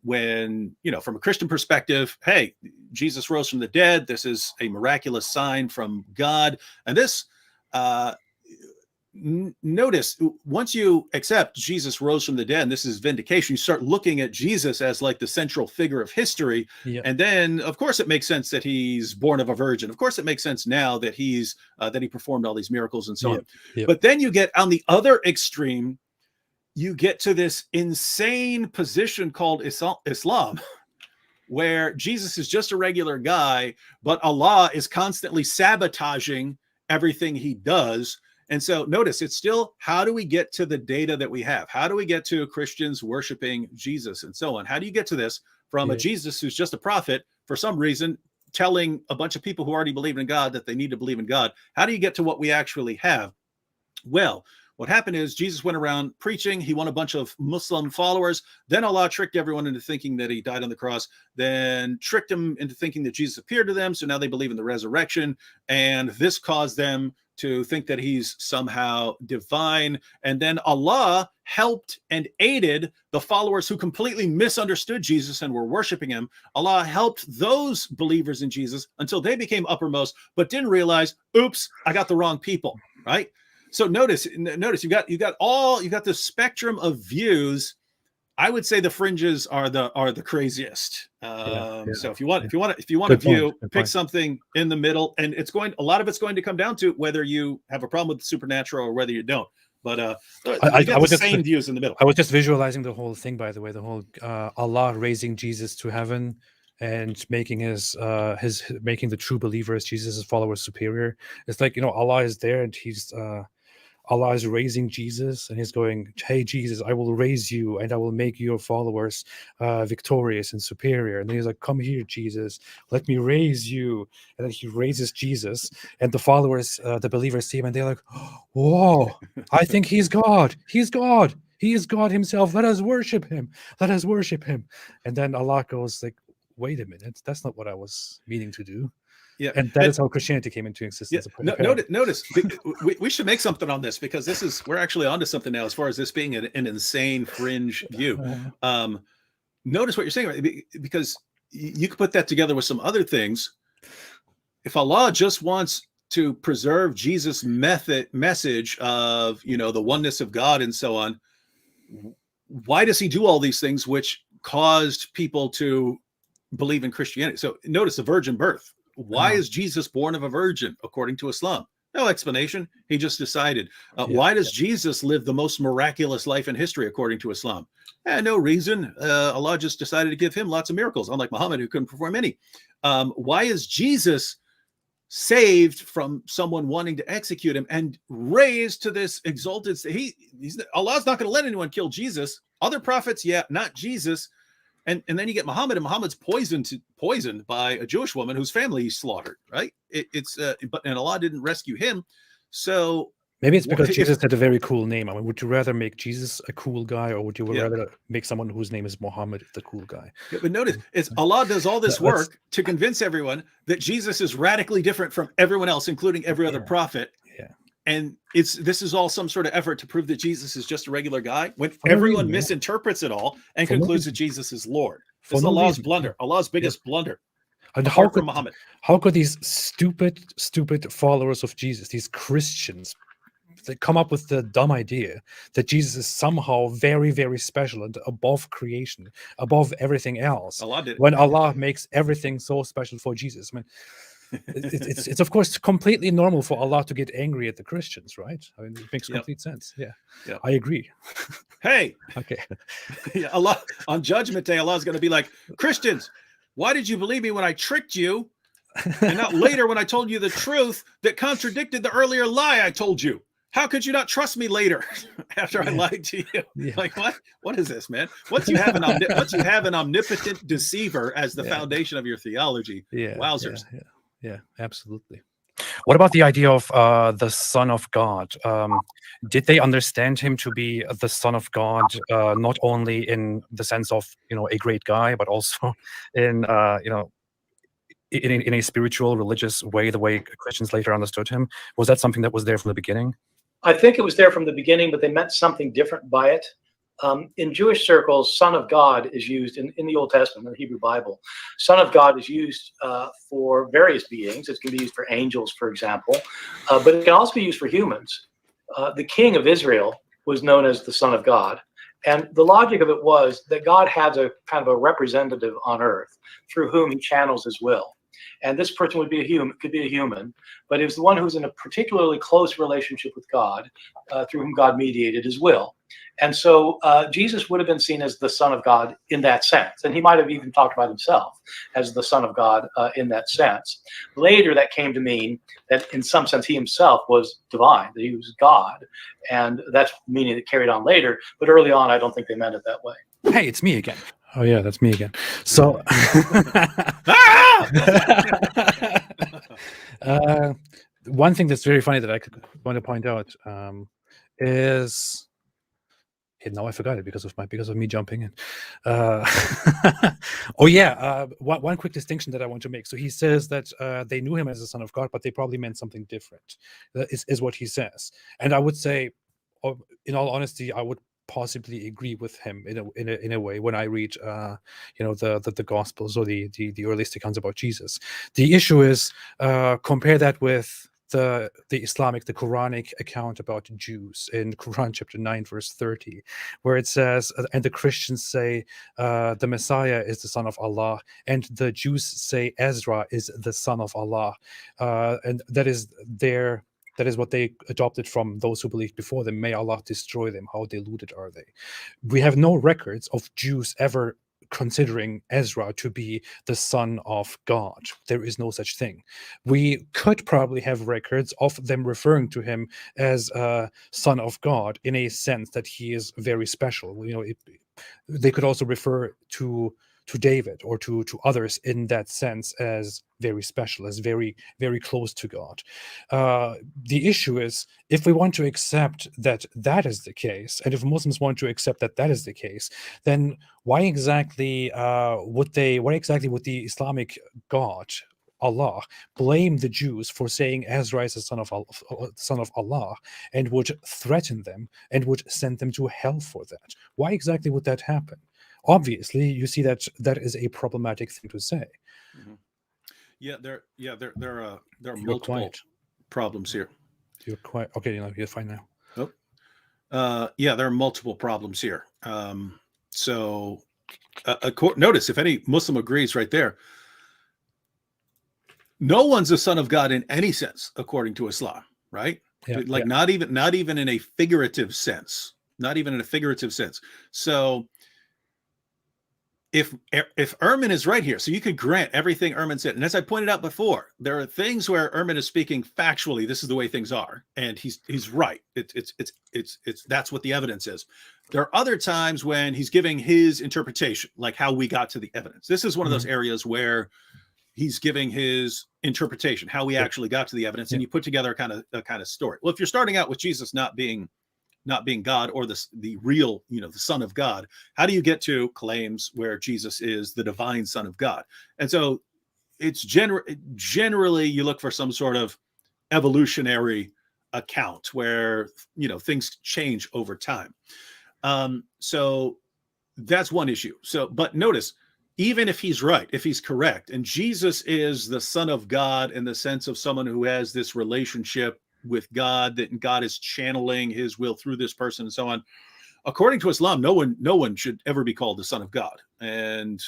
when, from a Christian perspective, hey, Jesus rose from the dead. This is a miraculous sign from God. And this, notice, once you accept Jesus rose from the dead, and this is vindication, you start looking at Jesus as like the central figure of history. Yeah. And then, of course, it makes sense that he's born of a virgin. Of course, it makes sense now that he performed all these miracles and so on. Yep. But then you get on the other extreme, you get to this insane position called Islam, where Jesus is just a regular guy, but Allah is constantly sabotaging everything he does. And so notice, it's still, how do we get to the data that we have? How do we get to Christians worshiping Jesus and so on? How do you get to this from a Jesus who's just a prophet, for some reason, telling a bunch of people who already believe in God that they need to believe in God? How do you get to what we actually have? Well, what happened is Jesus went around preaching. He won a bunch of Muslim followers. Then Allah tricked everyone into thinking that he died on the cross, then tricked them into thinking that Jesus appeared to them. So now they believe in the resurrection. And this caused them to think that he's somehow divine. And then Allah helped and aided the followers who completely misunderstood Jesus and were worshiping him. Allah helped those believers in Jesus until they became uppermost, but didn't realize, oops, I got the wrong people, right? So notice you've got the spectrum of views. I would say the fringes are the craziest. So if you want a view, pick something in the middle, and a lot of it's going to come down to whether you have a problem with the supernatural or whether you don't. But I got the same views in the middle. I was just visualizing the whole thing, by the way, the whole Allah raising Jesus to heaven and making making the true believers, Jesus' followers, superior. It's like, Allah is there and Allah is raising Jesus, and he's going, hey, Jesus, I will raise you and I will make your followers victorious and superior. And then he's like, come here, Jesus, let me raise you. And then he raises Jesus, and the followers, the believers see him, and they're like, whoa, I think he's God. He's God. He is God himself. Let us worship him. Let us worship him. And then Allah goes like, wait a minute, that's not what I was meaning to do. Yeah, and that is how Christianity came into existence. Yeah. Notice we should make something on this, because we're actually onto something now as far as this being an insane fringe view. Notice what you're saying, right? Because you could put that together with some other things. If Allah just wants to preserve Jesus' message of the oneness of God and so on, why does he do all these things which caused people to believe in Christianity? So notice the virgin birth. Why is Jesus born of a virgin, according to Islam? No explanation. He just decided. Why does Jesus live the most miraculous life in history, according to Islam? No reason. Allah just decided to give him lots of miracles, unlike Muhammad, who couldn't perform any. Why is Jesus saved from someone wanting to execute him and raised to this exalted state? Allah's not going to let anyone kill Jesus. Other prophets, yeah, not Jesus. And then you get Muhammad, and Muhammad's poisoned by a Jewish woman whose family he slaughtered, right? But Allah didn't rescue him. So maybe it's because Jesus had a very cool name. I mean, would you rather make Jesus a cool guy, or would you rather make someone whose name is Muhammad the cool guy? Yeah, but notice, Allah does all this work to convince everyone that Jesus is radically different from everyone else, including every other prophet. Yeah. And this is all some sort of effort to prove that Jesus is just a regular guy, when everyone misinterprets it all and concludes that Jesus is Lord. This is Allah's blunder, Allah's biggest blunder. And Muhammad. How could these stupid followers of Jesus, these Christians, they come up with the dumb idea that Jesus is somehow very, very special and above creation, above everything else? Allah did. When Allah makes everything so special for Jesus. I mean, it's of course completely normal for Allah to get angry at the Christians, right? I mean, it makes complete sense. Yeah, I agree. Hey, okay. Allah on Judgment Day, Allah is going to be like, Christians, why did you believe me when I tricked you, and not later when I told you the truth that contradicted the earlier lie I told you? how could you not trust me later after I lied to you? Yeah. Like, what is this, man? Once you have an omnipotent deceiver as the foundation of your theology, wowzers. Yeah, absolutely. What about the idea of the Son of God? Did they understand him to be the Son of God, not only in the sense of a great guy, but also in in a spiritual, religious way, the way Christians later understood him? Was that something that was there from the beginning? I think it was there from the beginning, but they meant something different by it. In Jewish circles, Son of God is used in the Old Testament, in the Hebrew Bible. Son of God is used for various beings. It can be used for angels, for example, but it can also be used for humans. The king of Israel was known as the Son of God. And the logic of it was that God has a kind of a representative on earth through whom he channels his will. And this person would be a human, could be a human, but it was the one who was in a particularly close relationship with God, through whom God mediated his will. And so Jesus would have been seen as the Son of God in that sense. And he might have even talked about himself as the Son of God in that sense. Later, that came to mean that in some sense he himself was divine, that he was God. And that's meaning that carried on later. But early on, I don't think they meant it that way. Hey, it's me again. Oh yeah, that's me again. So one thing that's very funny that I want to point out is now I forgot it because of me jumping in. Oh yeah, one quick distinction that I want to make. So he says that they knew him as the Son of God, but they probably meant something different. That is what he says, and I would say, in all honesty, I would possibly agree with him in a way when I read the Gospels or the earliest accounts about Jesus. The issue is compare that with the Islamic, the Quranic account about Jews in Quran chapter 9 verse 30, where it says, and the Christians say the Messiah is the son of Allah, and the Jews say Ezra is the son of Allah, and that is what they adopted from those who believed before them. May Allah destroy them. How deluded are they? We have no records of Jews ever considering Ezra to be the son of God. There is no such thing. We could probably have records of them referring to him as a son of God in a sense that he is very special. They could also refer to David or to others in that sense as very special, as very, very close to God. The issue is, if we want to accept that that is the case, and if Muslims want to accept that that is the case, then why exactly would the Islamic God, Allah, blame the Jews for saying Ezra is the son of Allah, and would threaten them and would send them to hell for that? Why exactly would that happen? Obviously, you see that is a problematic thing to say. Mm-hmm. There are You're multiple quiet. problems here. You're quiet. Okay, you're fine now. There are multiple problems here. Notice, if any Muslim agrees right there, no one's a son of God in any sense, according to Islam, right? Not even in a figurative sense, So if Ehrman is right here, so you could grant everything Ehrman said, and as I pointed out before, there are things where Ehrman is speaking factually. This is the way things are, and he's right. It's that's what the evidence is. There are other times when he's giving his interpretation, like how we got to the evidence. This is one of those areas where he's giving his interpretation, how we actually got to the evidence, and you put together a kind of story. Well, if you're starting out with Jesus not being God, or the real, the Son of God, how do you get to claims where Jesus is the divine Son of God? And so it's generally you look for some sort of evolutionary account where things change over time. So that's one issue. But notice, even if he's right, if he's correct, and Jesus is the Son of God in the sense of someone who has this relationship with God, that God is channeling his will through this person and so on, according to Islam, no one should ever be called the Son of God, and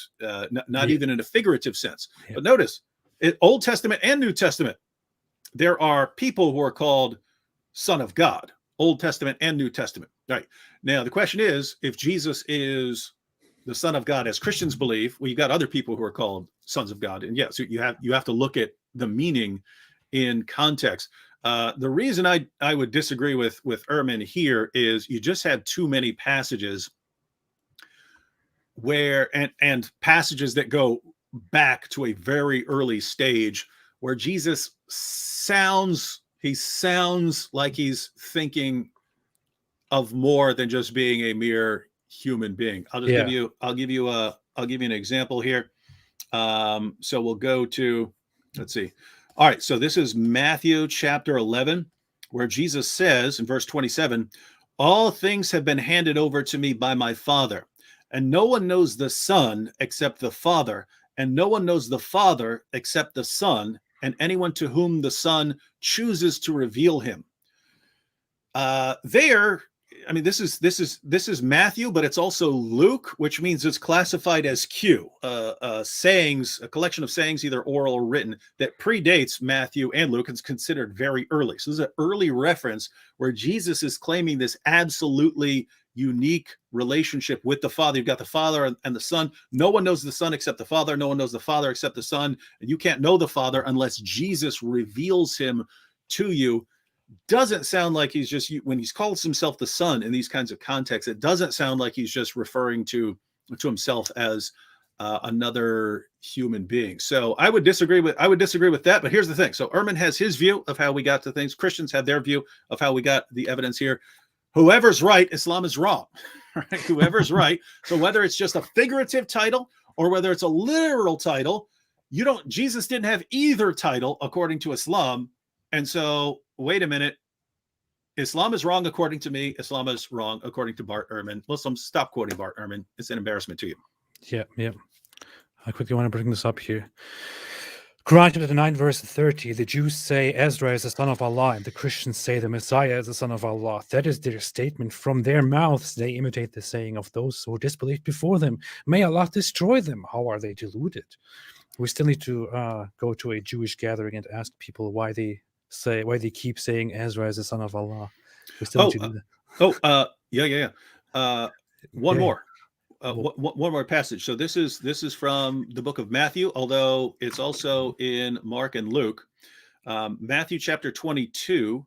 not even in a figurative sense. But notice, in Old Testament and New Testament, there are people who are called Son of God, Old Testament and New Testament. Right now, the question is, if Jesus is the Son of God, as Christians believe, well, you've got other people who are called sons of God, and so you have to look at the meaning in context. The reason I would disagree with Ehrman here is you just have too many passages where and passages that go back to a very early stage where Jesus sounds like he's thinking of more than just being a mere human being. I'll give you an example here. So we'll go to, let's see. All right, so this is Matthew chapter 11, where Jesus says in verse 27, all things have been handed over to me by my Father, and no one knows the Son except the Father, and no one knows the Father except the Son, and anyone to whom the Son chooses to reveal him. This is Matthew, but it's also Luke, which means it's classified as Q, sayings, a collection of sayings, either oral or written, that predates Matthew and Luke. It's considered very early. So this is an early reference where Jesus is claiming this absolutely unique relationship with the Father. You've got the Father and the Son. No one knows the Son except the Father. No one knows the Father except the Son. And you can't know the Father unless Jesus reveals him to you. Doesn't sound like he's just, when he calls himself the Son in these kinds of contexts, it doesn't sound like he's just referring to himself as another human being. So I would disagree with that. But here's the thing. So Ehrman has his view of how we got to things. Christians have their view of how we got the evidence here. Whoever's right, Islam is wrong. Right? Whoever's right. So whether it's just a figurative title or whether it's a literal title, Jesus didn't have either title according to Islam. And so, wait a minute. Islam is wrong according to me. Islam is wrong according to Bart Ehrman. Muslims, stop quoting Bart Ehrman. It's an embarrassment to you. Yeah. I quickly want to bring this up here. Quran chapter 9, verse 30, the Jews say Ezra is the son of Allah, and the Christians say the Messiah is the son of Allah. That is their statement. From their mouths, they imitate the saying of those who disbelieved before them. May Allah destroy them. How are they deluded? We still need to go to a Jewish gathering and ask people why they keep saying Ezra is the son of Allah. We still need to do that. One more. One more passage. So this is from the book of Matthew, although it's also in Mark and Luke. Matthew chapter 22,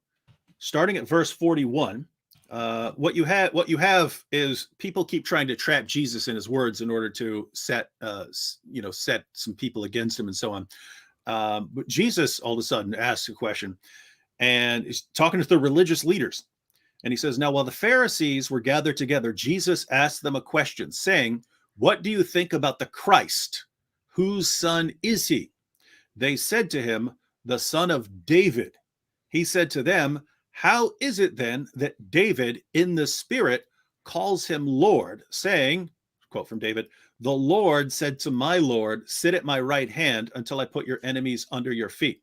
starting at verse 41. What you have is people keep trying to trap Jesus in his words in order to set some people against him and so on. But Jesus all of a sudden asks a question, and he's talking to the religious leaders. And he says, now, while the Pharisees were gathered together, Jesus asked them a question, saying, what do you think about the Christ? Whose son is he? They said to him, the son of David. He said to them, how is it then that David in the Spirit calls him Lord, saying, quote from David, the Lord said to my Lord, sit at my right hand until I put your enemies under your feet.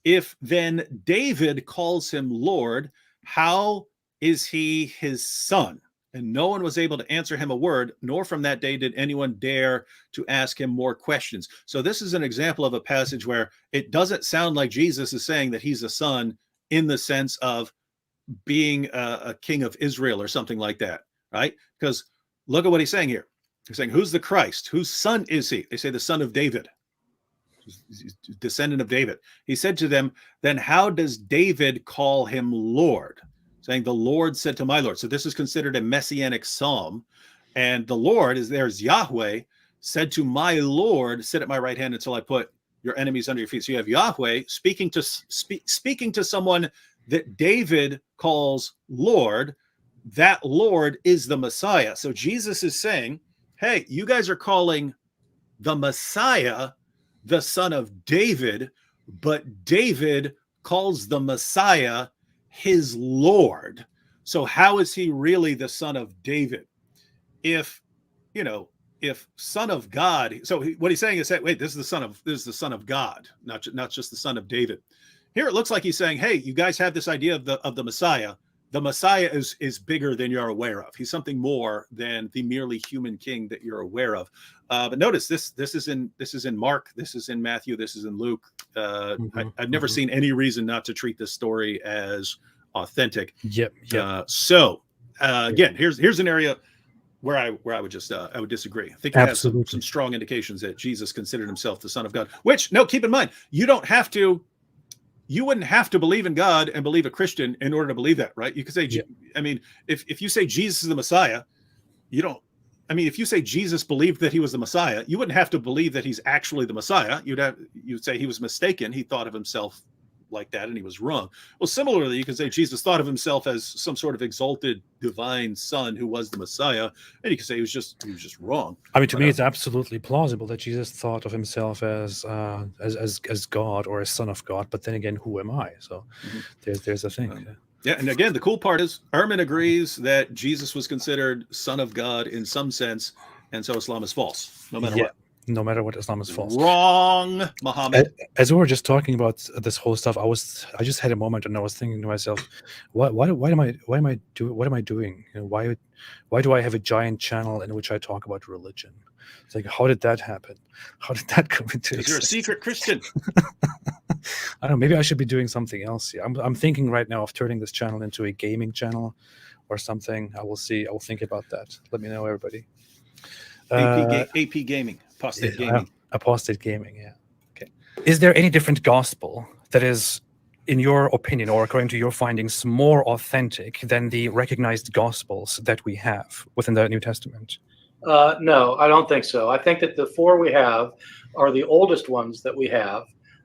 If then David calls him Lord, how is he his son? And no one was able to answer him a word, nor from that day did anyone dare to ask him more questions. So this is an example of a passage where it doesn't sound like Jesus is saying that he's a son in the sense of being a king of Israel or something like that, right? Because look at what he's saying here. He's saying, who's the Christ? Whose son is he? They say the son of David, descendant of David. He said to them, then how does David call him Lord? Saying the Lord said to my Lord. So this is considered a messianic psalm. And the Lord there's Yahweh said to my Lord, sit at my right hand until I put your enemies under your feet. So you have Yahweh speaking to someone that David calls Lord. That Lord is the Messiah. So Jesus is saying, hey, you guys are calling the Messiah the son of David, but David calls the Messiah his Lord. So how is he really the son of David? If son of God, so what he's saying is that, wait, this is the son of God, not just the son of David. Here it looks like he's saying, hey, you guys have this idea of the Messiah. The Messiah is bigger than you're aware of. He's something more than the merely human king that you're aware of. But notice this is in Mark, this is in Matthew, this is in Luke. I've never seen any reason not to treat this story as authentic. Yep. Again, here's an area where I would disagree. I think it has some strong indications that Jesus considered himself the Son of God. Which, no, keep in mind, you don't have to you wouldn't have to believe in God and believe a Christian in order to believe that, right? You could say, Yeah. I mean, if you say Jesus is the Messiah, you don't, I mean, if you say Jesus believed that he was the Messiah, you wouldn't have to believe that he's actually the Messiah. You'd say he was mistaken. He thought of himself like that and he was wrong. Well, similarly, you could say Jesus thought of himself as some sort of exalted divine son who was the Messiah, and you could say he was just wrong. I mean, to me, it's absolutely plausible that Jesus thought of himself as God or as Son of God. But then again, who am I? So there's a thing. Yeah, and again, the cool part is Ehrman agrees that Jesus was considered Son of God in some sense, and so Islam is false, no matter what. No matter what, Islam is false. Wrong, Muhammad. As we were just talking about this whole stuff, I just had a moment and I was thinking to myself, what am I doing? You know, why do I have a giant channel in which I talk about religion? It's like, how did that happen? How did that come into existence? You're a secret Christian. I don't know. Maybe I should be doing something else here. I'm thinking right now of turning this channel into a gaming channel or something. I will see. I will think about that. Let me know, everybody. AP gaming, apostate gaming. Apostate gaming, yeah. Okay. Is there any different gospel that is, in your opinion, or according to your findings, more authentic than the recognized gospels that we have within the New Testament? No, I don't think so. I think that the four we have are the oldest ones that we have.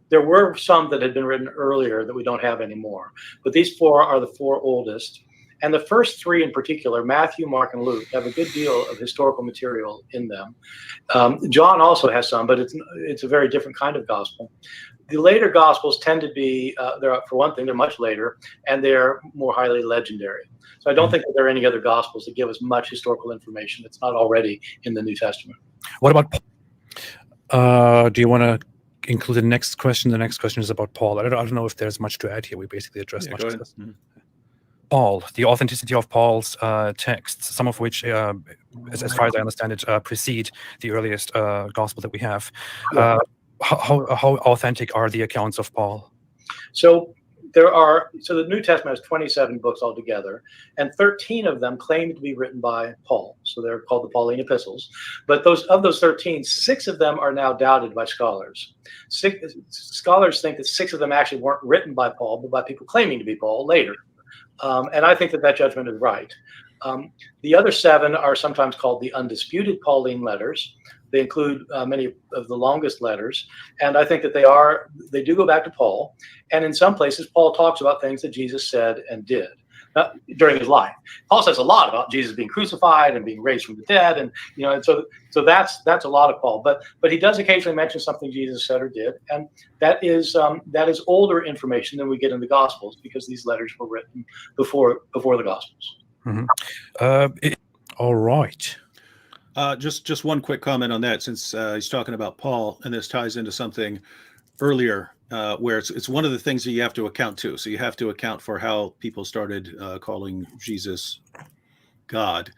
There were some that had been written earlier that we don't have anymore, but these four are the four oldest. And the first three in particular, Matthew, Mark, and Luke, have a good deal of historical material in them. John also has some, but it's a very different kind of gospel. The later gospels tend to be, for one thing, they're much later, and they're more highly legendary. So I don't think that there are any other gospels that give us much historical information that's not already in the New Testament. What about Paul? Do you want to include the next question? The next question is about Paul. I don't know if there's much to add here. We basically addressed much of this. Paul, the authenticity of Paul's texts, some of which, as far as I understand it, precede the earliest gospel that we have. How authentic are the accounts of Paul? So the New Testament has 27 books altogether, and 13 of them claim to be written by Paul. So they're called the Pauline epistles. But of those 13, 6 of them are now doubted by scholars. Scholars think that 6 of them actually weren't written by Paul, but by people claiming to be Paul later. And I think that judgment is right. The other 7 are sometimes called the undisputed Pauline letters. They include many of the longest letters, and I think that they do go back to Paul. And in some places, Paul talks about things that Jesus said and did during his life. Paul says a lot about Jesus being crucified and being raised from the dead, and so that's a lot of Paul. But he does occasionally mention something Jesus said or did, and that is older information than we get in the Gospels, because these letters were written before the Gospels. Mm-hmm. All right. Just one quick comment on that, since he's talking about Paul, and this ties into something earlier where it's one of the things that you have to account to. So you have to account for how people started calling Jesus God.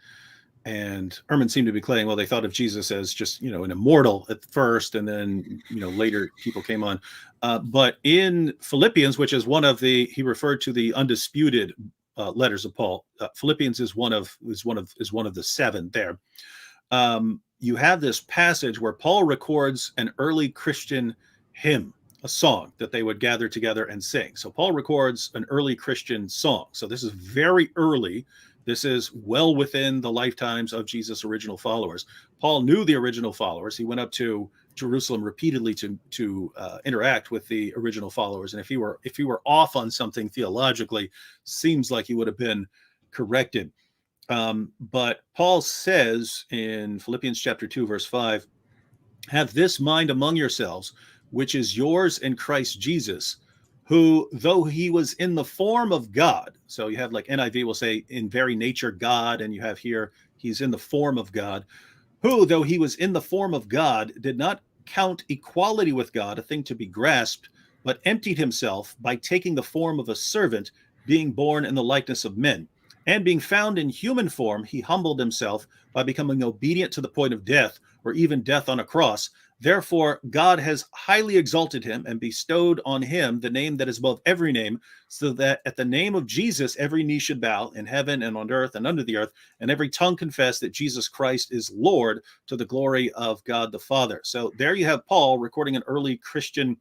And Ehrman seemed to be claiming, well, they thought of Jesus as just, an immortal at first, and then, later people came on. But in Philippians, which is he referred to the undisputed letters of Paul. Philippians is one of the 7 there. You have this passage where Paul records an early Christian hymn, a song that they would gather together and sing. So Paul records an early Christian song. So this is very early. This is well within the lifetimes of Jesus' original followers. Paul knew the original followers. He went up to Jerusalem repeatedly to interact with the original followers. And if he were off on something theologically, seems like he would have been corrected. But Paul says in Philippians chapter 2, verse 5, have this mind among yourselves, which is yours in Christ Jesus, who, though he was in the form of God, so you have like NIV will say in very nature God, and you have here he's in the form of God, who, though he was in the form of God, did not count equality with God a thing to be grasped, but emptied himself by taking the form of a servant, being born in the likeness of men. And being found in human form, he humbled himself by becoming obedient to the point of death, or even death on a cross. Therefore, God has highly exalted him and bestowed on him the name that is above every name, so that at the name of Jesus, every knee should bow in heaven and on earth and under the earth, and every tongue confess that Jesus Christ is Lord, to the glory of God the Father. So there you have Paul recording an early Christian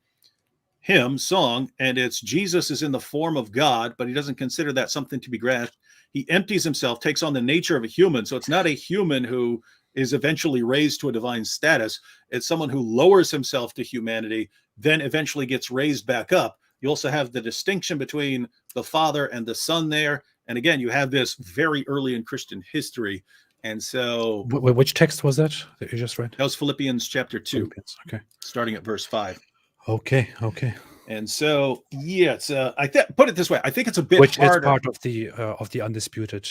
hymn song, and it's Jesus is in the form of God, but he doesn't consider that something to be grasped. He empties himself, takes on the nature of a human. So it's not a human who is eventually raised to a divine status. It's someone who lowers himself to humanity, then eventually gets raised back up. You also have the distinction between the Father and the Son there. And again, you have this very early in Christian history. And so Which text was that you just read? that was Philippians chapter 2, Philippians. Okay. starting at verse 5. Okay. And so, yeah, it's put it this way. I think it's a bit Which harder. is part of the undisputed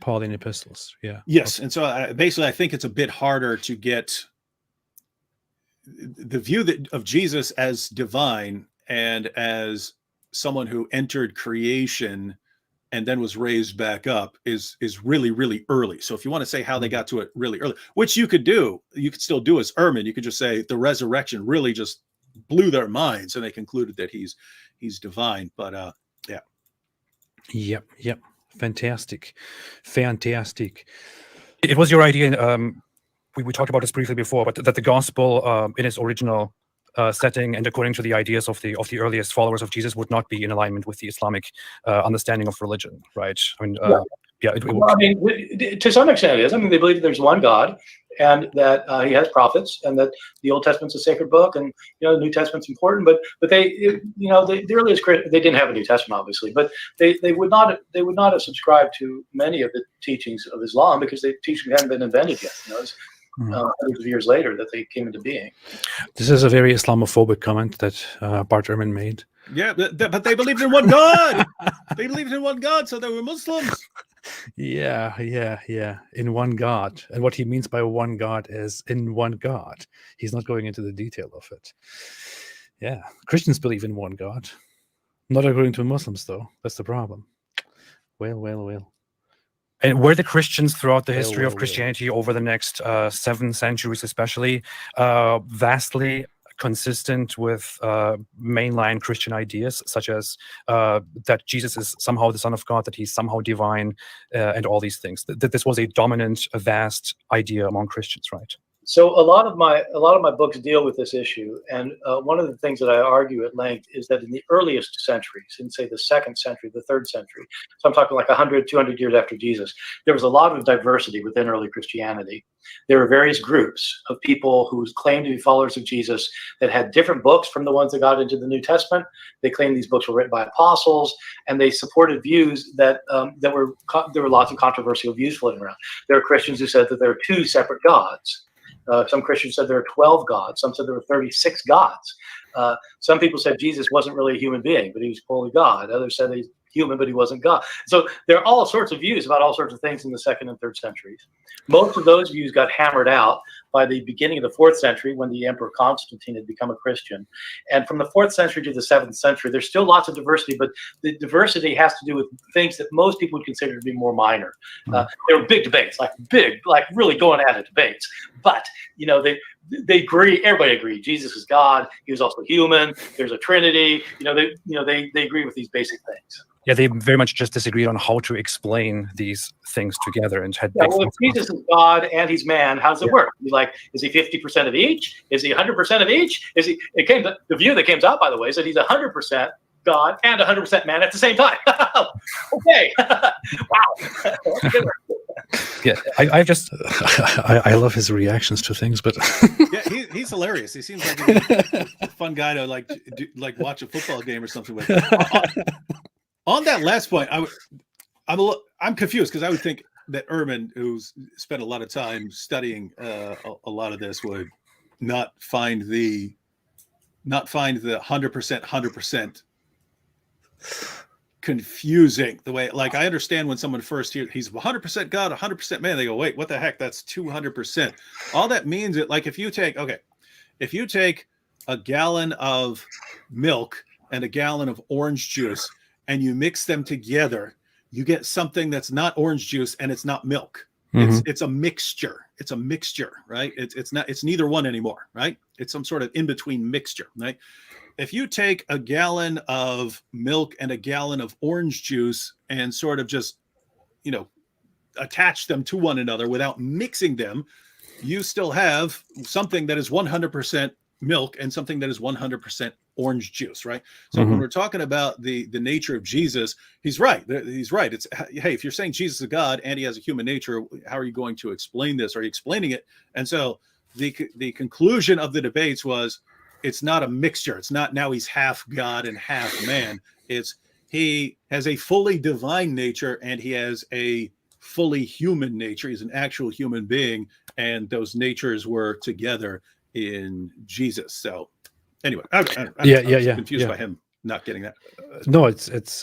Pauline epistles. Yeah. Yes, and so basically, I think it's a bit harder to get the view of Jesus as divine and as someone who entered creation and then was raised back up is really, really early. So if you want to say how they got to it really early, which you could do, you could still do as Ehrman. You could just say the resurrection really just blew their minds, and they concluded that he's divine. But yeah. Yep. Fantastic. It was your idea. We talked about this briefly before, but that the gospel in its original setting and according to the ideas of the earliest followers of Jesus would not be in alignment with the Islamic understanding of religion, right? I mean, Well, I mean, to some extent it is. I mean, they believe that there's one God and that he has prophets and that the Old Testament's a sacred book and, the New Testament's important, but the earliest they didn't have a New Testament, obviously, but they would not have subscribed to many of the teachings of Islam because the teachings hadn't been invented yet. It's hundreds of years later that they came into being. This is a very Islamophobic comment that Bart Ehrman made. Yeah, but they believed in one God. They believed in one God, so they were Muslims. Yeah. In one God. And what he means by one God is in one God. He's not going into the detail of it. Yeah. Christians believe in one God. Not according to Muslims, though. That's the problem. Well. And were the Christians throughout the history of Christianity over the next 7 centuries especially vastly consistent with mainline Christian ideas, such as that Jesus is somehow the Son of God, that he's somehow divine, and all these things? That this was a dominant, vast idea among Christians, right? So a lot of my books deal with this issue, and one of the things that I argue at length is that in the earliest centuries, in say the 2nd century, the 3rd century, so I'm talking like 100, 200 years after Jesus, there was a lot of diversity within early Christianity. There were various groups of people who claimed to be followers of Jesus that had different books from the ones that got into the New Testament. They claimed these books were written by apostles, and they supported views that there were lots of controversial views floating around. There are Christians who said that there are 2 separate gods. Some Christians said there are 12 gods. Some said there were 36 gods. Some people said Jesus wasn't really a human being, but he was fully God. Others said he's human, but he wasn't God. So there are all sorts of views about all sorts of things in the 2nd and 3rd centuries. Most of those views got hammered out by the beginning of the 4th century when the Emperor Constantine had become a Christian. And from the 4th century to the 7th century, there's still lots of diversity, but the diversity has to do with things that most people would consider to be more minor. There were big debates, like really going at it debates. But, they agree, everybody agreed. Jesus is God. He was also human. There's a Trinity. They agree with these basic things. Yeah, they very much just disagreed on how to explain these things together and had well, if Jesus is God and he's man, how does it work? Is he 50% of each? Is he 100% of each? The view that came out, by the way, is that he's 100% God and 100% man at the same time. Okay. Wow. Yeah, I love his reactions to things, but yeah, he's hilarious. He seems like a fun guy to watch a football game or something with. On that last point, I'm confused because I would think that Ehrman, who's spent a lot of time studying a lot of this, would not find the 100% confusing. The way, I understand when someone first hears he's 100% God, 100% man, they go, wait, what the heck? That's 200%. All that means is if you take a gallon of milk and a gallon of orange juice and you mix them together, you get something that's not orange juice and it's not milk. Mm-hmm. It's a mixture. It's a mixture, right? It's neither one anymore, right? It's some sort of in-between mixture, right? If you take a gallon of milk and a gallon of orange juice and sort of just, attach them to one another without mixing them, you still have something that is 100% milk and something that is 100% orange juice, right? So when we're talking about the nature of Jesus, he's right. He's right. It's, hey, if you're saying Jesus is God and he has a human nature, how are you going to explain this? Are you explaining it? And so the conclusion of the debates was, it's not a mixture. It's not now he's half God and half man. It's he has a fully divine nature and he has a fully human nature. He's an actual human being, and those natures were together in Jesus. So anyway, I was confused by him not getting that. No, it's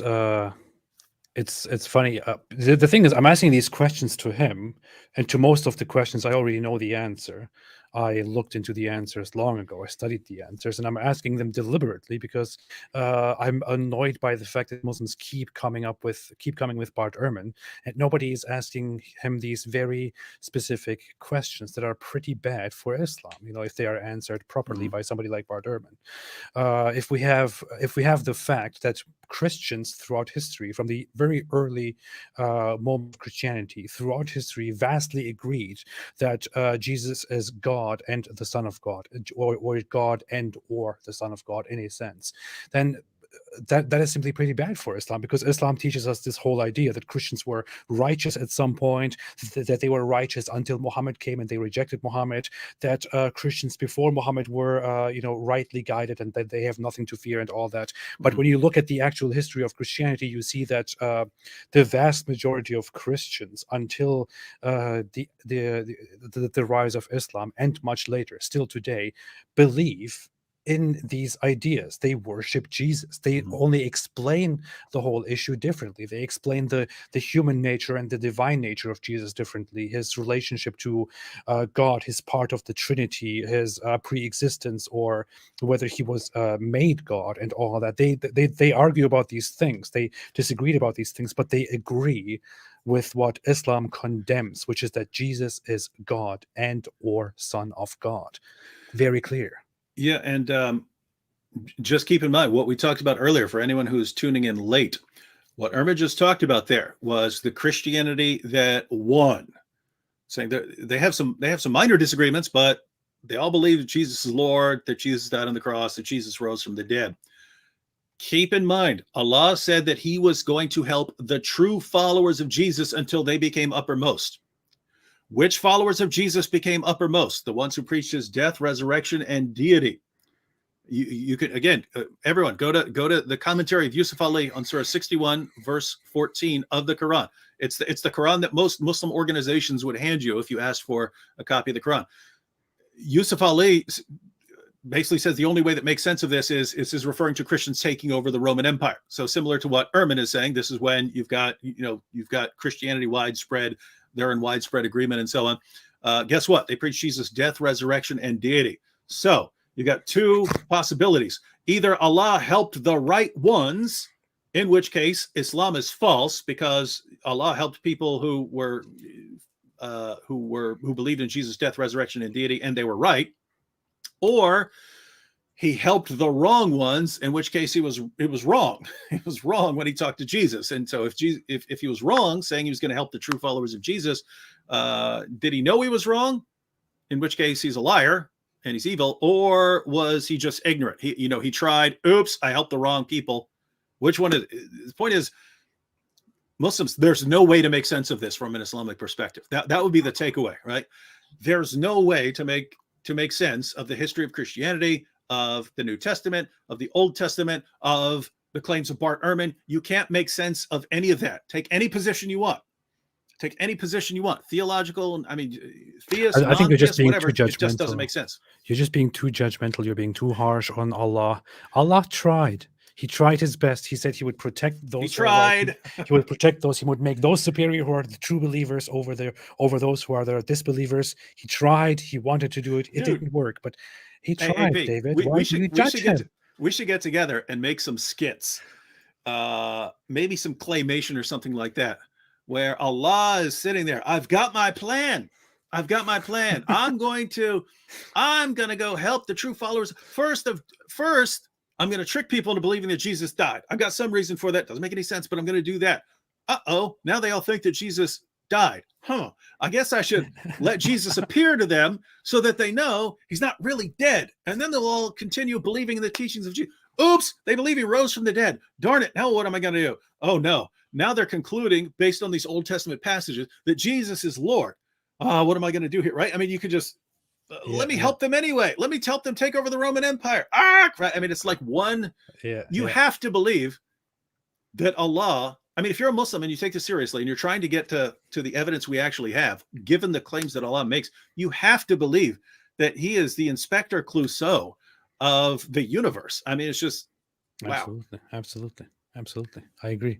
funny. The thing is, I'm asking these questions to him, and to most of the questions, I already know the answer. I looked into the answers long ago. I studied the answers, and I'm asking them deliberately because I'm annoyed by the fact that Muslims keep coming with Bart Ehrman, and nobody is asking him these very specific questions that are pretty bad for Islam. If they are answered properly by somebody like Bart Ehrman. If we have the fact that Christians throughout history, from the very early moment of Christianity, throughout history, vastly agreed that Jesus is God and the Son of God, or God and or the Son of God in a sense, then that is simply pretty bad for Islam, because Islam teaches us this whole idea that Christians were righteous at some point, that they were righteous until Muhammad came and they rejected Muhammad, that Christians before Muhammad were rightly guided and that they have nothing to fear and all that. But when you look at the actual history of Christianity, you see that the vast majority of Christians until the rise of Islam, and much later, still today, believe in these ideas. They worship Jesus. They only explain the whole issue differently. They explain the human nature and the divine nature of Jesus differently. His relationship to God, his part of the Trinity, his pre-existence, or whether he was made God, and all that. They argue about these things. They disagreed about these things, but they agree with what Islam condemns, which is that Jesus is God and or Son of God. Very clear. Yeah, and just keep in mind what we talked about earlier for anyone who's tuning in late. What Ehrman just talked about there was the Christianity that won, saying that they have some minor disagreements, but they all believe that Jesus is Lord, that Jesus died on the cross, that Jesus rose from the dead. Keep in mind, Allah said that he was going to help the true followers of Jesus until they became uppermost. Which followers of Jesus became uppermost? The ones who preached his death, resurrection, and deity. You can, again, everyone go to the commentary of Yusuf Ali on Surah 61, verse 14 of the Quran. It's the Quran that most Muslim organizations would hand you if you asked for a copy of the Quran. Yusuf Ali basically says the only way that makes sense of this is referring to Christians taking over the Roman Empire. So similar to what Ehrman is saying, this is when you've got Christianity widespread. They're in widespread agreement and so on. Guess what? They preach Jesus' death, resurrection, and deity. So you got two possibilities. Either Allah helped the right ones, in which case Islam is false because Allah helped people who believed in Jesus' death, resurrection, and deity, and they were right, or he helped the wrong ones, in which case it was wrong. It was wrong when he talked to Jesus. And so if he was wrong, saying he was going to help the true followers of Jesus, did he know he was wrong? In which case he's a liar and he's evil, or was he just ignorant? He tried, oops, I helped the wrong people. Which one is the point is, Muslims, there's no way to make sense of this from an Islamic perspective. That would be the takeaway, right? There's no way to make sense of the history of Christianity, of the New Testament, of the Old Testament, of the claims of Bart Ehrman. You can't make sense of any of that. Take any position you want. Theological, theist, I think you're just being whatever. too judgmental. It just doesn't make sense. You're just being too judgmental. You're being too harsh on Allah. Allah tried. He tried his best. He said he would protect those. He tried. He would protect those. He would make those superior who are the true believers over those who are the disbelievers. He tried. He wanted to do it. It didn't work, but he tried, hey, David. Why do you judge him? We should get together and make some skits, maybe some claymation or something like that, where Allah is sitting there. I've got my plan. I'm going to go help the true followers. First, I'm going to trick people into believing that Jesus died. I've got some reason for that. Doesn't make any sense, but I'm going to do that. Now they all think that Jesus died. Huh. I guess I should let Jesus appear to them so that they know he's not really dead. And then they'll all continue believing in the teachings of Jesus. Oops, they believe he rose from the dead. Darn it. Now what am I going to do? Oh, no. Now they're concluding, based on these Old Testament passages, that Jesus is Lord. What am I going to do here? Right? I mean, you could just, let me help them anyway. Let me help them take over the Roman Empire. Right? I mean, it's like one, you have to believe that Allah, I mean, if you're a Muslim and you take this seriously and you're trying to get to the evidence we actually have, given the claims that Allah makes, you have to believe that he is the Inspector Clouseau of the universe. I mean, it's just, wow. Absolutely. I agree.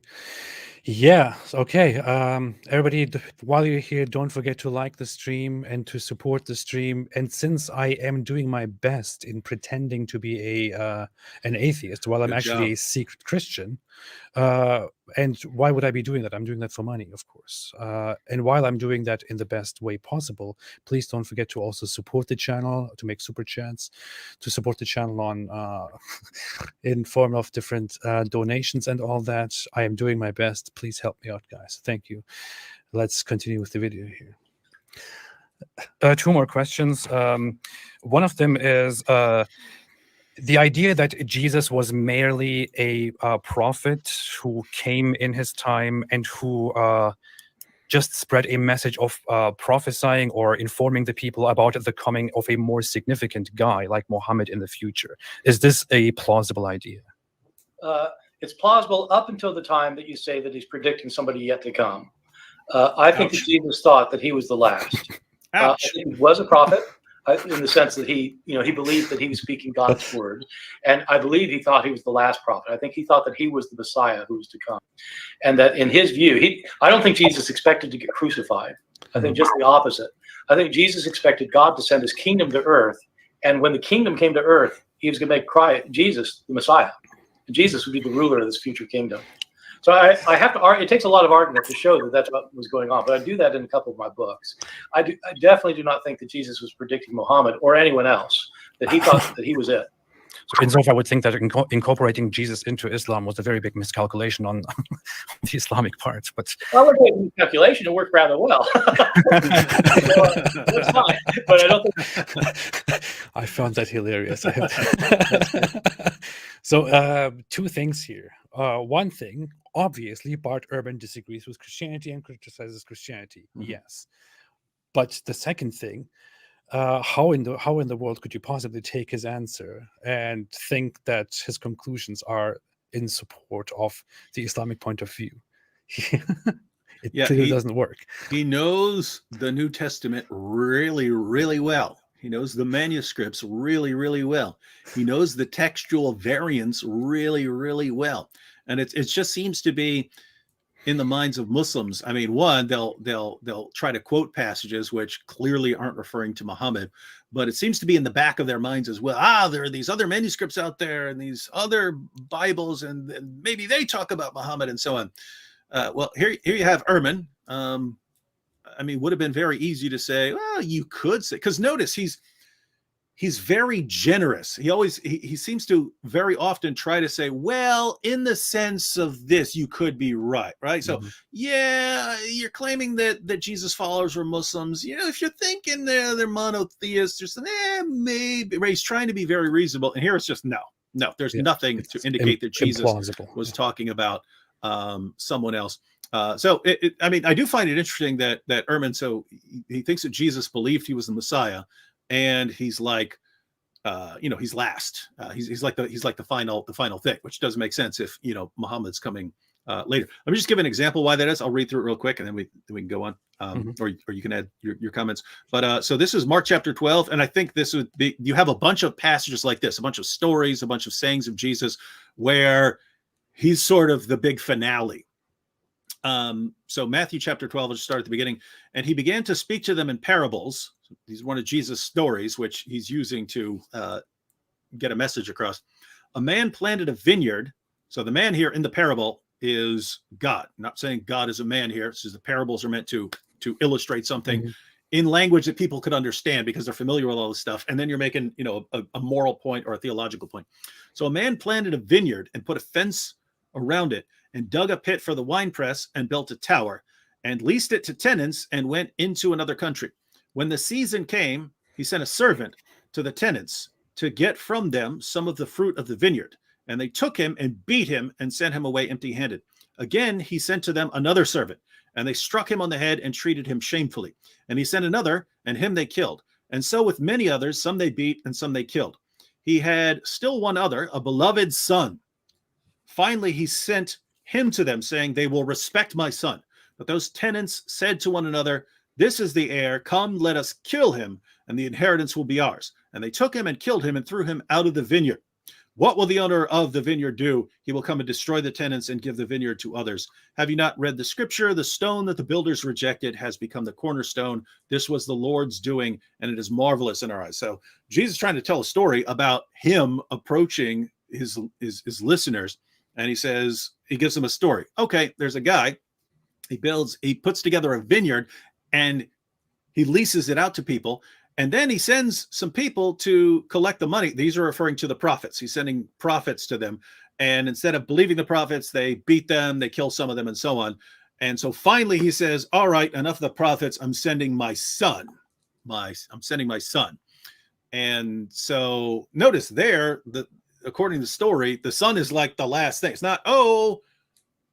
Yeah. Okay. Everybody, while you're here, don't forget to like the stream and to support the stream. And since I am doing my best in pretending to be an atheist while I'm actually a secret Christian, and why would I be doing that? I'm doing that for money, of course. And while I'm doing that in the best way possible, please don't forget to also support the channel, to make super chats, to support the channel on in form of different donations and all that. I am doing my best. Please help me out, guys. Thank you. Let's continue with the video here. Two more questions. One of them is the idea that Jesus was merely a prophet who came in his time and who just spread a message of prophesying or informing the people about the coming of a more significant guy like Muhammad in the future. Is this a plausible idea? It's plausible up until the time that you say that he's predicting somebody yet to come. I think that Jesus thought that he was the last. I think he was a prophet. In the sense that he believed that he was speaking God's word. And I believe he thought he was the last prophet. I think he thought that he was the Messiah who was to come. And that in his view, I don't think Jesus expected to get crucified. I think just the opposite. I think Jesus expected God to send his kingdom to earth. And when the kingdom came to earth, he was going to make Jesus the Messiah. And Jesus would be the ruler of this future kingdom. So I have to argue. It takes a lot of argument to show that that's what was going on, but I do that in a couple of my books. I definitely do not think that Jesus was predicting Muhammad or anyone else, that he thought that he was it. So insofar, I would think that incorporating Jesus into Islam was a very big miscalculation on the Islamic part. But well, calculation, it worked rather well. That's fine, but I don't think. I found that hilarious. So two things here. One thing, obviously, Bart Ehrman disagrees with Christianity and criticizes Christianity. Mm-hmm. Yes, but the second thing. How in the world could you possibly take his answer and think that his conclusions are in support of the Islamic point of view? It clearly doesn't work. He knows the New Testament really, really well. He knows the manuscripts really, really well. He knows the textual variants really, really well. And it just seems to be in the minds of Muslims. I mean, one, they'll try to quote passages which clearly aren't referring to Muhammad, but it seems to be in the back of their minds as well. There are these other manuscripts out there and these other Bibles, and maybe they talk about Muhammad and so on. Well, here you have Ehrman. I mean, would have been very easy to say, well, you could say, because notice he's very generous. He seems to very often try to say, well, in the sense of this, you could be right. So, yeah, you're claiming that Jesus followers were Muslims. You know, if you're thinking they're monotheists or something, maybe. He's trying to be very reasonable. And here it's just no. There's nothing to indicate that Jesus was talking about someone else. So, I mean, I do find it interesting that Ehrman, so he thinks that Jesus believed he was the Messiah. And he's like, he's last. He's like the final thing, which doesn't make sense if Muhammad's coming later. Let me just give an example why that is. I'll read through it real quick, and then we can go on, or you can add your comments. But so this is Mark chapter 12, and I think this would be. You have a bunch of passages like this, a bunch of stories, a bunch of sayings of Jesus, where he's sort of the big finale. So Matthew chapter 12, I'll just start at the beginning. And he began to speak to them in parables. These are one of Jesus' stories, which he's using to get a message across. A man planted a vineyard. So the man here in the parable is God. I'm not saying God is a man here. This is the parables are meant to illustrate something in language that people could understand because they're familiar with all this stuff. And then you're making, a moral point or a theological point. So a man planted a vineyard and put a fence around it and dug a pit for the winepress and built a tower and leased it to tenants and went into another country. When the season came, he sent a servant to the tenants to get from them some of the fruit of the vineyard. And they took him and beat him and sent him away empty-handed. Again, he sent to them another servant, and they struck him on the head and treated him shamefully. And he sent another, and him they killed. And so with many others, some they beat and some they killed. He had still one other, a beloved son. Finally, he sent him to them, saying, they will respect my son. But those tenants said to one another, this is the heir. Come, let us kill him, and the inheritance will be ours. And they took him and killed him and threw him out of the vineyard. What will the owner of the vineyard do? He will come and destroy the tenants and give the vineyard to others. Have you not read the scripture? The stone that the builders rejected has become the cornerstone. This was the Lord's doing, and it is marvelous in our eyes. So Jesus is trying to tell a story about him approaching his listeners. And he says, he gives them a story. Okay, there's a guy. He puts together a vineyard and he leases it out to people. And then he sends some people to collect the money. These are referring to the prophets. He's sending prophets to them. And instead of believing the prophets, they beat them, they kill some of them, and so on. And so finally he says, all right, enough of the prophets. I'm sending my son. I'm sending my son. And so notice there, according to the story, the son is like the last thing. It's not, oh,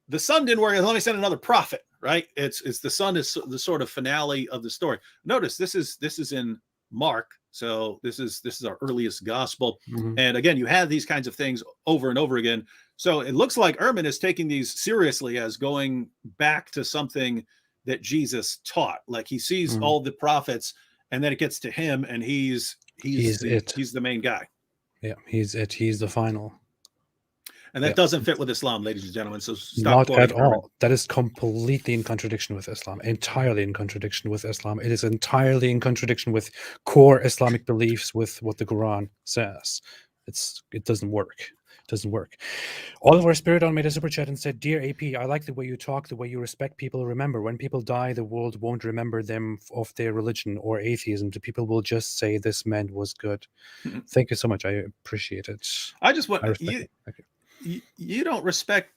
the son didn't work. Let me send another prophet, right? It's the son is the sort of finale of the story. Notice this is in Mark. So this is our earliest gospel. Mm-hmm. And again, you have these kinds of things over and over again. So it looks like Ehrman is taking these seriously as going back to something that Jesus taught. Like he sees all the prophets, and then it gets to him, and he's the main guy. Yeah, he's the final. And that doesn't fit with Islam, ladies and gentlemen. So stop. Not at all. That is completely in contradiction with Islam. Entirely in contradiction with Islam. It is entirely in contradiction with core Islamic beliefs, with what the Quran says. It doesn't work. It doesn't work. Oliver Spiridon made a super chat and said, "Dear AP, I like the way you talk, the way you respect people. Remember, when people die, the world won't remember them of their religion or atheism. The people will just say this man was good." Mm-hmm. Thank you so much. I appreciate it. I just want you don't respect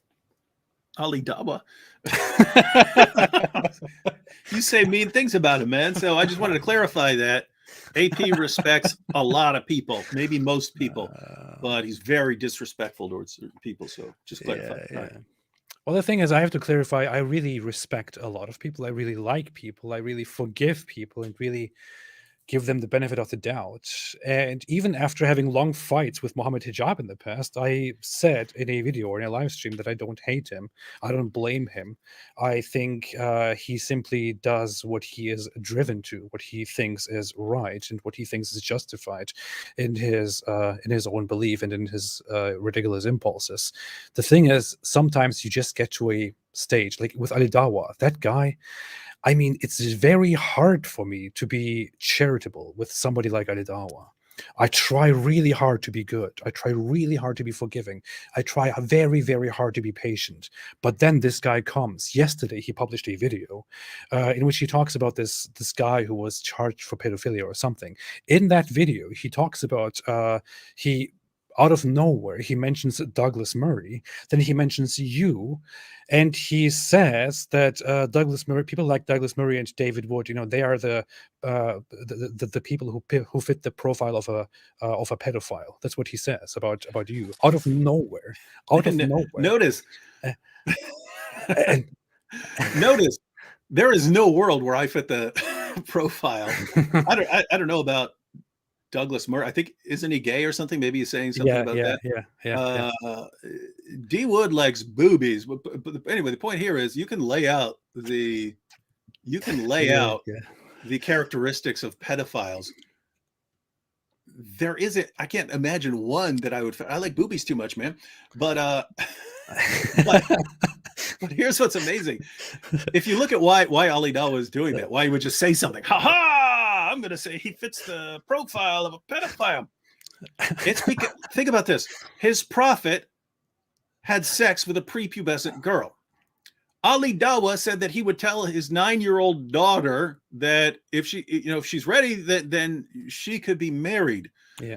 Ali Dawah. You say mean things about him, man. So I just wanted to clarify that. AP respects a lot of people, maybe most people, but he's very disrespectful towards certain people. So just clarify. Yeah. Right. Well, the thing is, I have to clarify, I really respect a lot of people. I really like people. I really forgive people and really give them the benefit of the doubt. And even after having long fights with Mohammed Hijab in the past, I said in a video or in a live stream that I don't hate him. I don't blame him. I think he simply does what he is driven to, what he thinks is right, and what he thinks is justified in his own belief and in his ridiculous impulses. The thing is, sometimes you just get to a stage, like with Ali Dawah, that guy. I mean, it's very hard for me to be charitable with somebody like Ali Dawah. I try really hard to be good. I try really hard to be forgiving. I try very, very hard to be patient. But then this guy comes. Yesterday, he published a video in which he talks about this guy who was charged for pedophilia or something. In that video, he talks about out of nowhere, he mentions Douglas Murray. Then he mentions you, and he says that Douglas Murray, people like Douglas Murray and David Wood, they are the people who fit the profile of a pedophile. That's what he says about you. Out of nowhere. Notice. Notice. There is no world where I fit the profile. I don't know about Douglas Murray. I think, isn't he gay or something? Maybe he's saying something about that. Yeah. D Wood likes boobies, but anyway, the point here is you can lay out the characteristics of pedophiles. There isn't. I can't imagine one that I would. I like boobies too much, man. But here's what's amazing. If you look at why Ali Dawah is doing that, why he would just say something. Ha ha! I'm going to say he fits the profile of a pedophile. It's because, think about this. His prophet had sex with a prepubescent girl. Ali Dawah said that he would tell his 9-year-old daughter that if she's ready, then she could be married. Yeah.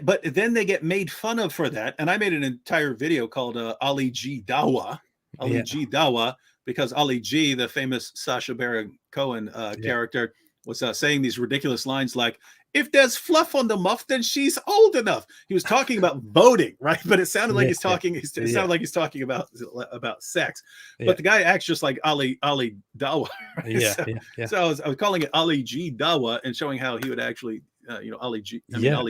But then they get made fun of for that. And I made an entire video called Ali G Dawah. Ali G Dawah, because Ali G, the famous Sacha Baron Cohen character, was saying these ridiculous lines like, "If there's fluff on the muff, then she's old enough." He was talking about voting, right? But it sounded like he's talking. It sounded like he's talking about sex. But the guy acts just like Ali Dawa. Right? So I was calling it Ali G Dawa and showing how he would actually, Ali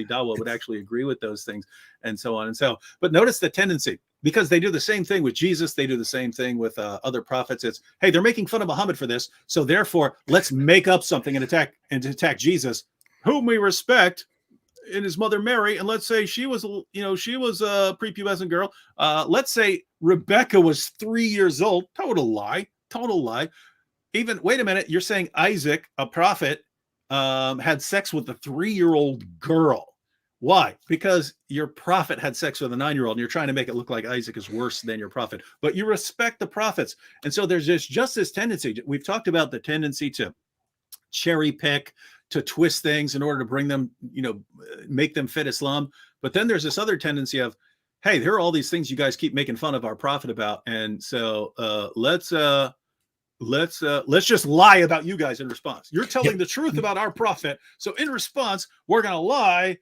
Dawa would actually agree with those things, and so on and so. But notice the tendency, because they do the same thing with Jesus, they do the same thing with other prophets. It's, hey, they're making fun of Muhammad for this, so therefore let's make up something and attack Jesus, whom we respect, in his mother Mary, and let's say she was a prepubescent girl. Let's say Rebecca was 3 years old. Total lie. Even, wait a minute, you're saying Isaac, a prophet, had sex with a 3-year-old girl. Why? Because your prophet had sex with a 9-year-old, and you're trying to make it look like Isaac is worse than your prophet. But you respect the prophets. And so there's just this tendency. We've talked about the tendency to cherry pick, to twist things in order to bring them, make them fit Islam. But then there's this other tendency of, hey, there are all these things you guys keep making fun of our prophet about. And so let's just lie about you guys in response. You're telling the truth about our prophet. So in response, we're going to lie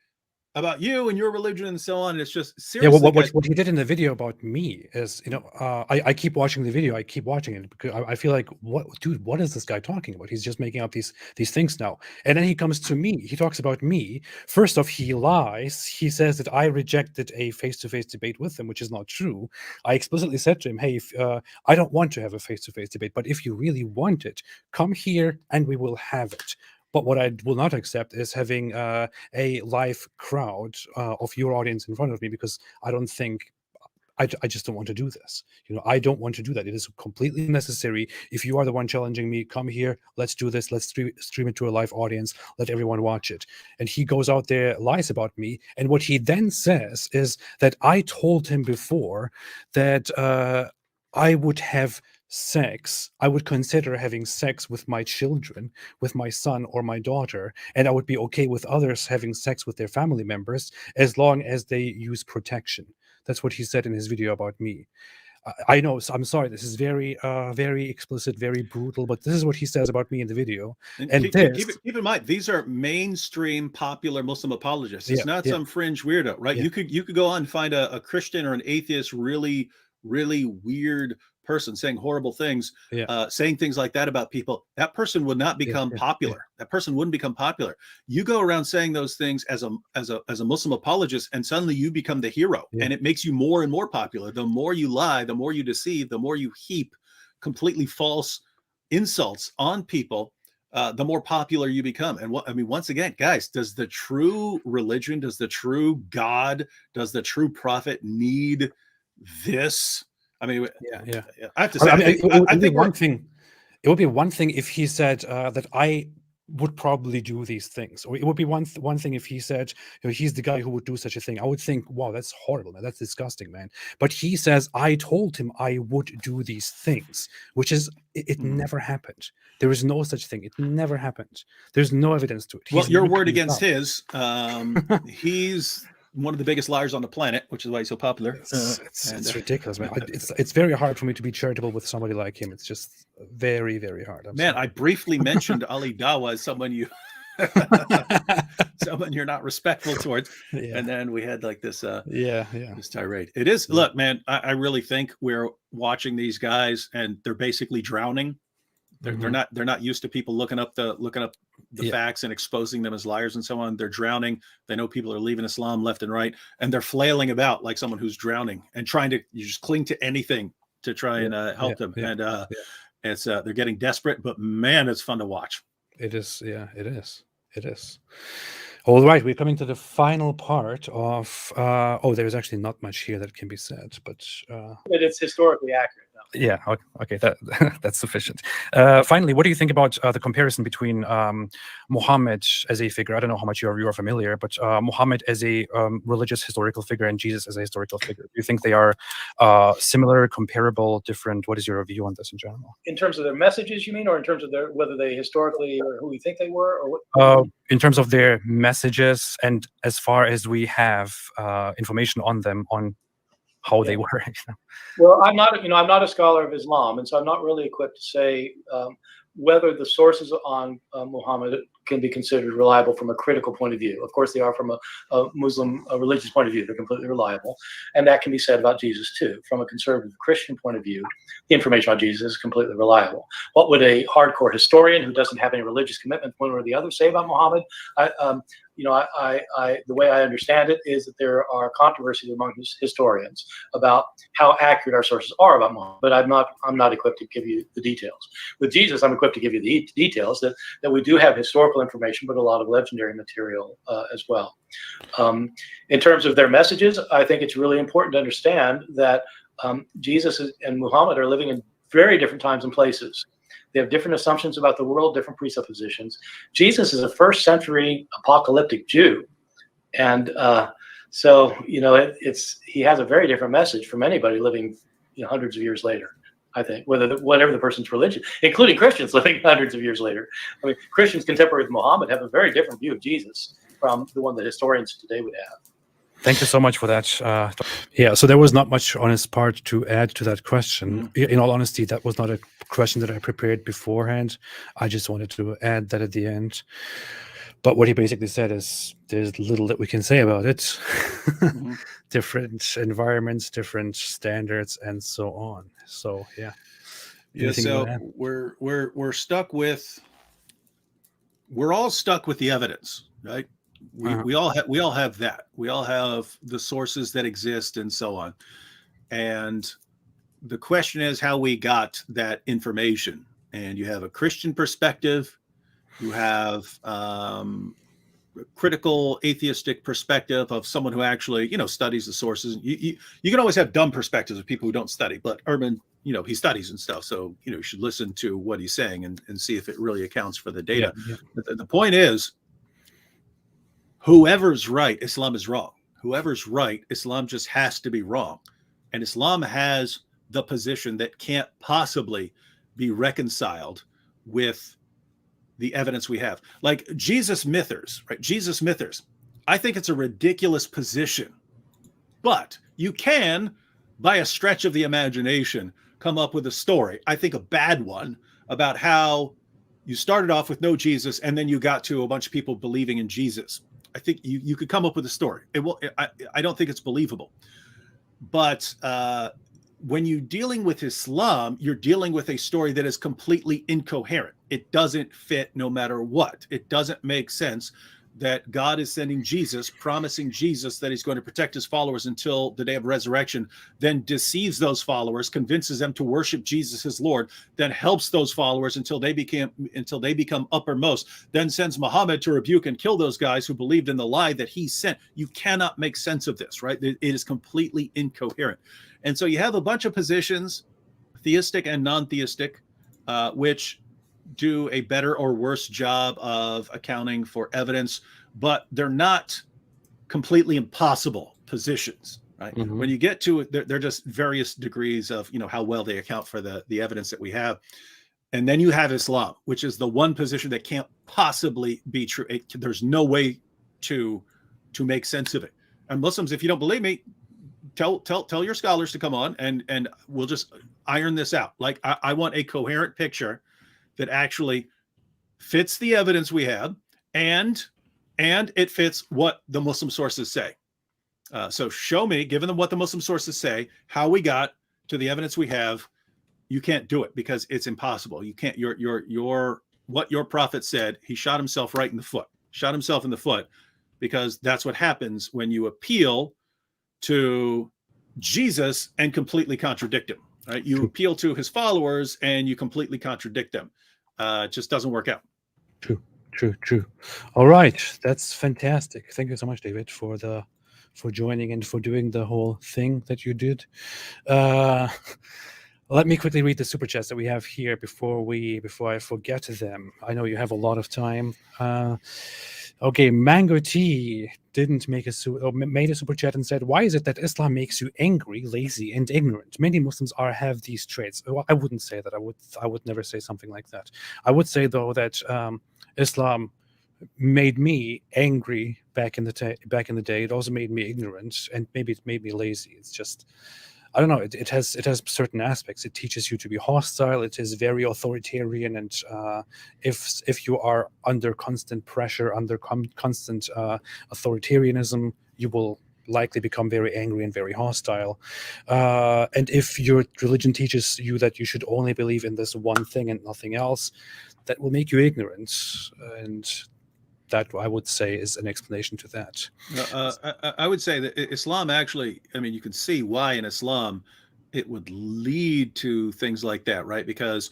about you and your religion and so on. And it's just seriously. Yeah, what he did in the video about me is, I keep watching the video. I keep watching it because I feel like, what is this guy talking about? He's just making up these things now. And then he comes to me. He talks about me. First off, he lies. He says that I rejected a face-to-face debate with him, which is not true. I explicitly said to him, hey, I don't want to have a face-to-face debate, but if you really want it, come here and we will have it. But what I will not accept is having a live crowd of your audience in front of me, because I don't think, I just don't want to do this. I don't want to do that. It is completely necessary. If you are the one challenging me, come here, let's do this. Let's stream it to a live audience. Let everyone watch it. And he goes out there, lies about me. And what he then says is that I told him before that I would have sex, I would consider having sex with my children, with my son or my daughter, and I would be okay with others having sex with their family members as long as they use protection. That's what he said in his video about me. I know, I'm sorry, this is very very explicit, very brutal, but this is what he says about me in the video. And keep in mind, these are mainstream popular Muslim apologists. It's not some fringe weirdo, right? You could go on and find a Christian or an atheist really weird person saying horrible things, saying things like that about people. That person would not become popular. That person wouldn't become popular. You go around saying those things as a Muslim apologist, and suddenly you become the hero, and it makes you more and more popular. The more you lie, the more you deceive, the more you heap completely false insults on people, the more popular you become. And once again, guys, does the true religion, does the true God, does the true prophet need this? I mean, I have to say, I think it would be one thing if he said that I would probably do these things, or it would be one thing if he said, he's the guy who would do such a thing. I would think, wow, that's horrible, man. That's disgusting, man. But he says, I told him I would do these things, which is, it never happened. There is no such thing. It never happened. There's no evidence to it. Well, your word against his. He's one of the biggest liars on the planet, which is why he's so popular. It's ridiculous, man. It's very hard for me to be charitable with somebody like him. It's just very, very hard. I briefly mentioned Ali Dawa as someone someone you're not respectful towards, and then we had like this this tirade. It is, look, man, I really think we're watching these guys and they're basically drowning. They're not used to people looking up the facts and exposing them as liars and so on. They're drowning. They know people are leaving Islam left and right, and they're flailing about like someone who's drowning and trying to just cling to anything to try and help them. And it's they're getting desperate, but man, it's fun to watch. It is. Yeah, it is. It is. All right, we're coming to the final part of. There's actually not much here that can be said, but it's historically accurate. Yeah. Okay. That's sufficient. Finally, what do you think about the comparison between Muhammad as a figure? I don't know how much you are familiar, but Muhammad as a religious historical figure and Jesus as a historical figure. Do you think they are similar, comparable, different? What is your view on this in general? In terms of their messages, you mean, or in terms of whether they historically or who we think they were, or what? In terms of their messages, and as far as we have information on them, on how Yeah. they were. Well, I'm not a scholar of Islam, and so I'm not really equipped to say whether the sources on Muhammad can be considered reliable from a critical point of view. Of course, they are from a Muslim religious point of view. They're completely reliable, and that can be said about Jesus too. From a conservative Christian point of view, the information on Jesus is completely reliable. What would a hardcore historian who doesn't have any religious commitment one way or the other say about Muhammad? The way I understand it is that there are controversies among historians about how accurate our sources are about Muhammad, but I'm not equipped to give you the details. With Jesus, I'm equipped to give you the details that we do have historical information, but a lot of legendary material as well. In terms of their messages, I think it's really important to understand that Jesus and Muhammad are living in very different times and places. They have different assumptions about the world, different presuppositions. Jesus is a first century apocalyptic Jew. And so, he has a very different message from anybody living hundreds of years later, I think, whatever the person's religion, including Christians living hundreds of years later. I mean, Christians contemporary with Muhammad have a very different view of Jesus from the one that historians today would have. Thank you so much for that. Yeah, so there was not much on his part to add to that question. In all honesty, that was not a question that I prepared beforehand. I just wanted to add that at the end. But what he basically said is there's little that we can say about it. Different environments, different standards, and so on. So yeah. Yeah. So we're stuck with. We're all stuck with the evidence, right? We all have that. We all have the sources that exist and so on. And the question is how we got that information. And you have a Christian perspective, you have a critical atheistic perspective of someone who actually, studies the sources. You can always have dumb perspectives of people who don't study, but Ehrman, he studies and stuff. So, you should listen to what he's saying and see if it really accounts for the data. Yeah. The point is, whoever's right, Islam is wrong. Whoever's right, Islam just has to be wrong. And Islam has the position that can't possibly be reconciled with the evidence we have. Like Jesus mythers, right? Jesus mythers. I think it's a ridiculous position. But you can, by a stretch of the imagination, come up with a story, I think a bad one, about how you started off with no Jesus and then you got to a bunch of people believing in Jesus. I think you could come up with a story. I don't think it's believable. But when you're dealing with Islam, you're dealing with a story that is completely incoherent. It doesn't fit no matter what. It doesn't make sense that God is sending Jesus, promising Jesus that he's going to protect his followers until the day of resurrection, then deceives those followers, convinces them to worship Jesus as Lord, then helps those followers until they become uppermost, then sends Muhammad to rebuke and kill those guys who believed in the lie that he sent. You cannot make sense of this, right? It is completely incoherent. And so you have a bunch of positions, theistic and non-theistic, which do a better or worse job of accounting for evidence, but they're not completely impossible positions, right? When you get to it, they're just various degrees of, how well they account for the evidence that we have. And then you have Islam, which is the one position that can't possibly be true. There's no way to make sense of it. And Muslims, if you don't believe me, tell your scholars to come on and we'll just iron this out. Like I want a coherent picture that actually fits the evidence we have and it fits what the Muslim sources say. So show me, given them what the Muslim sources say, how we got to the evidence we have. You can't do it because it's impossible. You can't, what your prophet said, he shot himself right in the foot, because that's what happens when you appeal to Jesus and completely contradict him, right? You appeal to his followers and you completely contradict them. It just doesn't work out. True. All right, that's fantastic. Thank you so much, David, for joining and for doing the whole thing that you did. Let me quickly read the super chats that we have here before I forget them. I know you have a lot of time. Okay, Mango Tea made a super chat and said, "Why is it that Islam makes you angry, lazy, and ignorant? Many Muslims have these traits." Well, I wouldn't say that. I would never say something like that. I would say though that Islam made me angry back in the day. It also made me ignorant, and maybe it made me lazy. It's just, I don't know. It has certain aspects. It teaches you to be hostile. It is very authoritarian, and if you are under constant pressure, under constant authoritarianism, you will likely become very angry and very hostile. And if your religion teaches you that you should only believe in this one thing and nothing else, that will make you ignorant. And that, I would say, is an explanation to that. I would say that Islam actually, I mean, you can see why in Islam it would lead to things like that, right? Because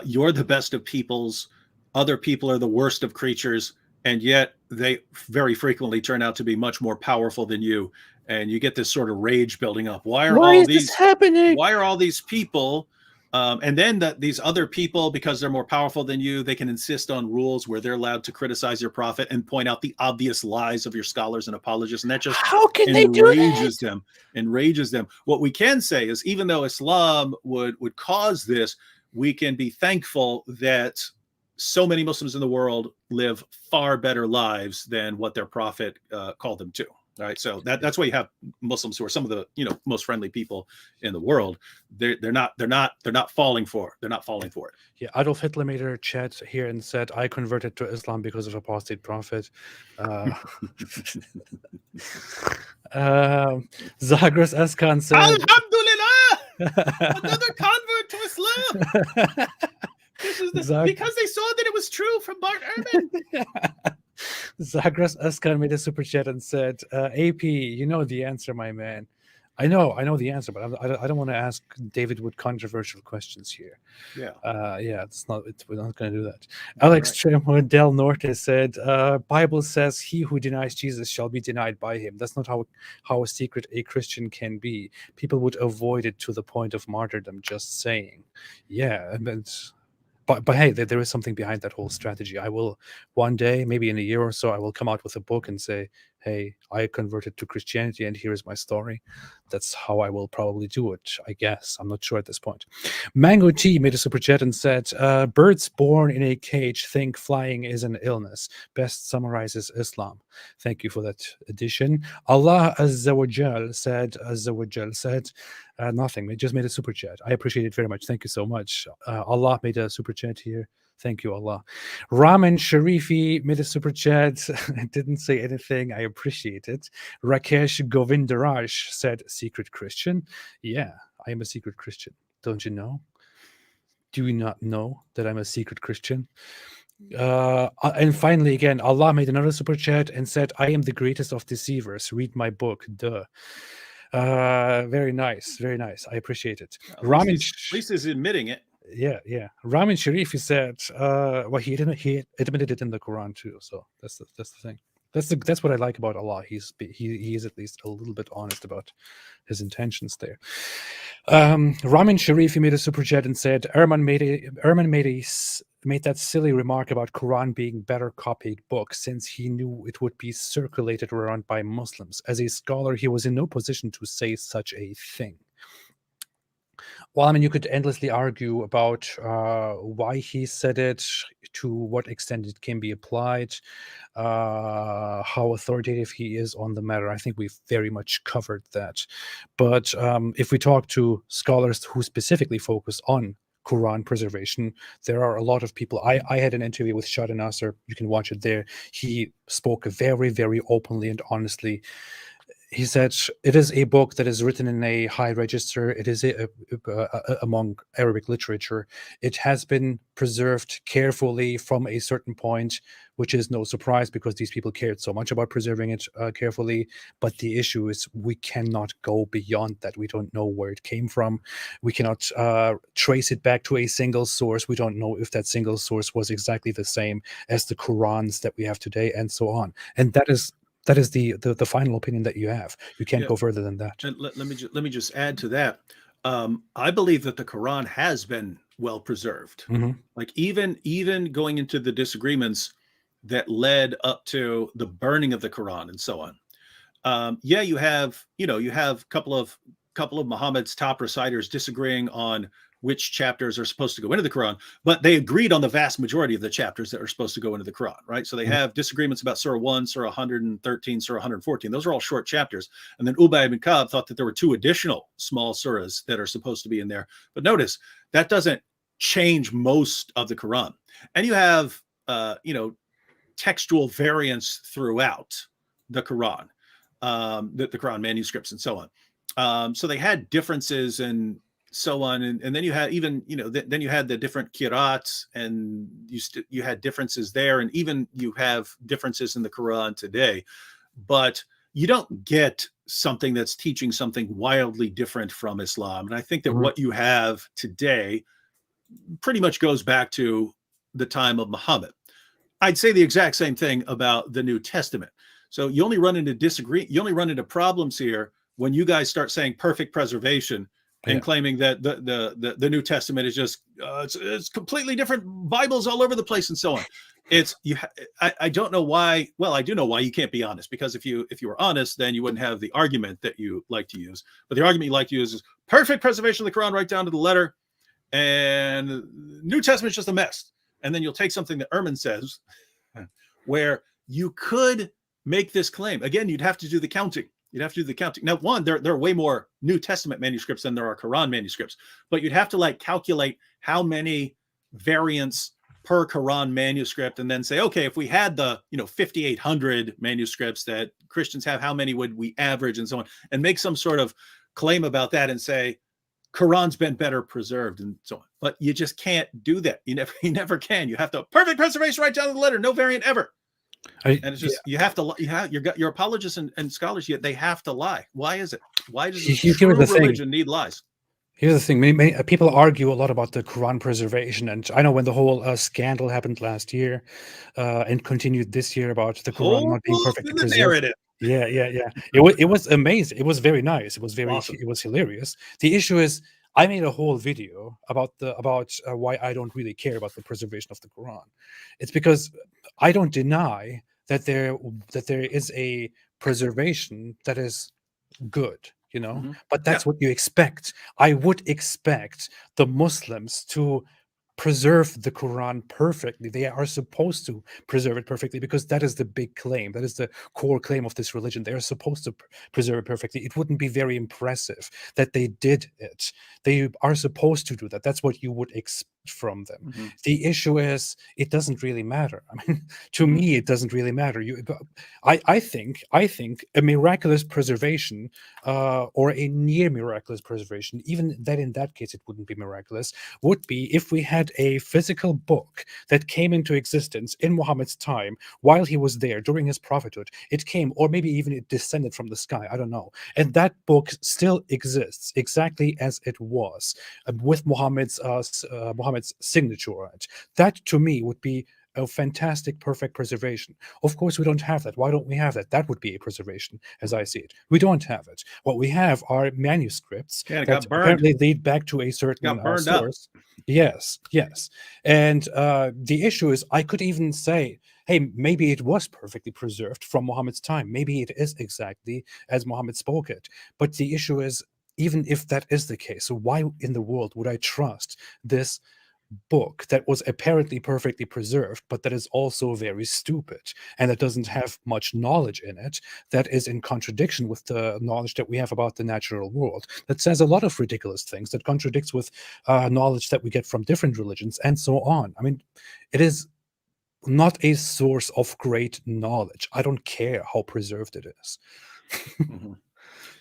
you're the best of peoples, other people are the worst of creatures, and yet they very frequently turn out to be much more powerful than you. And you get this sort of rage building up. Why are Why all is this these happening? why are all these people and then these other people, because they're more powerful than you, they can insist on rules where they're allowed to criticize your prophet and point out the obvious lies of your scholars and apologists. And that just How can they do enrages that? them, enrages them. What we can say is, even though Islam would cause this, we can be thankful that so many Muslims in the world live far better lives than what their prophet called them to. Right, so that's why you have Muslims who are some of the most friendly people in the world. They're not falling for it. Yeah, Adolf Hitler made a chat here and said, "I converted to Islam because of apostate prophet." Zagros Eskan said, Alhamdulillah, another convert to Islam. This is because they saw that it was true from Bart Ehrman. Zagros Eskan made a super chat and said, "AP, you know the answer, my man." I know the answer, but I don't want to ask David Wood controversial questions here. Yeah. We're not going to do that. Alex Tremor Del Norte said, Bible says he who denies Jesus shall be denied by him. That's not how a secret a Christian can be. People would avoid it to the point of martyrdom, just saying. Yeah, but hey, there is something behind that whole strategy. I will one day, maybe in a year or so, I will come out with a book and say, hey, I converted to Christianity and here is my story. That's how I will probably do it, I guess. I'm not sure at this point. Mango T made a super chat and said, birds born in a cage think flying is an illness. Best summarizes Islam. Thank you for that addition. Allah Azza wa Jal said, nothing. It just made a super chat. I appreciate it very much. Thank you so much. Allah made a super chat here. Thank you, Allah. Raman Sharifi made a super chat. Didn't say anything. I appreciate it. Rakesh Govindaraj said, secret Christian. Yeah, I am a secret Christian. Don't you know? Do you not know that I'm a secret Christian? And finally, again, Allah made another super chat and said, I am the greatest of deceivers. Read my book. Duh. Very nice. Very nice. I appreciate it. At least he's admitting it. Yeah. Ramin Sharif, he said, well, he admitted it in the Quran too. So that's the thing. That's what I like about Allah. He is at least a little bit honest about his intentions there. Ramin Sharif, he made a super chat and said, Ehrman made that silly remark about Quran being better copied book since he knew it would be circulated around by Muslims. As a scholar, he was in no position to say such a thing. Well, I mean, you could endlessly argue about why he said it, to what extent it can be applied, how authoritative he is on the matter. I think we've very much covered that. But if we talk to scholars who specifically focus on Quran preservation, there are a lot of people. I had an interview with Shad Nasser. You can watch it there. He spoke very, very openly and honestly. He said, it is a book that is written in a high register. It is among Arabic literature. It has been preserved carefully from a certain point, which is no surprise because these people cared so much about preserving it carefully. But the issue is we cannot go beyond that. We don't know where it came from. We cannot trace it back to a single source. We don't know if that single source was exactly the same as the Qurans that we have today, and so on. And that is the final opinion that you have. You can't go further than that. And let me just add to that. I believe that the Quran has been well preserved. Mm-hmm. Like even going into the disagreements that led up to the burning of the Quran and so on. You have a couple of Muhammad's top reciters disagreeing on which chapters are supposed to go into the Quran, but they agreed on the vast majority of the chapters that are supposed to go into the Quran, right? So they have disagreements about Surah 1, Surah 113, Surah 114. Those are all short chapters. And then Ubay ibn Ka'b thought that there were 2 additional small surahs that are supposed to be in there. But notice, that doesn't change most of the Quran. And you have, textual variants throughout the Quran, the Quran manuscripts and so on. So they had differences and so on, and then you had even then you had the different qira'ats, and you had differences there, and even you have differences in the Quran today, but you don't get something that's teaching something wildly different from Islam. And I think that what you have today pretty much goes back to the time of Muhammad. I'd say the exact same thing about the New Testament. So you only run into problems here when you guys start saying perfect preservation and claiming that the New Testament is just it's completely different Bibles all over the place and so on. I don't know why. Well, I do know why you can't be honest, because if you were honest, then you wouldn't have the argument that you like to use. But the argument you like to use is perfect preservation of the Quran right down to the letter, and New Testament is just a mess. And then you'll take something that Ehrman says, where you could make this claim. Again, you'd have to do the counting. Now, one, there are way more New Testament manuscripts than there are Quran manuscripts, but you'd have to calculate how many variants per Quran manuscript, and then say, okay, if we had the 5,800 manuscripts that Christians have, how many would we average, and so on, and make some sort of claim about that and say Quran's been better preserved and so on. But you just can't do that. You never can. You have to perfect preservation right down to the letter, no variant ever. And it's just you have to. Your apologists and scholars, yet they have to lie. Why is it? Why does true religion need lies? Here's the thing: many people argue a lot about the Quran preservation, and I know when the whole scandal happened last year and continued this year about the Quran not being perfectly preserved. Narrative. Yeah. It was amazing. It was very nice. It was very Awesome. It was hilarious. The issue is, I made a whole video about why I don't really care about the preservation of the Quran. It's because I don't deny that there is a preservation that is good, but that's what you expect. I would expect the Muslims to preserve the Quran perfectly. They are supposed to preserve it perfectly, because that is the big claim. That is the core claim of this religion. They are supposed to preserve it perfectly. It wouldn't be very impressive that they did it. They are supposed to do that. That's what you would expect from them. The issue is, it doesn't really matter. I mean, to me, it doesn't really matter. I think a miraculous preservation or a near miraculous preservation, even that in that case it wouldn't be miraculous, would be if we had a physical book that came into existence in Muhammad's time while he was there during his prophethood. It came, or maybe even it descended from the sky, I don't know, and that book still exists exactly as it was, with Muhammad's signature on it. That to me would be a fantastic, perfect preservation. Of course, we don't have that. Why don't we have that? That would be a preservation, as I see it. We don't have it. What we have are manuscripts that apparently lead back to a certain source. Yes. And the issue is, I could even say, hey, maybe it was perfectly preserved from Muhammad's time. Maybe it is exactly as Muhammad spoke it. But the issue is, even if that is the case, so why in the world would I trust this book that was apparently perfectly preserved, but that is also very stupid, and that doesn't have much knowledge in it, that is in contradiction with the knowledge that we have about the natural world, that says a lot of ridiculous things, that contradicts with knowledge that we get from different religions, and so on. I mean, it is not a source of great knowledge. I don't care how preserved it is.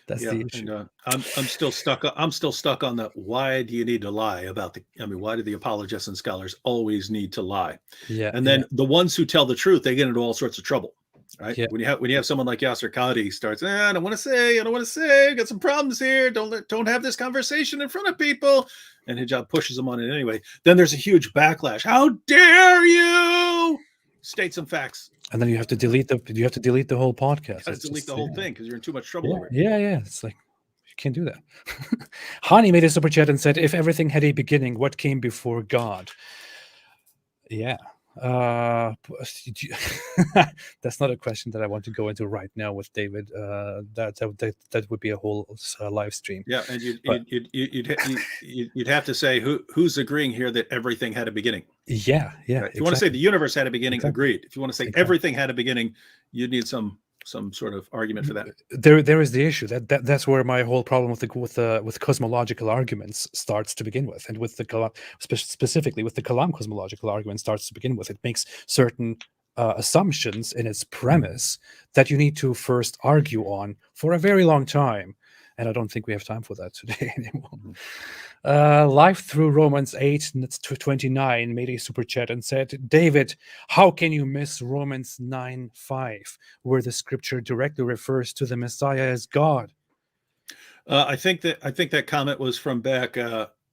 That's the issue. And, I'm still stuck. I'm still stuck on the why do you need to lie about the? I mean, why do the apologists and scholars always need to lie? Yeah. And then the ones who tell the truth, they get into all sorts of trouble, right? Yeah. When you have someone like Yasser Qadi starts, I don't want to say, got some problems here. Don't have this conversation in front of people, and Hijab pushes them on it anyway. Then there's a huge backlash. How dare you state some facts? And then you have to delete the whole podcast. You have to delete the whole thing because you're in too much trouble over it. Yeah. It's like, you can't do that. Hani made a super chat and said, if everything had a beginning, what came before God? Yeah. That's not a question that I want to go into right now with David. That would be a whole live stream. Yeah, and But- you'd have to say who's agreeing here that everything had a beginning. Yeah, yeah. Right? If you want to say the universe had a beginning, Exactly. agreed. If you want to say Exactly. everything had a beginning, you'd need some sort of argument for that. There is the issue that's where my whole problem with cosmological arguments starts to begin with, and with the specifically with the Kalam cosmological argument starts to begin with. It makes certain assumptions in its premise that you need to first argue on for a very long time, and I don't think we have time for that today anymore. Live through Romans 8:29 made a super chat and said, David, how can you miss Romans 9:5, where the scripture directly refers to the Messiah as God? I think that comment was from back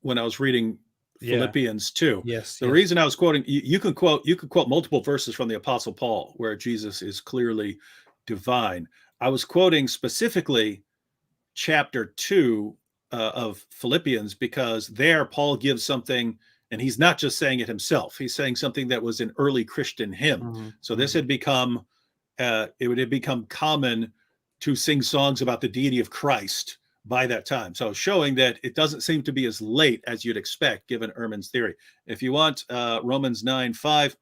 when I was reading Philippians 2. Yes. The reason I was quoting, you can quote multiple verses from the Apostle Paul where Jesus is clearly divine. I was quoting specifically chapter 2 of Philippians, because there Paul gives something, and he's not just saying it himself. He's saying something that was an early Christian hymn. Mm-hmm. So this had become, it would have become common to sing songs about the deity of Christ by that time. So showing that it doesn't seem to be as late as you'd expect, given Ehrman's theory. If you want Romans 9:5,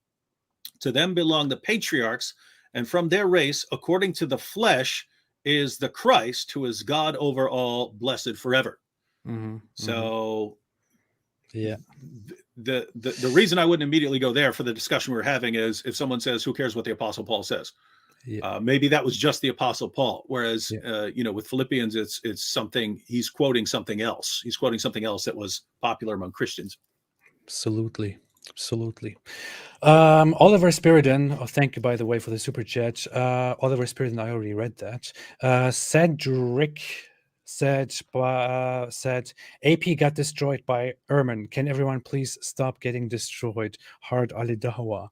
to them belong the patriarchs, and from their race, according to the flesh, is the Christ, who is God over all, blessed forever. Mm-hmm. So yeah, the reason I wouldn't immediately go there for the discussion we're having is if someone says, who cares what the Apostle Paul says? Yeah. Maybe that was just the Apostle Paul. Whereas, with Philippians, it's something, he's quoting something else. He's quoting something else that was popular among Christians. Absolutely. Oliver Spiridon, thank you, by the way, for the super chat. Oliver Spiridon, I already read that. Cedric said AP got destroyed by Ehrman. Can everyone please stop getting destroyed? Hard Ali Dawa.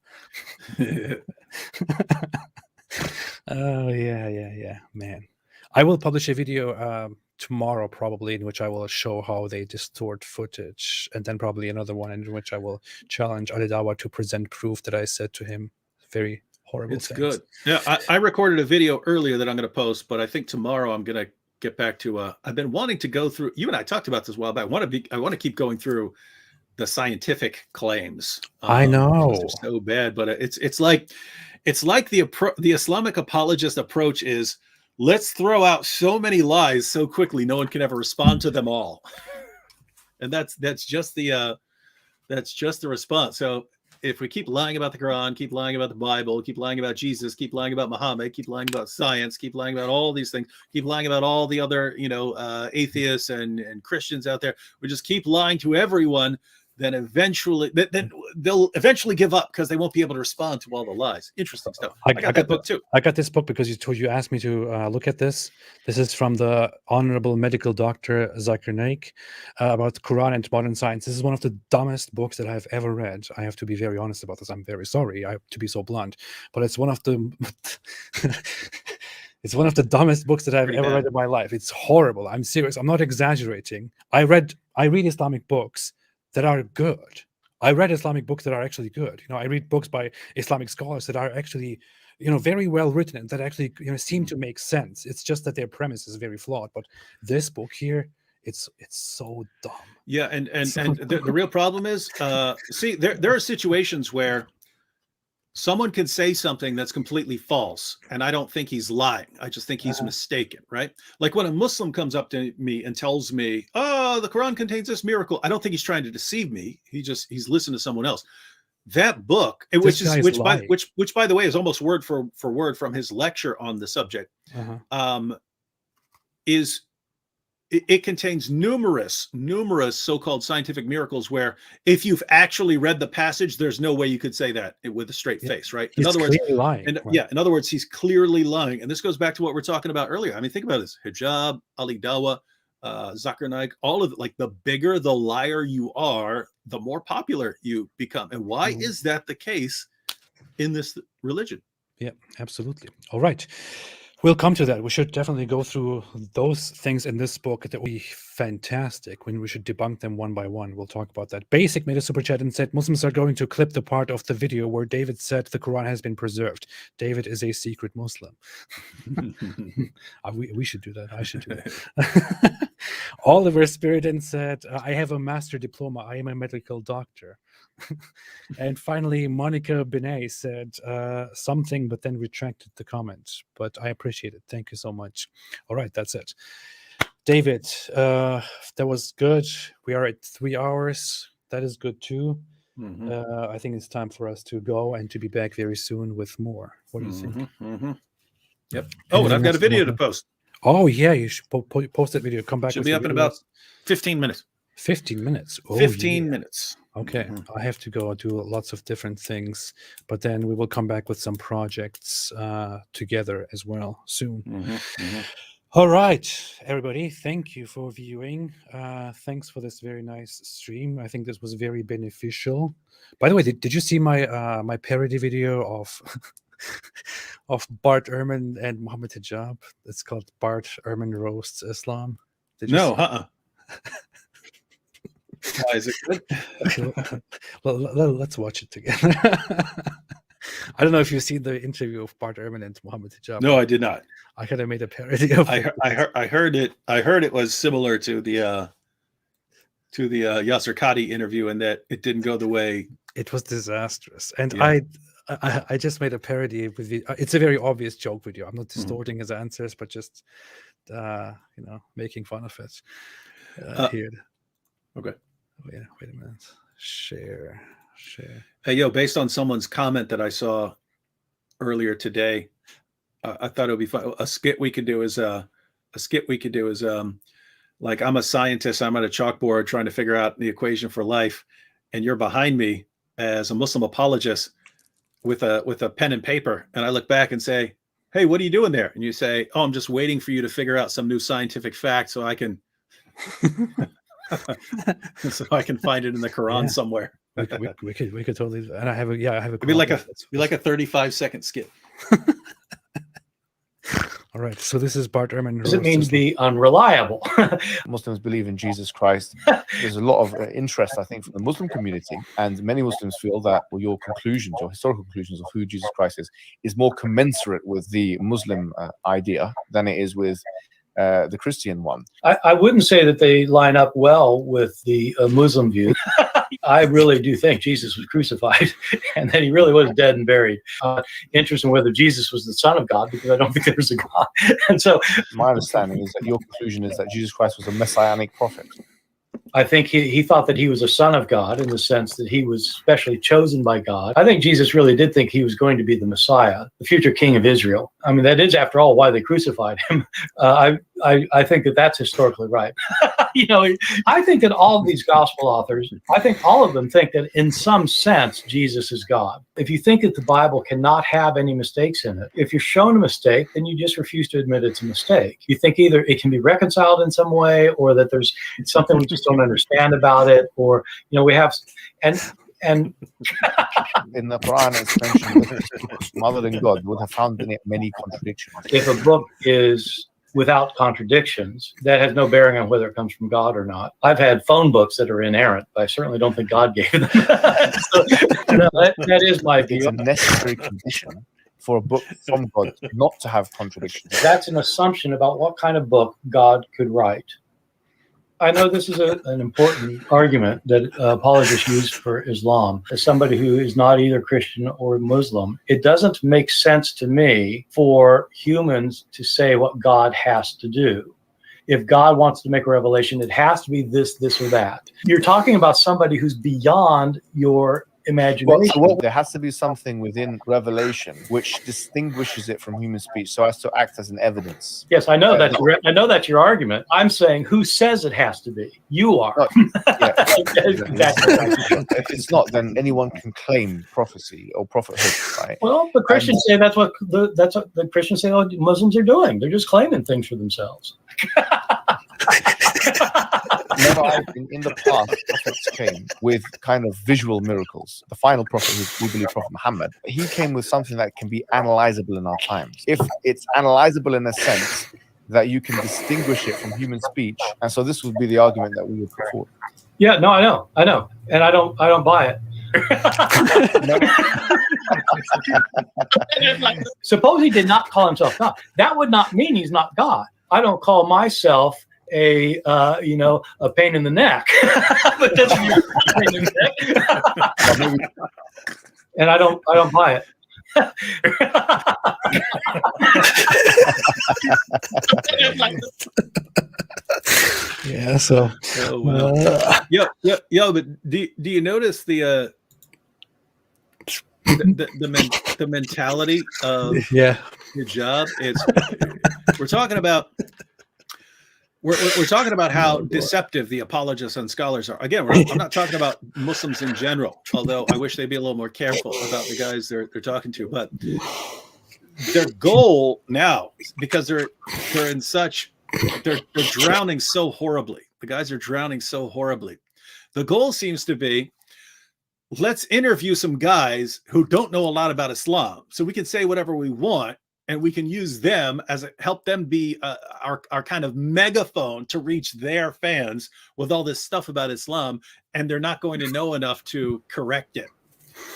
Oh yeah, man. I will publish a video tomorrow, probably, in which I will show how they distort footage, and then probably another one in which I will challenge Alidawa to present proof that I said to him very horrible It's things. good. Yeah, I recorded a video earlier that I'm going to post, but I think tomorrow I'm going to get back to. I've been wanting to go through. You and I talked about this a while back. I want to keep going through the scientific claims. I know they're so bad, but it's like the Islamic apologist approach is, let's throw out so many lies so quickly no one can ever respond to them all. And that's just the response. So if we keep lying about the Quran, keep lying about the Bible, keep lying about Jesus, keep lying about Muhammad, keep lying about science, keep lying about all these things, keep lying about all the other atheists and Christians out there, we just keep lying to everyone, then eventually they'll eventually give up because they won't be able to respond to all the lies. Interesting stuff. I got that book too. I got this book because you asked me to look at this. This is from the Honorable Medical Doctor Zakir Naik about the Quran and modern science. This is one of the dumbest books that I've ever read. I have to be very honest about this. I'm very sorry. I have to be so blunt, but it's one of the it's one of the dumbest books that I've ever read in my life. It's horrible. I'm serious. I'm not exaggerating. I read Islamic books that are good. I read Islamic books that are actually good. I read books by Islamic scholars that are actually, very well written and that actually, seem to make sense. It's just that their premise is very flawed. But this book here, it's so dumb. Yeah, and the real problem is, see, there are situations where someone can say something that's completely false, and I don't think he's lying. I just think he's mistaken, right? Like when a Muslim comes up to me and tells me, "Oh, the Quran contains this miracle," I don't think he's trying to deceive me. He's listened to someone else. That book, which by the way is almost word for word from his lecture on the subject, it contains numerous so-called scientific miracles where if you've actually read the passage, there's no way you could say that with a straight face, right? In other words, lying. In other words, he's clearly lying. And this goes back to what we're talking about earlier. I mean, think about this: hijab, Ali Dawa, Zakir Naik, all of it. Like, the bigger the liar you are, the more popular you become. And why is that the case in this religion? Yeah, absolutely. All right. We'll come to that. We should definitely go through those things in this book. That would be fantastic. When we should debunk them one by one. We'll talk about that. Basic made a super chat and said Muslims are going to clip the part of the video where David said the Quran has been preserved. David is a secret Muslim. We should do that. I should do that. Oliver Spiridon said, I have a master diploma. I am a medical doctor. And finally, Monica Benet said something, but then retracted the comment. But I appreciate it. Thank you so much. All right, that's it. David, that was good. We are at 3 hours. That is good too. I think it's time for us to go and to be back very soon with more. What do you think? Yep. Oh, and I've got a video to post. Oh, yeah, you should post that video. Come back. Should be up in about 15 minutes. 15 minutes. Oh, 15 minutes. Okay. I have to go do lots of different things, but then we will come back with some projects together as well soon. All right, everybody. Thank you for viewing. Thanks for this very nice stream. I think this was very beneficial. By the way, did you see my my parody video of of Bart Ehrman and Mohammed Hijab? It's called Bart Ehrman Roasts Islam. Did you No, see? Why is it good? Let's watch it together. I don't know if you've seen the interview of Bart Ehrman and Mohammed Hijab. No, I did not. I kind of made a parody of it. I heard it. I heard it was similar to the Yasser Qadi interview, in that it didn't go the way. It was disastrous, and Yeah. I just made a parody with the. It's a very obvious joke video. I'm not distorting his answers, but just making fun of it. Here. Okay. Wait a minute. Share. Hey, based on someone's comment that I saw earlier today, I thought it would be fun. A skit we could do is like, I'm a scientist. I'm at a chalkboard trying to figure out the equation for life, and you're behind me as a Muslim apologist with a pen and paper, and I look back and say, "Hey, what are you doing there?" And you say, "Oh, I'm just waiting for you to figure out some new scientific fact so I can." So I can find it in the Quran somewhere. we could totally. And I have a It'd be like a 35-second skit. All right. So this is Bart Ehrman. Does it mean to be unreliable? Muslims believe in Jesus Christ. There's a lot of interest, I think, from the Muslim community, and many Muslims feel that your conclusions, or historical conclusions of who Jesus Christ is more commensurate with the Muslim idea than it is with the Christian one. I wouldn't say that they line up well with the Muslim view. I really do think Jesus was crucified and that he really was dead and buried. Interested in whether Jesus was the Son of God, because I don't think there was a God. And so my understanding is that your conclusion is that Jesus Christ was a messianic prophet. I think he thought that he was a son of God, in the sense that he was specially chosen by God. I think Jesus really did think he was going to be the Messiah, the future king of Israel. I mean, that is, after all, why they crucified him. I think that that's historically right. I think that all of these gospel authors, I think all of them think that in some sense, Jesus is God. If you think that the Bible cannot have any mistakes in it, if you're shown a mistake, then you just refuse to admit it's a mistake. You think either it can be reconciled in some way, or that there's something we just don't understand about it, or, we have, and in the Quran, it's mentioned that mother than God would have found in it many contradictions. If a book is without contradictions, that has no bearing on whether it comes from God or not. I've had phone books that are inerrant, but I certainly don't think God gave them. That is my view. It's a necessary condition for a book from God not to have contradictions. That's an assumption about what kind of book God could write. I know this is an important argument that apologists use for Islam. As somebody who is not either Christian or Muslim, it doesn't make sense to me for humans to say what God has to do. If God wants to make a revelation, it has to be this, this, or that. You're talking about somebody who's beyond your imagination. Well, there has to be something within revelation which distinguishes it from human speech, so as to act as an evidence. Yes, I know that's your argument. I'm saying, who says it has to be? You are. If it's not, then anyone can claim prophecy or prophethood, right? Well, the Christians say that's what the Christians say all Muslims are doing. They're just claiming things for themselves. in the past, prophets came with kind of visual miracles. The final prophet, who we believe Prophet Muhammad, he came with something that can be analyzable in our times. If it's analyzable in a sense that you can distinguish it from human speech, and so this would be the argument that we would put forward. Yeah, no, I know, and I don't buy it. Suppose he did not call himself God. That would not mean he's not God. I don't call myself a pain in the neck, but that's a pain in the neck. And I don't buy it. Yeah. So. Oh, wow. Yo, but do you notice the mentality of your job? We're talking about how deceptive the apologists and scholars are. Again, I'm not talking about Muslims in general, although I wish they'd be a little more careful about the guys they're talking to. But their goal now, because they're drowning so horribly. The guys are drowning so horribly. The goal seems to be, let's interview some guys who don't know a lot about Islam, so we can say whatever we want, and we can use them help them be our kind of megaphone to reach their fans with all this stuff about Islam, and they're not going to know enough to correct it.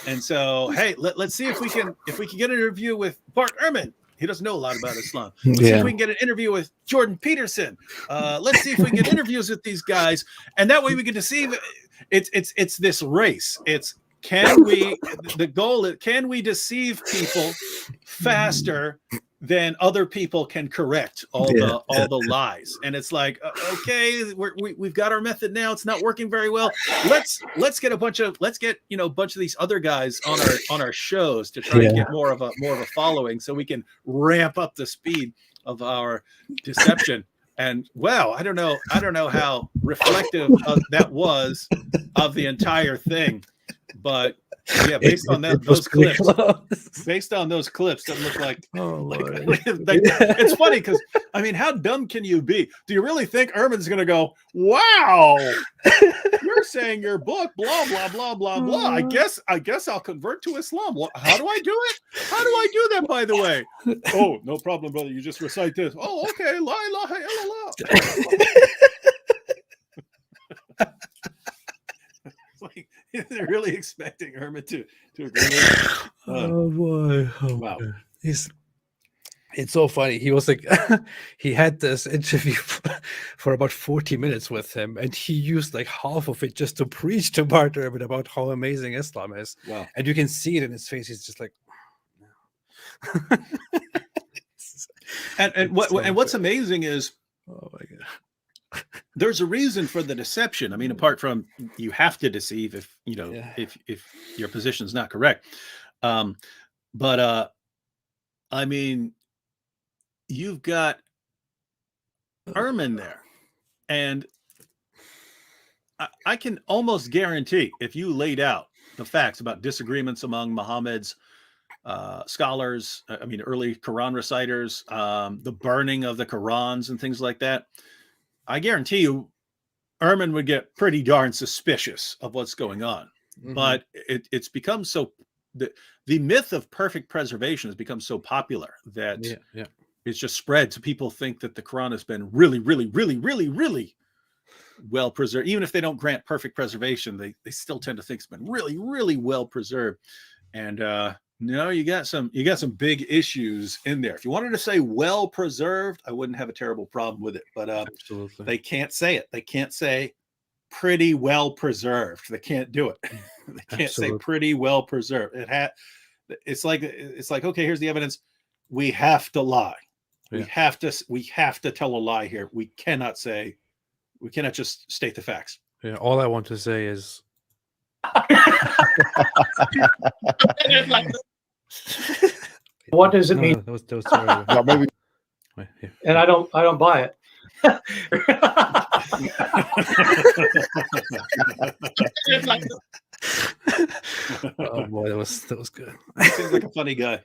And so, hey, let's see if we can get an interview with Bart Ehrman. He doesn't know a lot about Islam. Let's see if we can get an interview with Jordan Peterson. Let's see if we can get interviews with these guys, and that way we can deceive. It's this race. Can we deceive people faster than other people can correct all the lies? And it's like, okay, we've got our method now. It's not working very well. Let's get a bunch of these other guys on our shows to try to get more of a following, so we can ramp up the speed of our deception. And wow, I don't know how reflective that was of the entire thing. But yeah, based on those clips, that look like, it's funny because I mean, how dumb can you be? Do you really think Ehrman's going to go, wow, you're saying your book, blah blah blah blah blah? I guess I'll convert to Islam. How do I do it? How do I do that? By the way, oh, no problem, brother. You just recite this. Oh, okay, la ilaha illallah. Like, they're really expecting Ehrman to agree with Oh boy! Wow. It's so funny. He was like, he had this interview for about 40 minutes with him, and he used like half of it just to preach to Bart Ehrman about how amazing Islam is. Wow. And you can see it in his face. He's just like, what's amazing is, oh my god, there's a reason for the deception. I mean, apart from you have to deceive if your position is not correct. But I mean, you've got Ehrman there, and I can almost guarantee, if you laid out the facts about disagreements among Muhammad's scholars, I mean, early Quran reciters, the burning of the Qurans and things like that, I guarantee you Ehrman would get pretty darn suspicious of what's going on. Mm-hmm. But it's become so, the myth of perfect preservation has become so popular that it's just spread. So people think that the Quran has been really, really, really, really, really well preserved. Even if they don't grant perfect preservation, they still tend to think it's been really, really well preserved. And no, you got some big issues in there. If you wanted to say well preserved, I wouldn't have a terrible problem with it. But absolutely, they can't say it. They can't say pretty well preserved. They can't do it. They can't say pretty well preserved. It's like okay, here's the evidence. We have to lie. Yeah. We have to tell a lie here. We cannot just state the facts. Yeah, all I want to say is what does it mean? That was terrible. Maybe. And I don't buy it. Oh boy, that was good. He seems like a funny guy.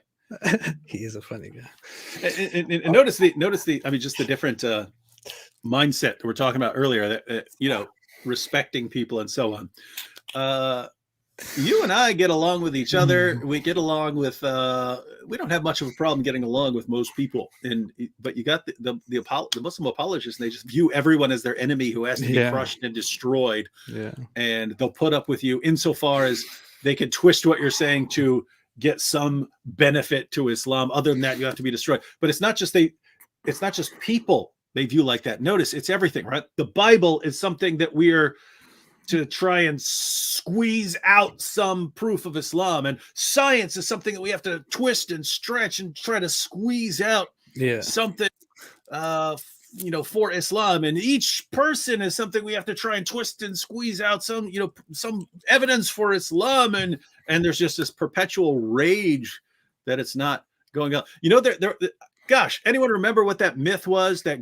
He is a funny guy. And notice the I mean, just the different mindset that we're talking about earlier, that respecting people and so on. You and I get along with each other. We get along with. We don't have much of a problem getting along with most people. But you got the Muslim apologists, and they just view everyone as their enemy who has to be crushed and destroyed. Yeah. And they'll put up with you insofar as they can twist what you're saying to get some benefit to Islam. Other than that, you have to be destroyed. But it's not just people they view like that. Notice it's everything, right? The Bible is something that we're to try and squeeze out some proof of Islam, and science is something that we have to twist and stretch and try to squeeze out something for Islam, and each person is something we have to try and twist and squeeze out some evidence for Islam, and there's just this perpetual rage that it's not going on. Gosh, anyone remember what that myth was? There's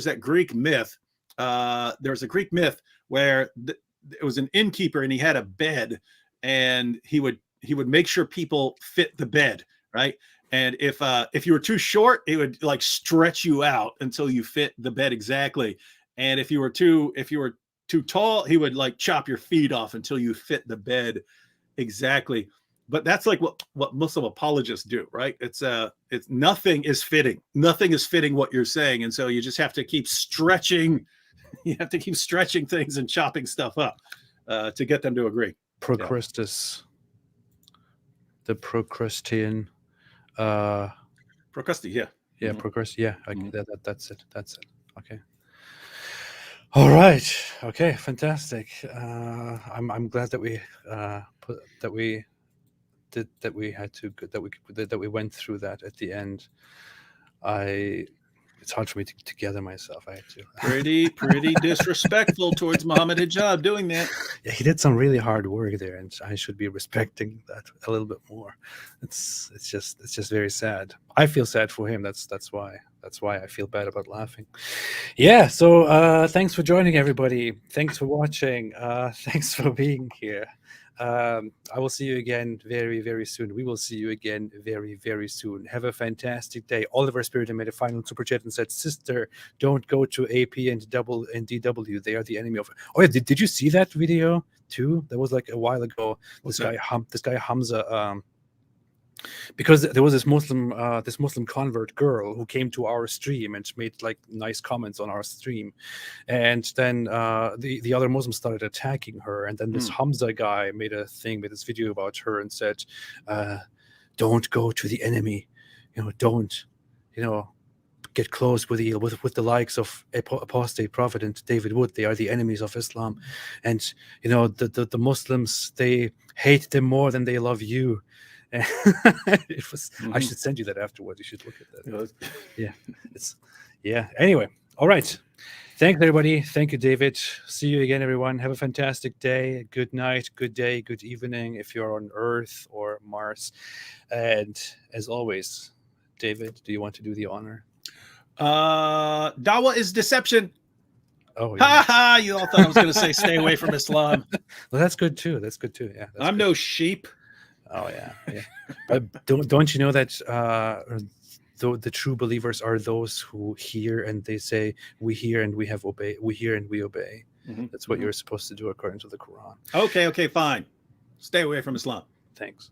that Greek myth. There's a Greek myth where it was an innkeeper, and he had a bed, and he would make sure people fit the bed, right? And if you were too short, it would like stretch you out until you fit the bed exactly. And if you were too tall, he would like chop your feet off until you fit the bed exactly. But that's like what Muslim apologists do, right? It's nothing is fitting what you're saying, and so you just have to keep stretching. You have to keep stretching things and chopping stuff up to get them to agree. Procrustes, the Procrustean. Procrusti, yeah. Yeah, Procrust. Yeah, that's it. Okay. All right. Okay. Fantastic. I'm glad that we went through that at the end. It's hard for me to gather myself. I had to. Pretty disrespectful towards Muhammad Hijab doing that. Yeah, he did some really hard work there, and I should be respecting that a little bit more. It's just very sad. I feel sad for him. That's why I feel bad about laughing. Yeah. So thanks for joining, everybody. Thanks for watching. Thanks for being here. I will see you again very, very soon. We will see you again very, very soon. Have a fantastic day. Oliver Spiriton made a final super chat and said, "Sister, don't go to AP and DW. They are the enemy of." Oh yeah, did you see that video too? That was like a while ago. This guy Hamza. Because there was this Muslim convert girl who came to our stream and made like nice comments on our stream, and then the other Muslims started attacking her, and then this Hamza guy made this video about her and said, "Don't go to the enemy, don't, get close with the likes of apostate prophet and David Wood. They are the enemies of Islam, and the Muslims, they hate them more than they love you." It was. I should send you that afterwards. You should look at that. Anyway, all right. Thanks, everybody. Thank you, David. See you again, everyone. Have a fantastic day. Good night, good day, good evening if you're on Earth or Mars. And as always, David, do you want to do the honor? Dawah is deception. Oh, yeah. Ha ha! You all thought I was going to say stay away from Islam. Well, that's good too. Yeah, I'm no sheep. Oh yeah. But don't you know that the true believers are those who hear and they say, "We hear and we have obey. We hear and we obey." That's what you're supposed to do according to the Quran. Okay, fine. Stay away from Islam. Thanks.